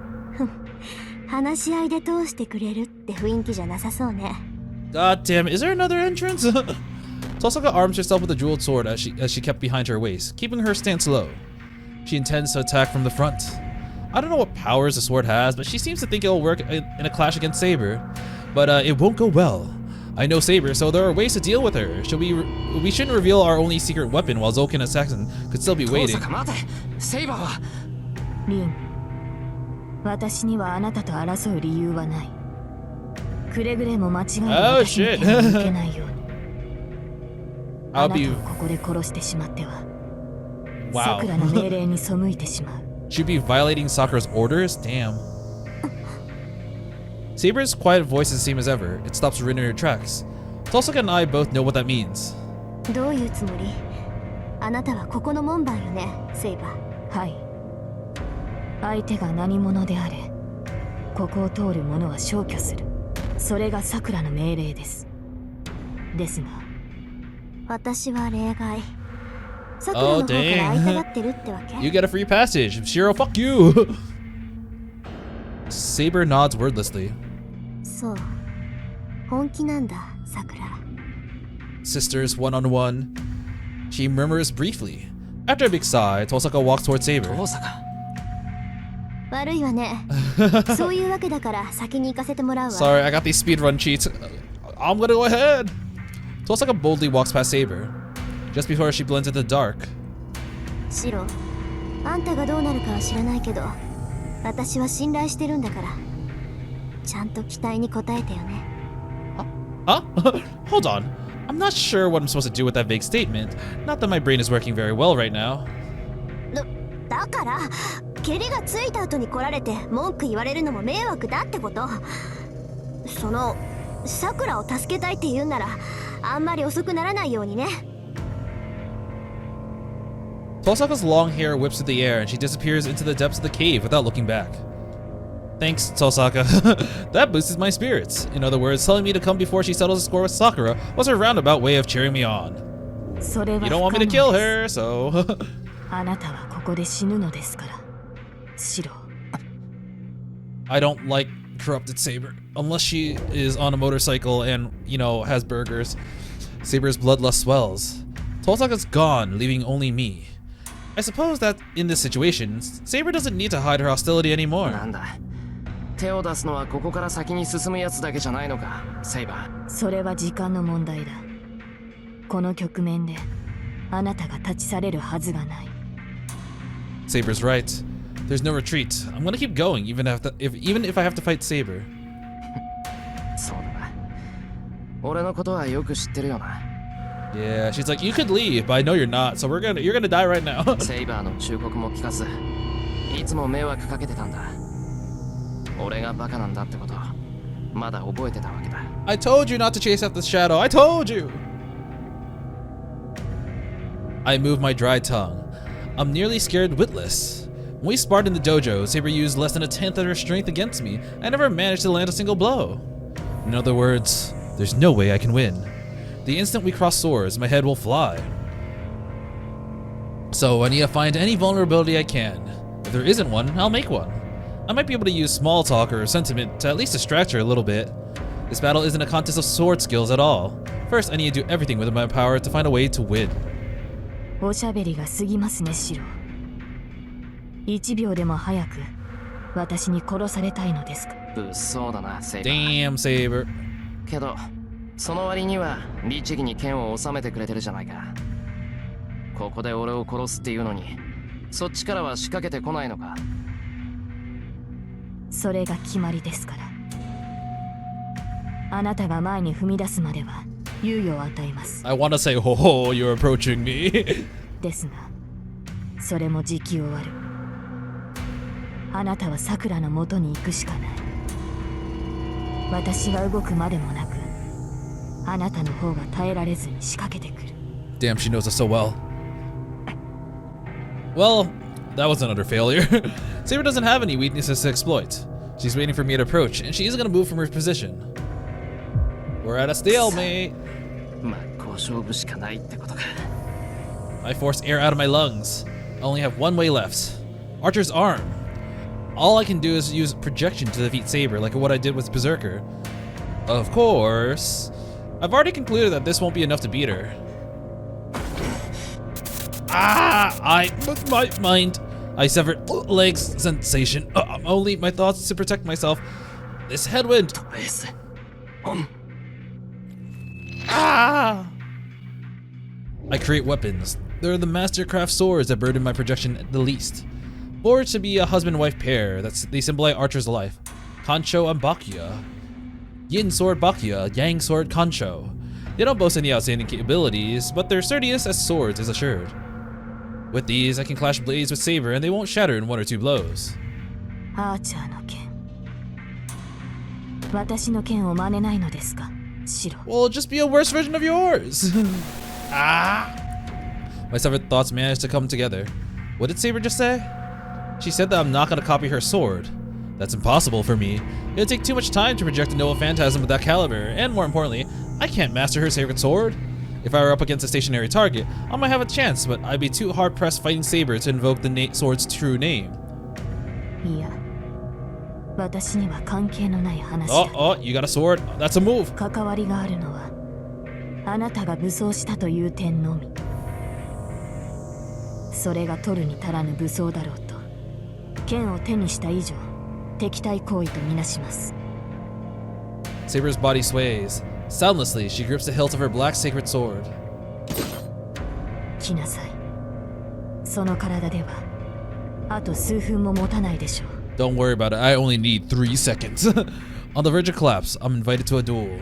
話し合いで通してくれるって雰囲気じゃなさそうね。 God damn it, is there another entrance? Tosaka arms herself with a jeweled sword as she kept behind her waist, keeping her stance low. She intends to attack from the front. I don't know what powers the sword has, but she seems to think it'll work in a clash against Saber. But it won't go well. I know Saber, so there are ways to deal with her. We shouldn't reveal our only secret weapon while Zolkin and Assassin could still be waiting. 待て、セイバーは。リン、私にはあなたと争う理由はない。くれぐれも間違いなく私に手を抜けないように。あなたをここで殺してしまっては、さくらの命令に背いてしまう。She'd be violating Sakura's orders? Damn. Saber's quiet voice is the same as ever. It stops her in her tracks. Tosaka and I both know what that means. どういうつもり？あなたはここの門番よね、セイバー。はい。相手が何者であれ、ここを通る者は消去する。それがさくらの命令です。ですが、私は例外。さくらの方から会いたがってるってわけ？ You get a free passage. Shirou, fuck you. Saber nods wordlessly. そう。本気なんだ、さくら。Sisters one-on-one. She murmurs briefly. After a big sigh, Tosaka walks towards Saber. 大阪。悪いわね。そういうわけだから先に行かせてもらうわ。Sorry, I got these speedrun cheats. I'm gonna go ahead. Tosaka boldly walks past Saber. Just before she blends into the dark. シロ、あんたがどうなるかは知らないけど、私は信頼してるんだから、ちゃんと期待に応えてよね。Huh? Hold on. I'm not sure what I'm supposed to do with that vague statement. Not that my brain is working very well right now. だから、蹴りがついた後に来られて文句言われるのも迷惑だってこと。その、さくらを助けたいって言うんなら、あんまり遅くならないようにね。Tosaka's long hair whips through the air and she disappears into the depths of the cave without looking back. Thanks, Tosaka. That boosted my spirits. In other words, telling me to come before she settles the score with Sakura was her roundabout way of cheering me on. You don't want me to kill her, so... あなたはここで死ぬのですから、シロ。I don't like corrupted Saber. Unless she is on a motorcycle and, you know, has burgers. Saber's bloodlust swells. Tosaka's gone, leaving only me. I suppose that in this situation, Saber doesn't need to hide her hostility anymore. なんだ。手を出すのはここから先に進むやつだけじゃないのか、セイバー。それは時間の問題だ。この局面であなたが立ち去れるはずがない。Saber's right. There's no retreat. I'm gonna keep going, even if I have to fight Saber. そうだな。俺のことはよく知ってるよな。Yeah, she's like, you could leave, but I know you're not, so you're gonna die right now. セイバーの忠告も聞かず、いつも迷惑かけてたんだ。俺がバカなんだってこと、まだ覚えてたわけだ。I told you not to chase after the shadow. I told you. I move my dry tongue. I'm nearly scared witless. When we sparred in the dojo, Saber used less than a tenth of her strength against me. I never managed to land a single blow. In other words, there's no way I can win. The instant we cross swords, my head will fly. So I need to find any vulnerability I can. If there isn't one, I'll make one. I might be able to use small talk or sentiment to at least distract her a little bit. This battle isn't a contest of sword skills at all. First, I need to do everything within my power to find a way to win. おしゃべりが過ぎますね、シロ。1秒でも早く私に殺されたいのですか。物騒だな、セイバー。 Damn, Saber. けど、その割には律儀に剣を収めてくれてるじゃないか。ここで俺を殺すっていうのに、そっちからは仕掛けてこないのか。それが決まりですから。あなたが前に踏み出すまでは猶予を与えます。I want to say, ho ho, you're approaching me. ですが、それも時期終わる。あなたはさくらの元に行くしかない。私が動くまでもなく、あなたの方が耐えられずに仕掛けてくる。Damn, she knows us so well. Well, that was another failure. Saber doesn't have any weaknesses to exploit. She's waiting for me to approach, and she isn't gonna move from her position. We're at a stalemate. まあ、交渉部しかないってことか。I force air out of my lungs. I only have one way left. Archer's arm. All I can do is use projection to defeat Saber, like what I did with Berserker. Of course, I've already concluded that this won't be enough to beat her. My mind. I severed legs sensation. Only my thoughts to protect myself. This headwind. I create weapons. They're the mastercraft swords that burden my projection the least. Forged to be a husband-wife pair. They symbolize Archer's life. Kancho and Bakuya. Yin sword Bakuya, Yang sword Kancho. They don't boast any outstanding abilities, but their sturdiness as swords is assured. With these, I can clash blades with Saber and they won't shatter in 1 or 2 blows. アーチャーの剣。私の剣を真似ないのですか、シロ。 Well, just be a worse version of yours. My severed thoughts managed to come together. What did Saber just say? She said that I'm not gonna copy her sword. That's impossible for me. It'd take too much time to project a Noah Phantasm with that caliber, and more importantly, I can't master her favorite sword. If I were up against a stationary target, I might have a chance, but I'd be too hard-pressed fighting Saber to invoke the sword's true name. いや、私には関係のない話だ。 Oh, you got a sword? That's a move. 関わりがあるのは、あなたが武装したという点のみ。それが取るに足らぬ武装だろうと、剣を手にした以上、敵対行為とみなします。 Saber's body sways. Soundlessly, she grips the hilt of her black sacred sword. 来なさい。その体では、あと数分も持たないでしょう。 Don't worry about it, I only need 3 seconds. On the verge of collapse, I'm invited to a duel.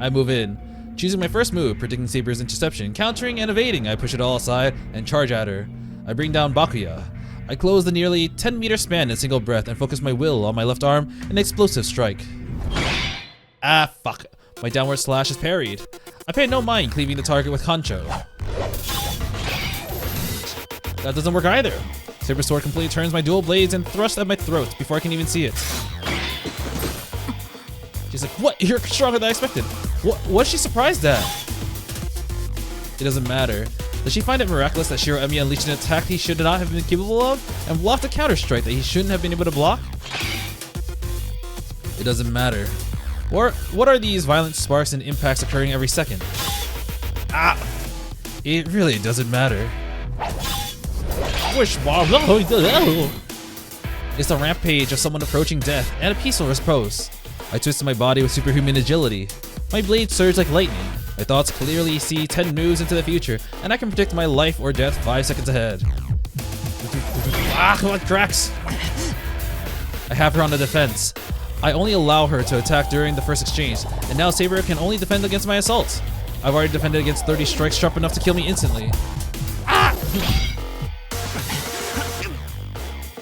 I move in. Choosing my first move, predicting Saber's interception, countering and evading, I push it all aside and charge at her. I bring down Bakuya. I close the nearly 10-meter span in a single breath and focus my will on my left arm in an explosive strike. Fuck. My downward slash is parried. I pay no mind cleaving the target with Kancho. That doesn't work either. Saber's sword completely turns my dual blades and thrusts at my throat before I can even see it. She's like, what? You're stronger than I expected. What's she surprised at? It doesn't matter. Does she find it miraculous that Shirou Emiya unleashed an attack he should not have been capable of and blocked a counter-strike that he shouldn't have been able to block? It doesn't matter. What are these violent sparks and impacts occurring every second? It really doesn't matter. It's the rampage of someone approaching death and a peaceful repose. I twisted my body with superhuman agility. My blade surged like lightning. My thoughts clearly see 10 moves into the future, and I can predict my life or death 5 seconds ahead. What cracks? I have her on the defense. I only allow her to attack during the first exchange, and now Saber can only defend against my assault. I've already defended against 30 strikes sharp enough to kill me instantly.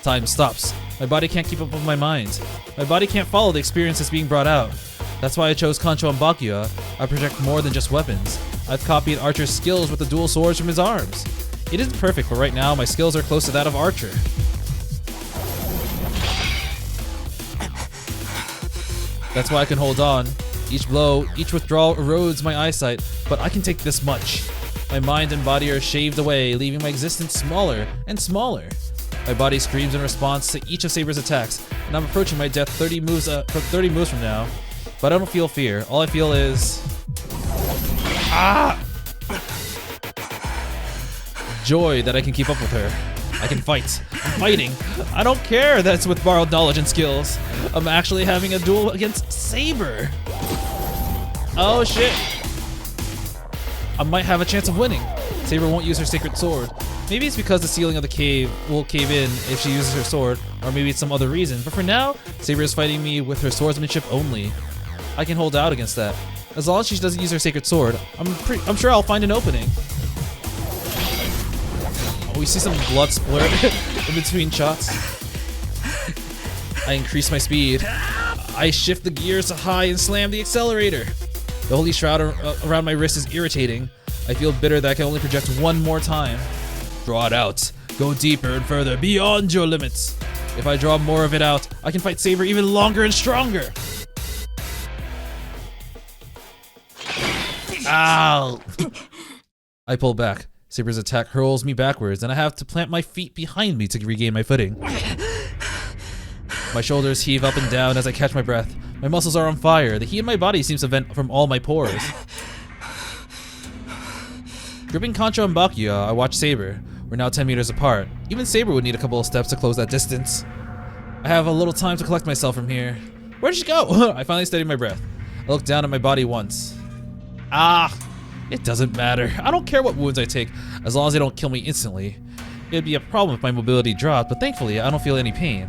Time stops. My body can't keep up with my mind. My body can't follow the experience that's being brought out. That's why I chose Kancho and Bakuya. I project more than just weapons. I've copied Archer's skills with the dual swords from his arms. It isn't perfect, but right now my skills are close to that of Archer. That's why I can hold on. Each blow, each withdrawal erodes my eyesight, but I can take this much. My mind and body are shaved away, leaving my existence smaller and smaller. My body screams in response to each of Saber's attacks, and I'm approaching my death 30 moves from now. But I don't feel fear. All I feel is... joy that I can keep up with her. I can fight. I'm fighting. I don't care that it's with borrowed knowledge and skills. I'm actually having a duel against Saber. Oh shit. I might have a chance of winning. Saber won't use her sacred sword. Maybe it's because the ceiling of the cave will cave in if she uses her sword, or maybe it's some other reason. But for now, Saber is fighting me with her swordsmanship only. I can hold out against that. As long as she doesn't use her sacred sword, I'm sure I'll find an opening. We see some blood splurt in between shots. I increase my speed. I shift the gears to high and slam the accelerator. The holy shroud around my wrist is irritating. I feel bitter that I can only project one more time. Draw it out. Go deeper and further, beyond your limits. If I draw more of it out, I can fight Saber even longer and stronger. Ow! I pull back. Saber's attack hurls me backwards, and I have to plant my feet behind me to regain my footing. My shoulders heave up and down as I catch my breath. My muscles are on fire. The heat in my body seems to vent from all my pores. Gripping Concho and Bakuya, I watch Saber. We're now 10 meters apart. Even Saber would need a couple of steps to close that distance. I have a little time to collect myself from here. Where'd she go? I finally steady my breath. I look down at my body once. It doesn't matter. I don't care what wounds I take, as long as they don't kill me instantly. It'd be a problem if my mobility dropped, but thankfully I don't feel any pain.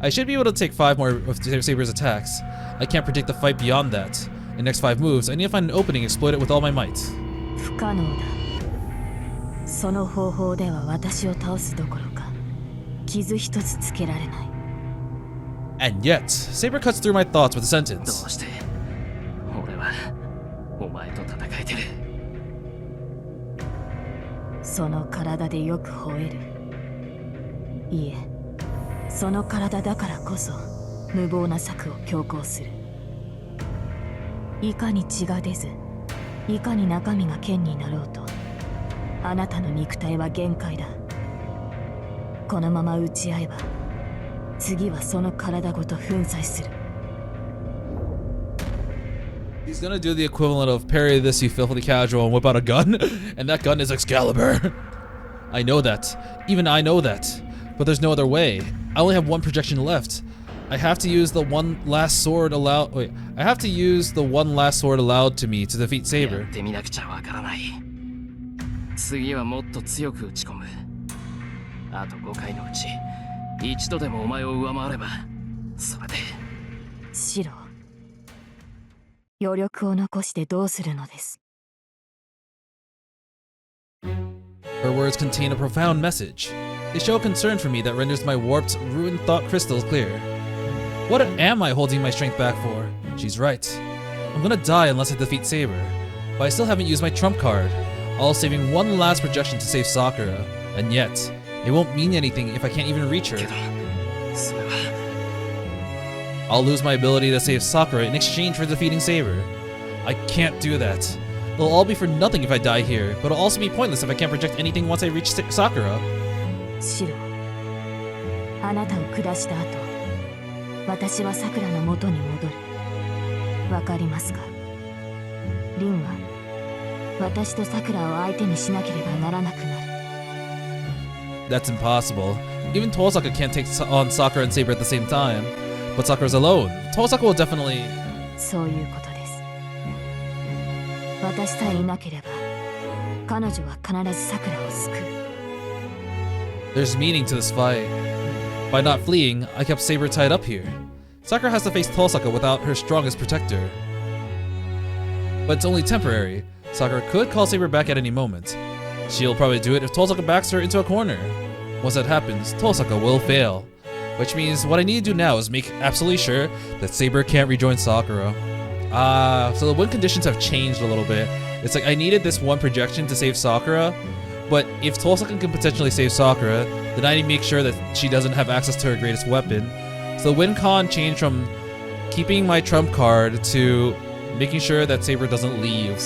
I should be able to take 5 more of Saber's attacks. I can't predict the fight beyond that. In the next 5 moves, I need to find an opening and exploit it with all my might. 不可能だ。その方法では私を倒すどころか、傷一つつけられない。 And yet, Saber cuts through my thoughts with a ど sentence. うして俺はお前と戦えてる。その体でよく吠える。いえ、その体だからこそ無謀な策を強行する。いかに血が出ず、いかに中身が剣になろうと、あなたの肉体は限界だ。このまま打ち合えば、次はその体ごと粉砕する。 He's gonna do the equivalent of parry this, you filthy casual, and whip out a gun, and that gun is Excalibur. I know that. Even I know that. But there's no other way. I only have one projection left. I have to use the one last sword allowed. Wait, I have to use the one last sword allowed to me to defeat や Saber. ってみなくちゃわからない。次はもっと強く打ち込む。あと5回のうち一度でもお前を上回れば、それで。シロ、余力を残してどうするのです。 Her words contain a profound message. They show a concern for me that renders my warped, ruined thought crystals clear. What am I holding my strength back for? She's right. I'm gonna die unless I defeat Saber. But I still haven't used my trump card, all saving one last projection to save Sakura. And yet, it won't mean anything if I can't even reach her. けど、それは。 I'll lose my ability to save Sakura in exchange for defeating Saber. I can't do that. It'll all be for nothing if I die here, but it'll also be pointless if I can't project anything once I reach Sakura. シロ、あなたを下した後、私はさくらの元に戻る。わかりますか？リンは私とさくらを相手にしなければならなくなる。 That's impossible. Even Tosaka can't take on Sakura and Saber at the same time. But Sakura's alone. Tosaka will definitely... そういうことです。私さえいなければ、彼女は必ずさくらを救う。 There's meaning to this fight. By not fleeing, I kept Saber tied up here. Sakura has to face Tosaka without her strongest protector. But it's only temporary. Sakura could call Saber back at any moment. She'll probably do it if Tosaka backs her into a corner. Once that happens, Tosaka will fail. Which means what I need to do now is make absolutely sure that Saber can't rejoin Sakura. So the win conditions have changed a little bit. It's like I needed this one projection to save Sakura, But if Tosaka can potentially save Sakura, then I need to make sure that she doesn't have access to her greatest weapon. So the win con changed from keeping my trump card to making sure that Saber doesn't leave.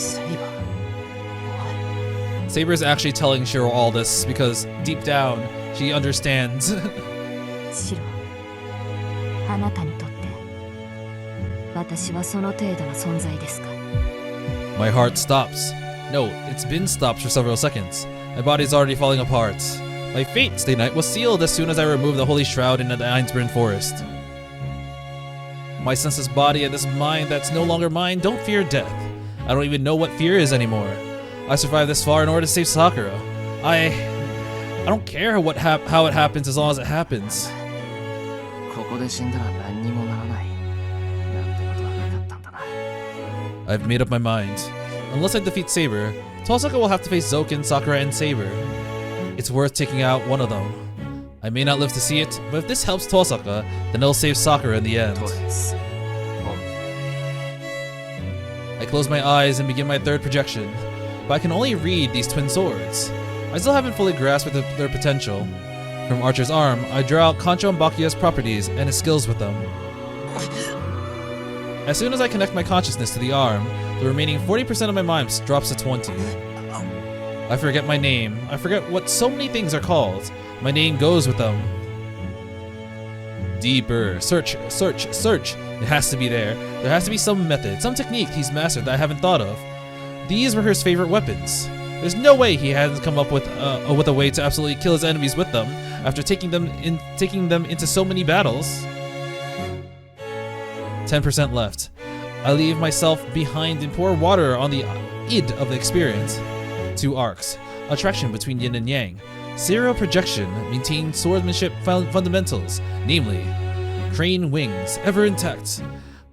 Saber is actually telling Shirou all this because deep down, she understands. シロ、あなたにとって私はその程度の存在ですか？ My heart stops. No, it's been stopped for several seconds. My body's already falling apart. My fate, Stay Night, was sealed as soon as I removed the holy shroud in the Einsburn forest. My senseless body and this mind that's no longer mine don't fear death. I don't even know what fear is anymore. I survived this far in order to save Sakura. I don't care how it happens as long as it happens. ここで死んだら何にもならないなんてことはなかったんだな。 I've made up my mind. Unless I defeat Saber, Tosaka will have to face Zoken, Sakura, and Saber. It's worth taking out one of them. I may not live to see it, but if this helps Tosaka, then it'll save Sakura in the end. トレス I close my eyes and begin my third projection, but I can only read these twin swords. I still haven't fully grasped their potential. From Archer's arm, I draw out Kancho and Bakuya's properties and his skills with them. As soon as I connect my consciousness to the arm, the remaining 40% of my mind drops to 20. I forget my name. I forget what so many things are called. My name goes with them. Deeper. Search, search, search. It has to be there. There has to be some method, some technique he's mastered that I haven't thought of. These were his favorite weapons. There's no way he hasn't come up with a way to absolutely kill his enemies with them after taking them into so many battles. 10% left. I leave myself behind and pour water on the id of the experience. 2 arcs. Attraction between yin and yang. Serial projection. Maintain swordsmanship fundamentals. Namely, crane wings, ever intact.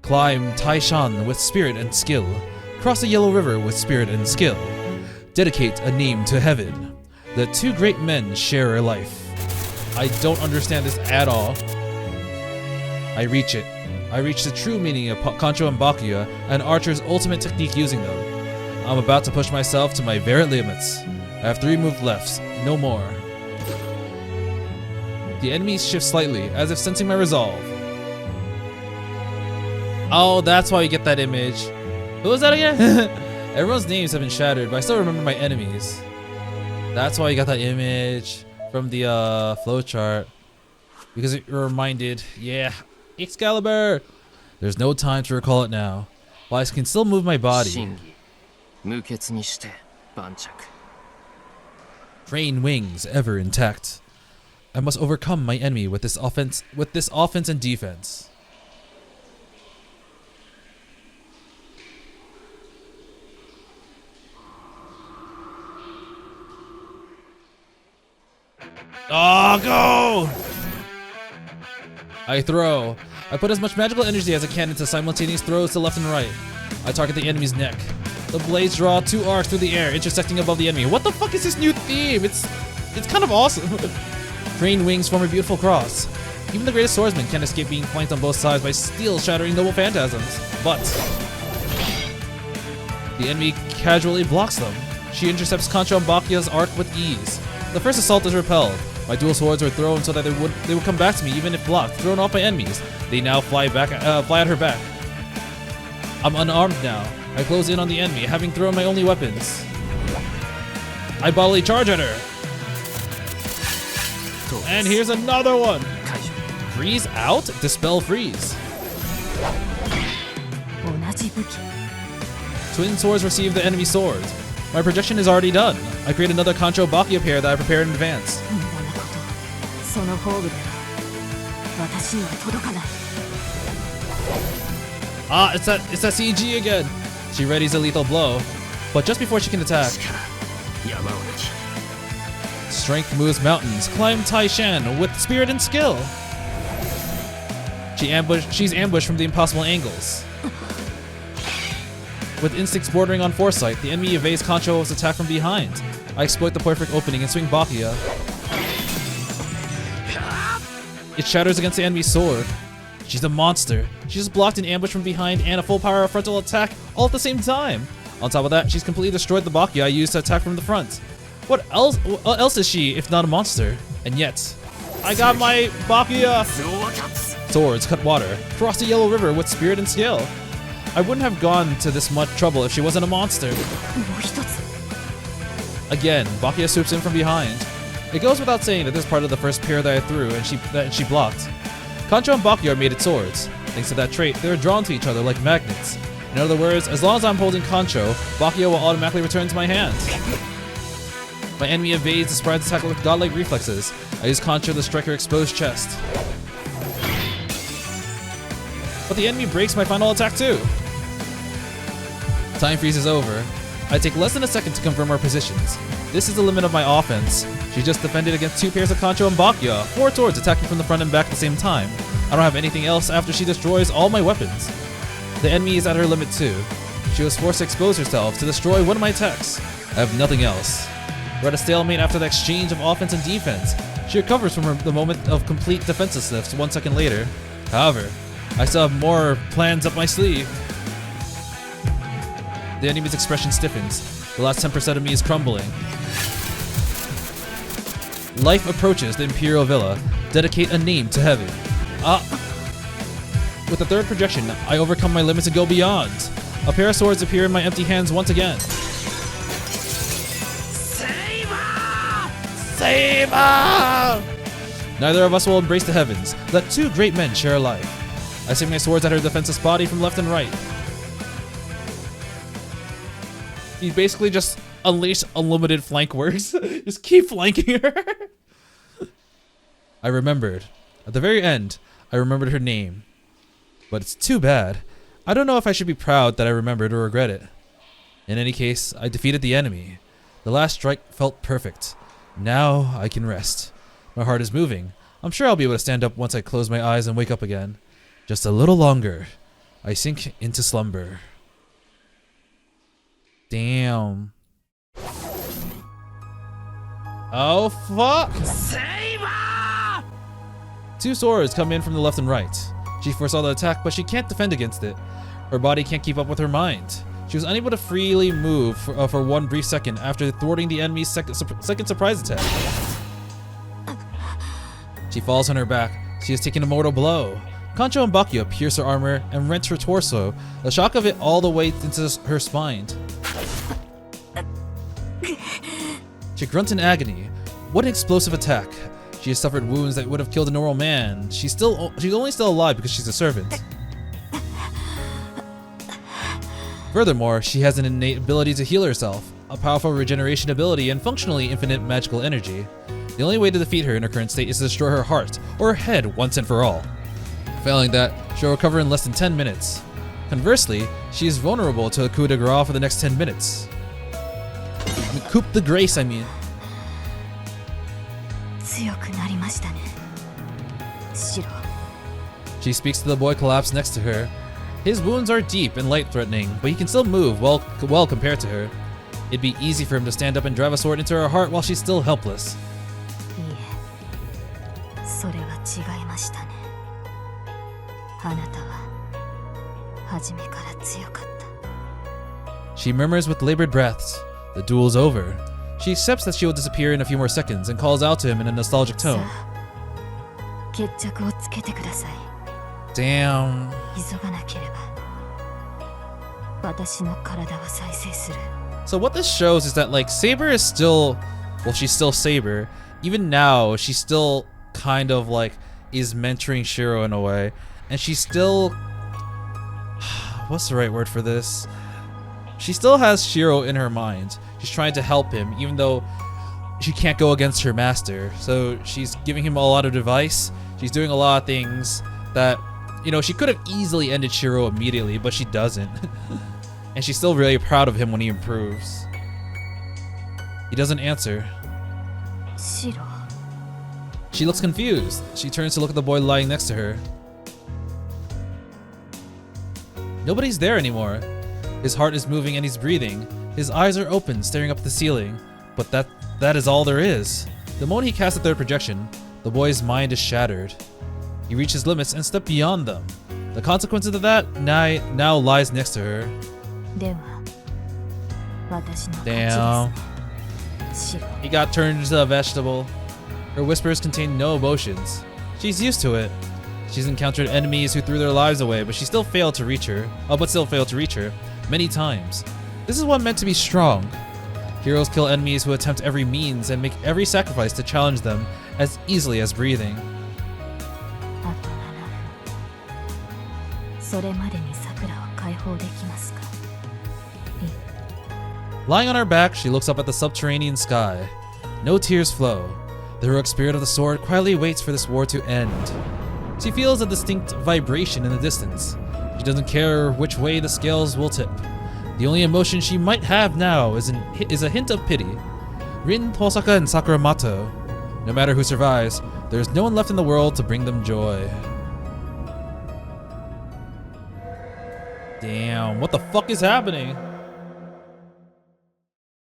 Climb Taishan with spirit and skill. Cross the Yellow River with spirit and skill. Dedicate a name to heaven. The 2 great men share a life. I don't understand this at all. I reach it. I reach the true meaning of Kancho and Bakuya and Archer's ultimate technique using them. I'm about to push myself to my very limits. I have 3 moves left, no more. The enemies shift slightly, as if sensing my resolve. Oh, that's why we get that image. Who was that again? Everyone's names have been shattered, but I still remember my enemies. That's why you got that image from the flowchart. Because it reminded, yeah, Excalibur! There's no time to recall it now, but I can still move my body. 真偽無欠にして盤石 Crane wings ever intact. I must overcome my enemy with this offense and defense. Oh, go! I throw. I put as much magical energy as I can into simultaneous throws to left and right. I target the enemy's neck. The blades draw 2 arcs through the air, intersecting above the enemy. What the fuck is this new theme? It's kind of awesome. Crane wings form a beautiful cross. Even the greatest swordsman can't escape being flanked on both sides by steel shattering noble phantasms. But the enemy casually blocks them. She intercepts Kancho and Bakuya's arc with ease. The first assault is repelled. My dual swords were thrown so that they would come back to me even if blocked, thrown off by enemies. They now fly at her back. I'm unarmed now. I close in on the enemy, having thrown my only weapons. I bodily charge at her. And here's another one. Freeze out? Dispel freeze. 同じ武器 Twin swords receive the enemy swords. My projection is already done. I create another Kancho Bakuya pair that I prepared in advance. 無駄なことその宝具では私には届かない Ah, it's that CG again. She readies a lethal blow, but just before she can attack, 山を抜き strength moves mountains. Climb Taishan with spirit and skill. She's ambushed from the impossible angles. With instincts bordering on foresight, the enemy evades Kancho's attack from behind. I exploit the perfect opening and swing Bakuya. It shatters against the enemy's sword. She's a monster. She's blocked an ambush from behind and a full power frontal attack all at the same time. On top of that, she's completely destroyed the Bakuya I used to attack from the front. What else is she if not a monster? And yet, I got my Bakuya! Swords cut water, cross the yellow river with spirit and skill. I wouldn't have gone to this much trouble if she wasn't a monster. Again, Bakuya swoops in from behind. It goes without saying that this part of the first pair that I threw and she blocked. Kancho and Bakuya are mated swords. Thanks to that trait, they are drawn to each other like magnets. In other words, as long as I'm holding Kancho, Bakuya will automatically return to my hands. My enemy evades the surprise attack with godlike reflexes. I use Kancho to strike her exposed chest. But the enemy breaks my final attack too. Time freeze is over. I take less than a second to confirm our positions. This is the limit of my offense. She just defended against 2 pairs of Kancho and Bakuya, 4 swords attacking from the front and back at the same time. I don't have anything else after she destroys all my weapons. The enemy is at her limit too. She was forced to expose herself to destroy one of my techs. I have nothing else. We're at a stalemate after the exchange of offense and defense. She recovers from the moment of complete defensiveness 1 second later. However, I still have more plans up my sleeve. The enemy's expression stiffens. The last 10% of me is crumbling. Life approaches the Imperial Villa. Dedicate a name to heaven. With the third projection, I overcome my limits and go beyond. A pair of swords appear in my empty hands once again. Saber! Neither of us will embrace the heavens. Let 2 great men share life. I swing my swords at her defenseless body from left and right. You basically just unleash unlimited flank works. Just keep flanking her. I remembered. At the very end, I remembered her name. But it's too bad. I don't know if I should be proud that I remembered or regret it. In any case, I defeated the enemy. The last strike felt perfect. Now I can rest. My heart is moving. I'm sure I'll be able to stand up once I close my eyes and wake up again. Just a little longer. I sink into slumber. Damn. Oh, fuck! Saber! 2 swords come in from the left and right. She foresaw the attack, but she can't defend against it. Her body can't keep up with her mind. She was unable to freely move for 1 brief second after thwarting the enemy's second surprise attack. She falls on her back. She has taken a mortal blow. Kancho and Bakuya pierce her armor and rent her torso, the shock of it all the way into her spine. She grunts in agony. What an explosive attack. She has suffered wounds that would have killed a normal man. She's only still alive because she's a servant. Furthermore, she has an innate ability to heal herself, a powerful regeneration ability, and functionally infinite magical energy. The only way to defeat her in her current state is to destroy her heart, or her head once and for all. Failing that, she'll recover in less than 10 minutes. Conversely, she is vulnerable to a coup de grace for the next 10 minutes. Coup de grace, I mean. She speaks to the boy collapsed next to her. His wounds are deep and light-threatening, but he can still move well compared to her. It'd be easy for him to stand up and drive a sword into her heart while she's still helpless. She murmurs with labored breaths. The duel's over. She accepts that she will disappear in a few more seconds and calls out to him in a nostalgic tone. Damn. So what this shows is that, like, Saber is still, well, she's still Saber. Even now, she still kind of, like, is mentoring Shirou in a way. And she's still, what's the right word for this? She still has Shirou in her mind. She's trying to help him, even though she can't go against her master. So she's giving him a lot of advice. She's doing a lot of things that, you know, she could have easily ended Shirou immediately, but she doesn't. And she's still really proud of him when he improves. He doesn't answer. She looks confused. She turns to look at the boy lying next to her. Nobody's there anymore. His heart is moving and he's breathing. His eyes are open, staring up at the ceiling. But that is all there is. The moment he casts a third projection, the boy's mind is shattered. He reached his limits and stepped beyond them. The consequences of that now lies next to her. Damn. He got turned into a vegetable. Her whispers contain no emotions. She's used to it. She's encountered enemies who threw their lives away, but still failed to reach her many times. This is what meant to be strong. Heroes kill enemies who attempt every means and make every sacrifice to challenge them as easily as breathing. あと7分。それまでに桜は解放できますか？ Lying on her back, she looks up at the subterranean sky. No tears flow. The heroic spirit of the sword quietly waits for this war to end. She feels a distinct vibration in the distance. She doesn't care which way the scales will tip. The only emotion she might have now is a hint of pity. Rin, Hosaka, and Sakuramato. No matter who survives, there is no one left in the world to bring them joy. Damn, what the fuck is happening?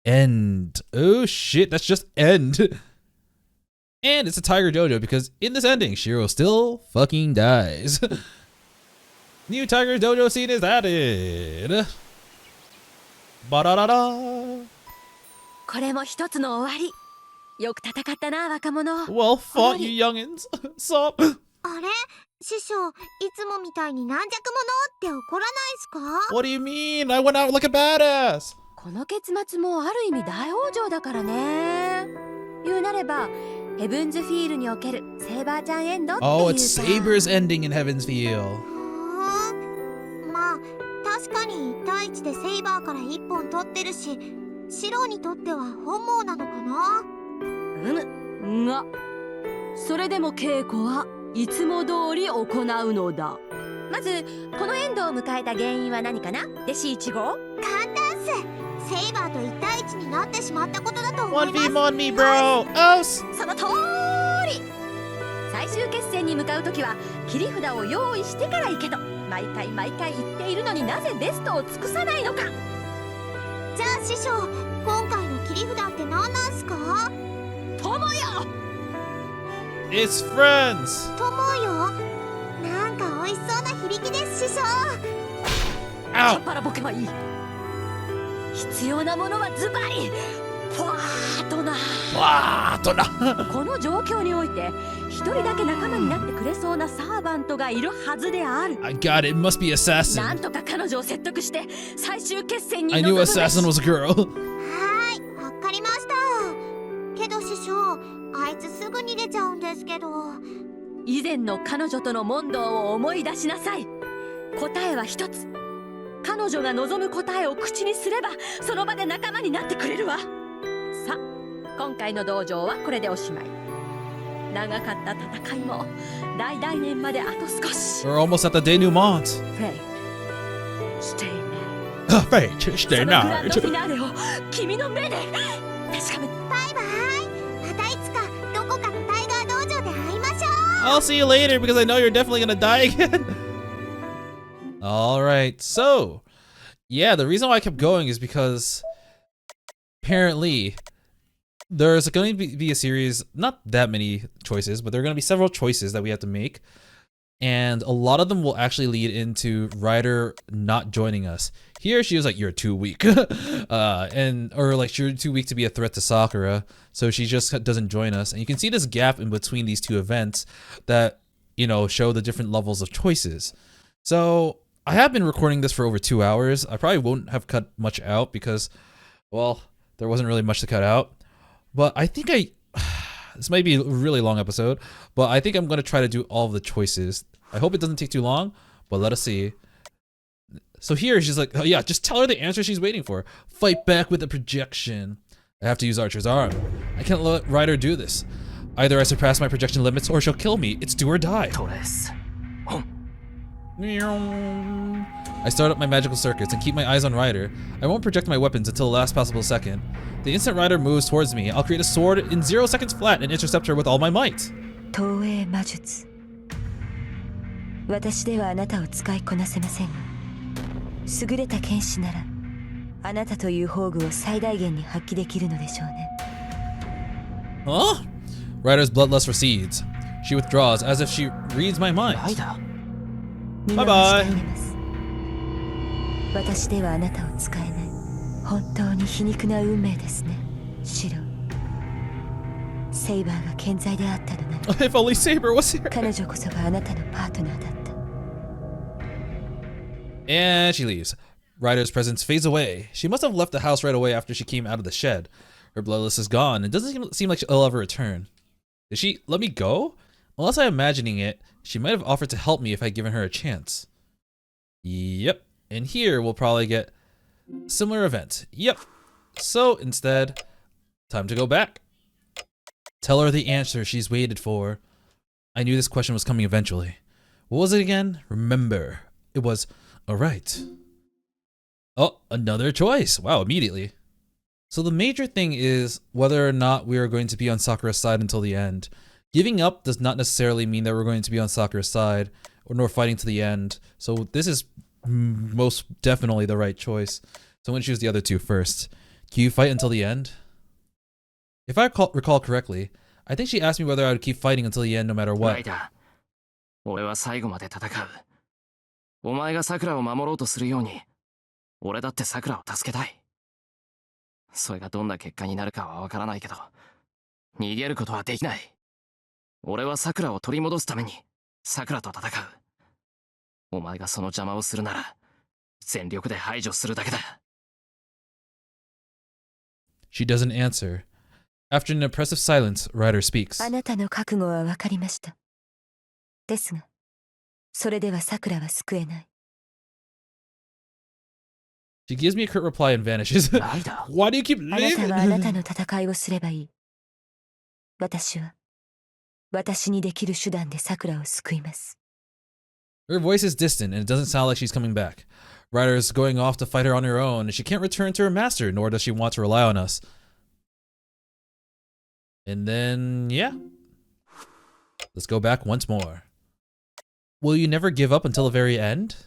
End. Oh shit, that's just end. And it's a Tiger Dojo because in this ending, Shirou still fucking dies. New Tiger Dojo scene is added. Ba-da-da-da. これも一つの終わり。よく戦ったな、若者。 Well fought, you youngins. Sup? あれ師匠、いつもみたいに軟弱者って怒らないすか？ What do you mean? I went out like a badass. この結末もある意味大往生だからね。言うなれば、ヘブンズフィールにおけるセイバーちゃんエンドっていうか。 Oh, it's Saber's ending in Heaven's Feel. まあ確かに1対1でセイバーから1本取ってるし、シロにとっては本望なのかな。が、それでも稽古はいつも通り行うのだ。まずこのエンドを迎えた原因は何かな？弟子1号？簡単っす。セイバーと1対1になってしまったことだと思います。 1v1 me, bro. Oh. その通り。最終決戦に向かうときは切り札を用意してから行けと毎回言っているのになぜベストを尽くさないのか。じゃあ師匠、今回の切り札って何なんすか？友よ。 It's friends. 友よ。なんか美味しそうな響きです、師匠。ちょっぱらボケはいい。必要なものはズバリフワートな。この状況において一人だけ仲間になってくれそうなサーバントがいるはずである。 I got it. It must be Assassin. なんとか彼女を説得して最終決戦に I 臨 knew むべし。 Assassin was a girl. はーい、わかりました。けど師匠、あいつすぐ逃げちゃうんですけど。以前の彼女との問答を思い出しなさい。答えは一つ。彼女が望む答えを口にすればその場で仲間になってくれるわ。さあ、今回の道場はこれでおしまい。長かった戦いも大々年まであと少し。 We're almost at the denouement. Fate, stay Fate, stay そのグランド night. フィナーレを君の目で確かめ。バイバイ。またいつかどこかのタイガー道場で会いましょう。 I'll see you later because I know you're definitely gonna die again. Alright, so yeah, the reason why I kept going is because apparently there's going to be a series, not that many choices, but there are going to be several choices that we have to make. And a lot of them will actually lead into Ryder not joining us. Here she was like, you're too weak. Or like you're too weak to be a threat to Sakura. So she just doesn't join us. And you can see this gap in between these two events that, you know, show the different levels of choices. So I have been recording this for over 2 hours. I probably won't have cut much out because, well, there wasn't really much to cut out. But I think this might be a really long episode, but I think I'm going to try to do all of the choices. I hope it doesn't take too long, but let us see. So here she's like, oh yeah, just tell her the answer she's waiting for. Fight back with a projection. I have to use Archer's arm. I can't let Ryder do this. Either I surpass my projection limits or she'll kill me. It's do or die. I start up my magical circuits and keep my eyes on Ryder. I won't project my weapons until the last possible second. The instant Ryder moves towards me, I'll create a sword in 0 seconds flat and intercept her with all my might. 投影魔術。私ではあなたを使いこなせませんが、優れた剣士ならあなたという宝具を最大限に発揮できるのでしょうね。 Huh? Ryder's bloodlust recedes. She withdraws as if she reads my mind. バイバイ。私ではあなたを使えない。本当に皮肉な運命ですね、シロ。セイバーが健在であったのなら If only Saber was here. 彼女こそがあなたのパートナーだった。 And she leaves. Ryder's presence fades away. She must have left the house right away after she came out of the shed. Her bloodlust is gone. It doesn't seem like she'll ever return. Did she let me go? Unless I'm imagining it, she might have offered to help me if I'd given her a chance. Yep. And here we'll probably get similar event. Yep. So instead, time to go back. Tell her the answer she's waited for. I knew this question was coming eventually. What was it again? Remember. It was, alright. Oh, another choice. Wow, immediately. So the major thing is whether or not we are going to be on Sakura's side until the end. Giving up does not necessarily mean that we're going to be on Sakura's side or nor fighting to the end. So this is most definitely the right choice. So I'm going to choose the other two first. Can you fight until the end? If I recall correctly, I think she asked me whether I would keep fighting until the end no matter what. 俺は最後まで戦う。お前が桜を守ろうとするように、俺だって桜を助けたい。それがどんな結果になるかはわからないけど、逃げることはできない。俺は桜を取り戻すために桜と戦う。お前がその邪魔をするなら、全力で排除するだけだ。She doesn't answer. After an impressive silence, Ryder speaks. あなたの覚悟は分かりました。ですが、それでは桜は救えない。She gives me a curt reply and vanishes. Why do you keep あなたはあなた leaving? の戦いをすればいい。私は、私にできる手段で桜を救います。Her voice is distant and it doesn't sound like she's coming back. Ryder is going off to fight her on her own and she can't return to her master, nor does she want to rely on us. And then, yeah. Let's go back once more. Will you never give up until the very end?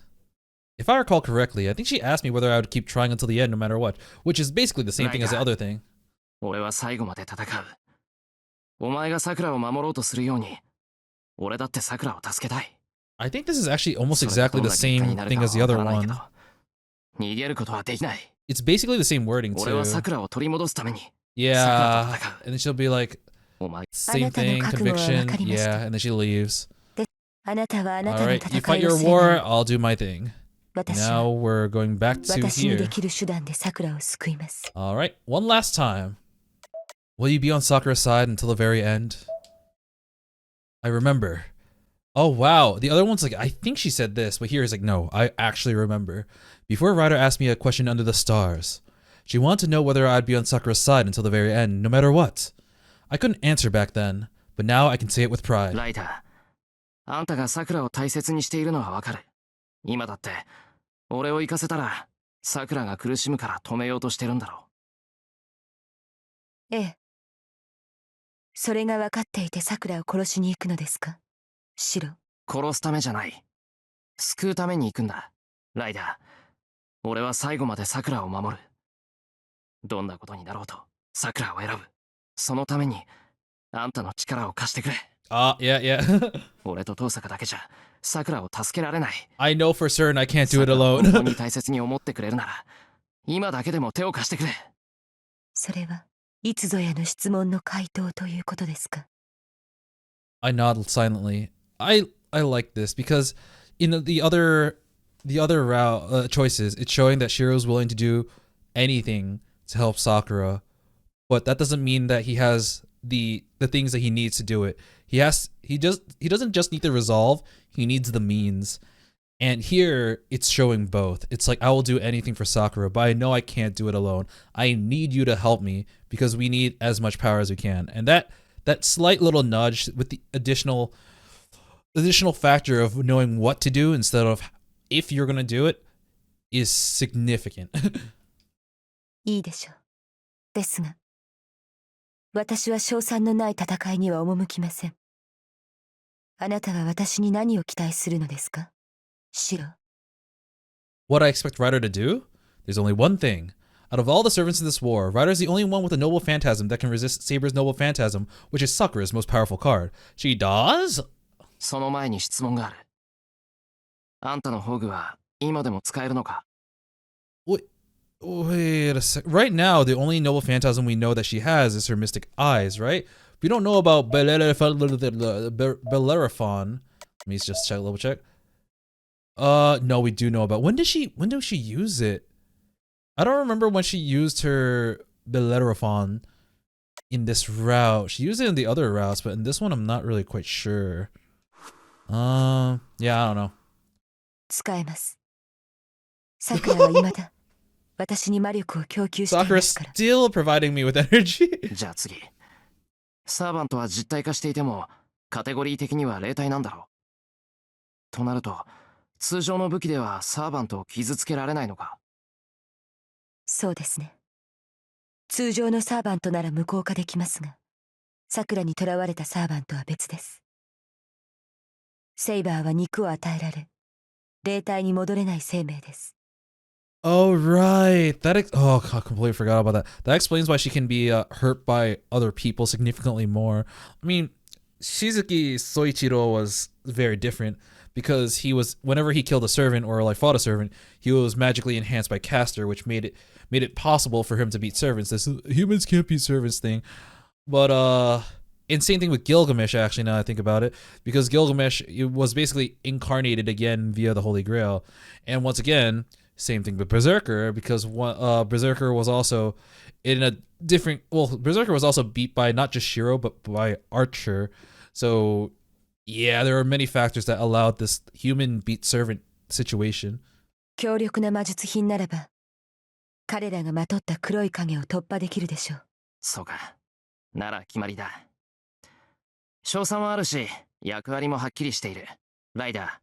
If I recall correctly, I think she asked me whether I would keep trying until the end no matter what, which is basically the same thing as the other thing. 俺は最後まで戦う。お前が桜を守ろうとするように、俺だって桜を助けたい。 I think this is actually almost exactly the same thing as the other one. 逃げることはできない。 It's basically the same wording 俺は too. 桜を取り戻すために。 Yeah, and then she'll be like, お前、 same thing, conviction, yeah, and then she leaves. あなたはあなたの Alright, you 戦 fight いを your すればい war, い。 I'll do my thing. 私 Now は we're going back to 私にで here. きる手段で桜を救います。 Alright, one last time. Will you be on Sakura's side until the very end? I remember. Oh wow, the other one's like, I think she said this, but here is like, no, I actually remember. Before Ryder asked me a question under the stars. She wanted to know whether I'd be on Sakura's side until the very end, no matter what. I couldn't answer back then, but now I can say it with pride. ライター、あんたが桜を大切にしているのはわかる。今だって、俺を行かせたら、桜が苦しむから止めようとしてるんだろええ。それが分かっていて桜を殺しに行くのですか？シロ。う。殺すためじゃない。救うために行くんだ。ライダー、俺は最後まで桜を守る。どんなことになろうと、桜を選ぶ。そのために、あんたの力を貸してくれ。Yeah, yeah. 俺と遠坂だけじゃ、桜を助けられない。 I know for certain I can't do it 本当 alone. に大切に思ってくれるなら、今だけでも手を貸してくれ。それはいつぞやの質問の回答ということですか？ I nod silently. I like this because in the other choices, it's showing that Shiro's willing to do anything to help Sakura, but that doesn't mean that he has the things that he needs to do it. He doesn't just need the resolve, he needs the means. And here it's showing both. It's like, I will do anything for Sakura, but I know I can't do it alone. I need you to help me because we need as much power as we can. And that slight little nudge with the additional factor of knowing what to do instead of if you're going to do it is significant. いいでしょう。ですが、私は勝算のない戦いには赴きません。あなたは私に何を期待するのですか？シロ。 What I expect Ryder to do? There's only one thing. Out of all the servants in this war, Ryder's the only one with a noble phantasm that can resist Saber's noble phantasm, which is Sakura's most powerful card. She does? その前に質問がある。あんたの宝具は今でも使えるのか？ Wait a sec. Right now, the only noble phantasm we know that she has is her mystic eyes, right? we don't know about Bellerophon. Let me just double check. No, we do know about when did she use it? I don't remember when she used her Bellerophon in this route. She used it in the other routes, but in this one I'm not really quite sure. Yeah, I don't know. 使えます。さくらは未だ私に魔力を供給していま Sakura's すから。 still providing me with energy. じゃあ次。サーバントは実体化していても、カテゴリー的には霊体なんだろう。となると、通常の武器ではサーバントを傷つけられないのか。そうですね。通常のサーバントなら無効化できますが、さくらに囚われたサーバントは別です。セイバーは肉を与えられ、霊体に戻れない生命です。 Oh right, oh, I completely forgot about that. That explains why she can be hurt by other people significantly more. I mean, Shizuki Soichiro was very different because he was, whenever he killed a servant or like fought a servant, he was magically enhanced by caster, which made it possible for him to beat servants. This humans can't beat servants thing. But and same thing with Gilgamesh, actually, now I think about it, because Gilgamesh was basically incarnated again via the Holy Grail. And once again, same thing with Berserker, because Berserker was also in a different, well, Berserker was also beat by not just Shirou, but by Archer. So yeah, there are many factors that allowed this human beat servant situation. 強力な魔術品ならば、彼らがまとった黒い影を突破できるでしょう。そうか。なら決まりだ。賞賛はあるし、役割もはっきりしている。ライダ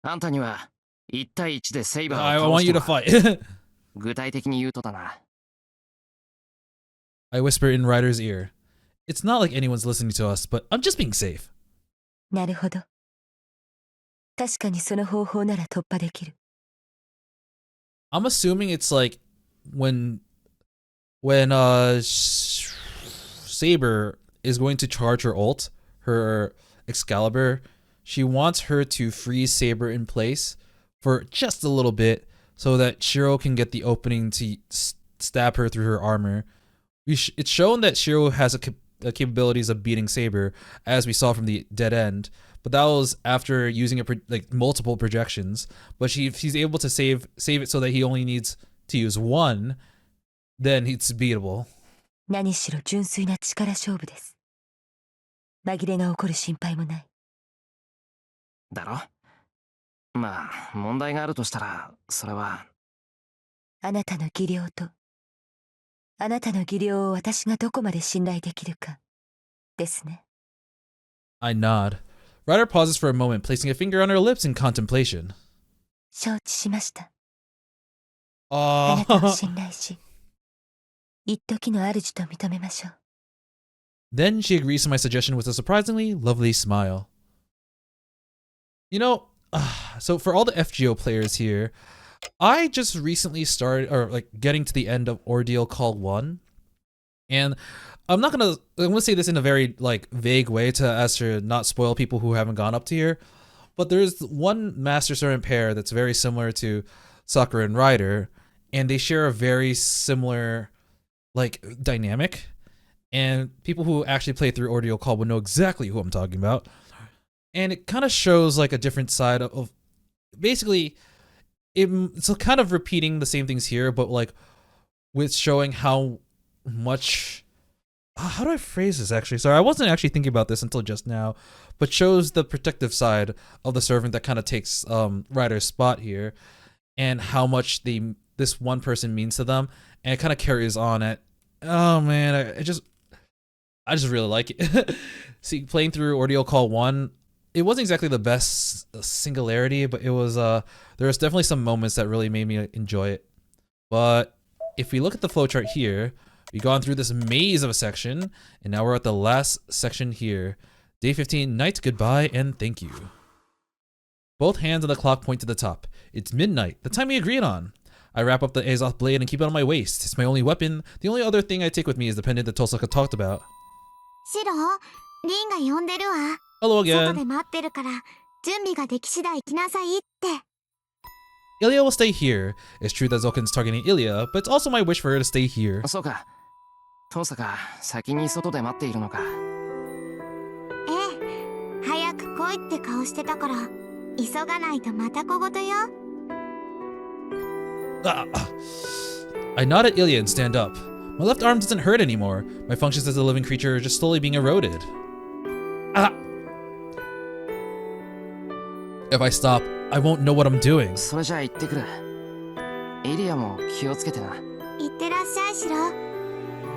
ー、あんたには1対1でセイバー I を want 倒 you して to もらう。 fight. 具体的に言うとだな。 I whisper in Ryder's ear. It's not like anyone's listening to us, but I'm just being safe. なるほど。確かにその方法なら突破できる。 I'm assuming it's like when Saber is going to charge her ult, her Excalibur, she wants her to freeze Saber in place for just a little bit so that Shirou can get the opening to stab her through her armor. It's shown that Shirou has the capabilities of beating Saber, as we saw from the dead end, but that was after using like multiple projections. But if he's able to save it so that he only needs to use one, then it's beatable. 何しろ純粋な力勝負です。紛れが起こる心配もない。だろ？まあ、問題があるとしたら、それは。あなたの技量と、あなたの技量を私がどこまで信頼できるか、ですね。I nod. Ryder pauses for a moment, placing a finger on her lips in contemplation. 承知しました。あなたを信頼し、一時の主と認めましょう。 Then she agrees to my suggestion with a surprisingly lovely smile. You know, so for all the FGO players here, I just recently started, or like getting to the end of Ordeal Call 1. And I'm gonna say this in a very like vague way as to not spoil people who haven't gone up to here. But there's one Master Servant pair that's very similar to Sakura and Ryder, and they share a very similar like dynamic. And people who actually play through Ordeal Call will know exactly who I'm talking about. And it kind of shows like a different side of basically it's kind of repeating the same things here, but like with showing how much, how do I phrase this actually? Sorry, I wasn't actually thinking about this until just now, but shows the protective side of the servant that kind of takes Ryder's spot here, and how much this one person means to them, and it kind of carries on at, oh man, I just really like it. See, playing through Ordeal Call 1, it wasn't exactly the best singularity, but it was there was definitely some moments that really made me enjoy it. But if we look at the flowchart here, we've gone through this maze of a section, and now we're at the last section here. Day 15, night, goodbye, and thank you. Both hands on the clock point to the top. It's midnight, the time we agreed on. I wrap up the Azoth blade and keep it on my waist. It's my only weapon. The only other thing I take with me is the pendant that Tosaka talked about. シロ、リンが呼んでるわ。 Hello 外 again. で待ってるから、準備ができ次第来なさいって。 Ilya will stay here. It's true that Zoken's targeting Ilya, but it's also my wish for her to stay here. そうか。遠坂、先に外で待っているのか。ごいって顔してたから、急がないとまた小言よ。I nod at Ilya and stand up. My left arm doesn't hurt anymore. My functions as a living creature are just slowly being eroded. If I stop, I won't know what I'm doing. それじゃあ行ってくる。イリアも気をつけてな。いってらっしゃいシロ。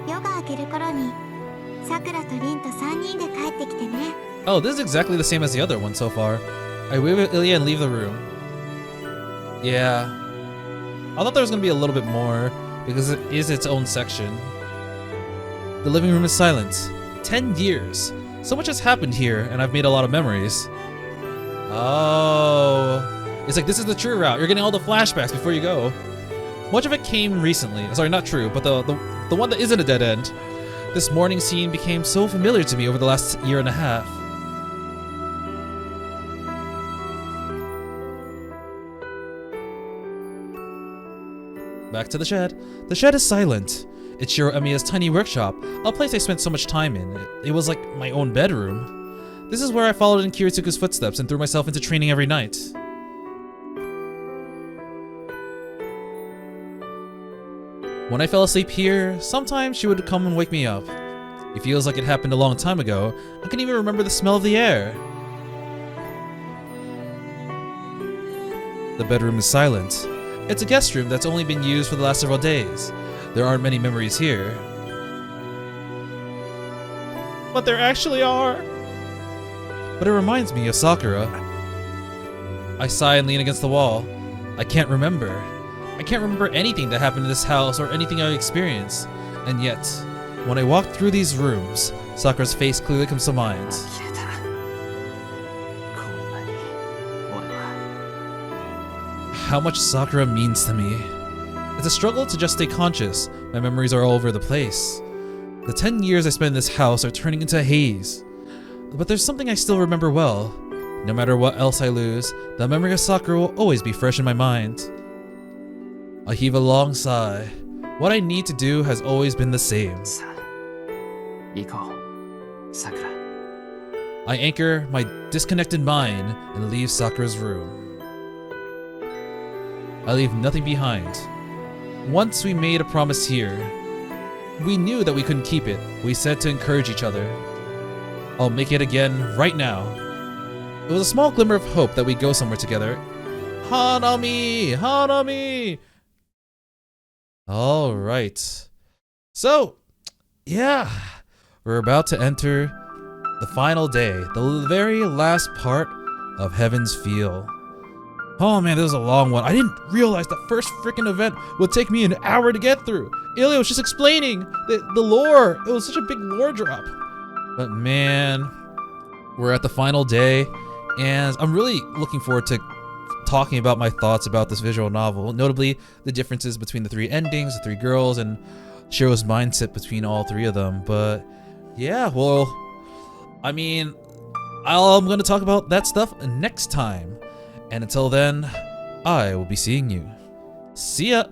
夜が明ける頃にさくらとリンと3人で帰ってきてね。Oh, this is exactly the same as the other one so far. I wave at Ilya and leave the room. Yeah. I thought there was going to be a little bit more, because it is its own section. The living room is silent. 10 years. So much has happened here, and I've made a lot of memories. Oh. It's like this is the true route. You're getting all the flashbacks before you go. Much of it came recently. Sorry, not true, but the one that isn't a dead end. This morning scene became so familiar to me over the last year and a half. Back to the shed. The shed is silent. It's Shirou Emiya's tiny workshop, a place I spent so much time in. It was like my own bedroom. This is where I followed in Kiritsuku's footsteps and threw myself into training every night. When I fell asleep here, sometimes she would come and wake me up. It feels like it happened a long time ago. I can even remember the smell of the air. The bedroom is silent. It's a guest room that's only been used for the last several days. There aren't many memories here. But there actually are. But it reminds me of Sakura. I sigh and lean against the wall. I can't remember. I can't remember anything that happened in this house or anything I experienced. And yet, when I walk through these rooms, Sakura's face clearly comes to mind. How much Sakura means to me. It's a struggle to just stay conscious. My memories are all over the place. The 10 years I spent in this house are turning into a haze. But there's something I still remember well. No matter what else I lose, the memory of Sakura will always be fresh in my mind. I heave a long sigh. What I need to do has always been the same. I anchor my disconnected mind and leave Sakura's room. I leave nothing behind. Once we made a promise here. We knew that we couldn't keep it. We said to encourage each other. I'll make it again right now. It was a small glimmer of hope that we'd go somewhere together. Hanami! Hanami! Alright. So, yeah. We're about to enter the final day. The very last part of Heaven's Feel. Oh man, this was a long one. I didn't realize the first freaking event would take me an hour to get through. Ilya was just explaining the lore. It was such a big lore drop. But man, we're at the final day, and I'm really looking forward to talking about my thoughts about this visual novel, notably the differences between the three endings, the three girls, and Shirou's mindset between all three of them. But yeah, well, I mean, I'm going to talk about that stuff next time. And until then, I will be seeing you. See ya!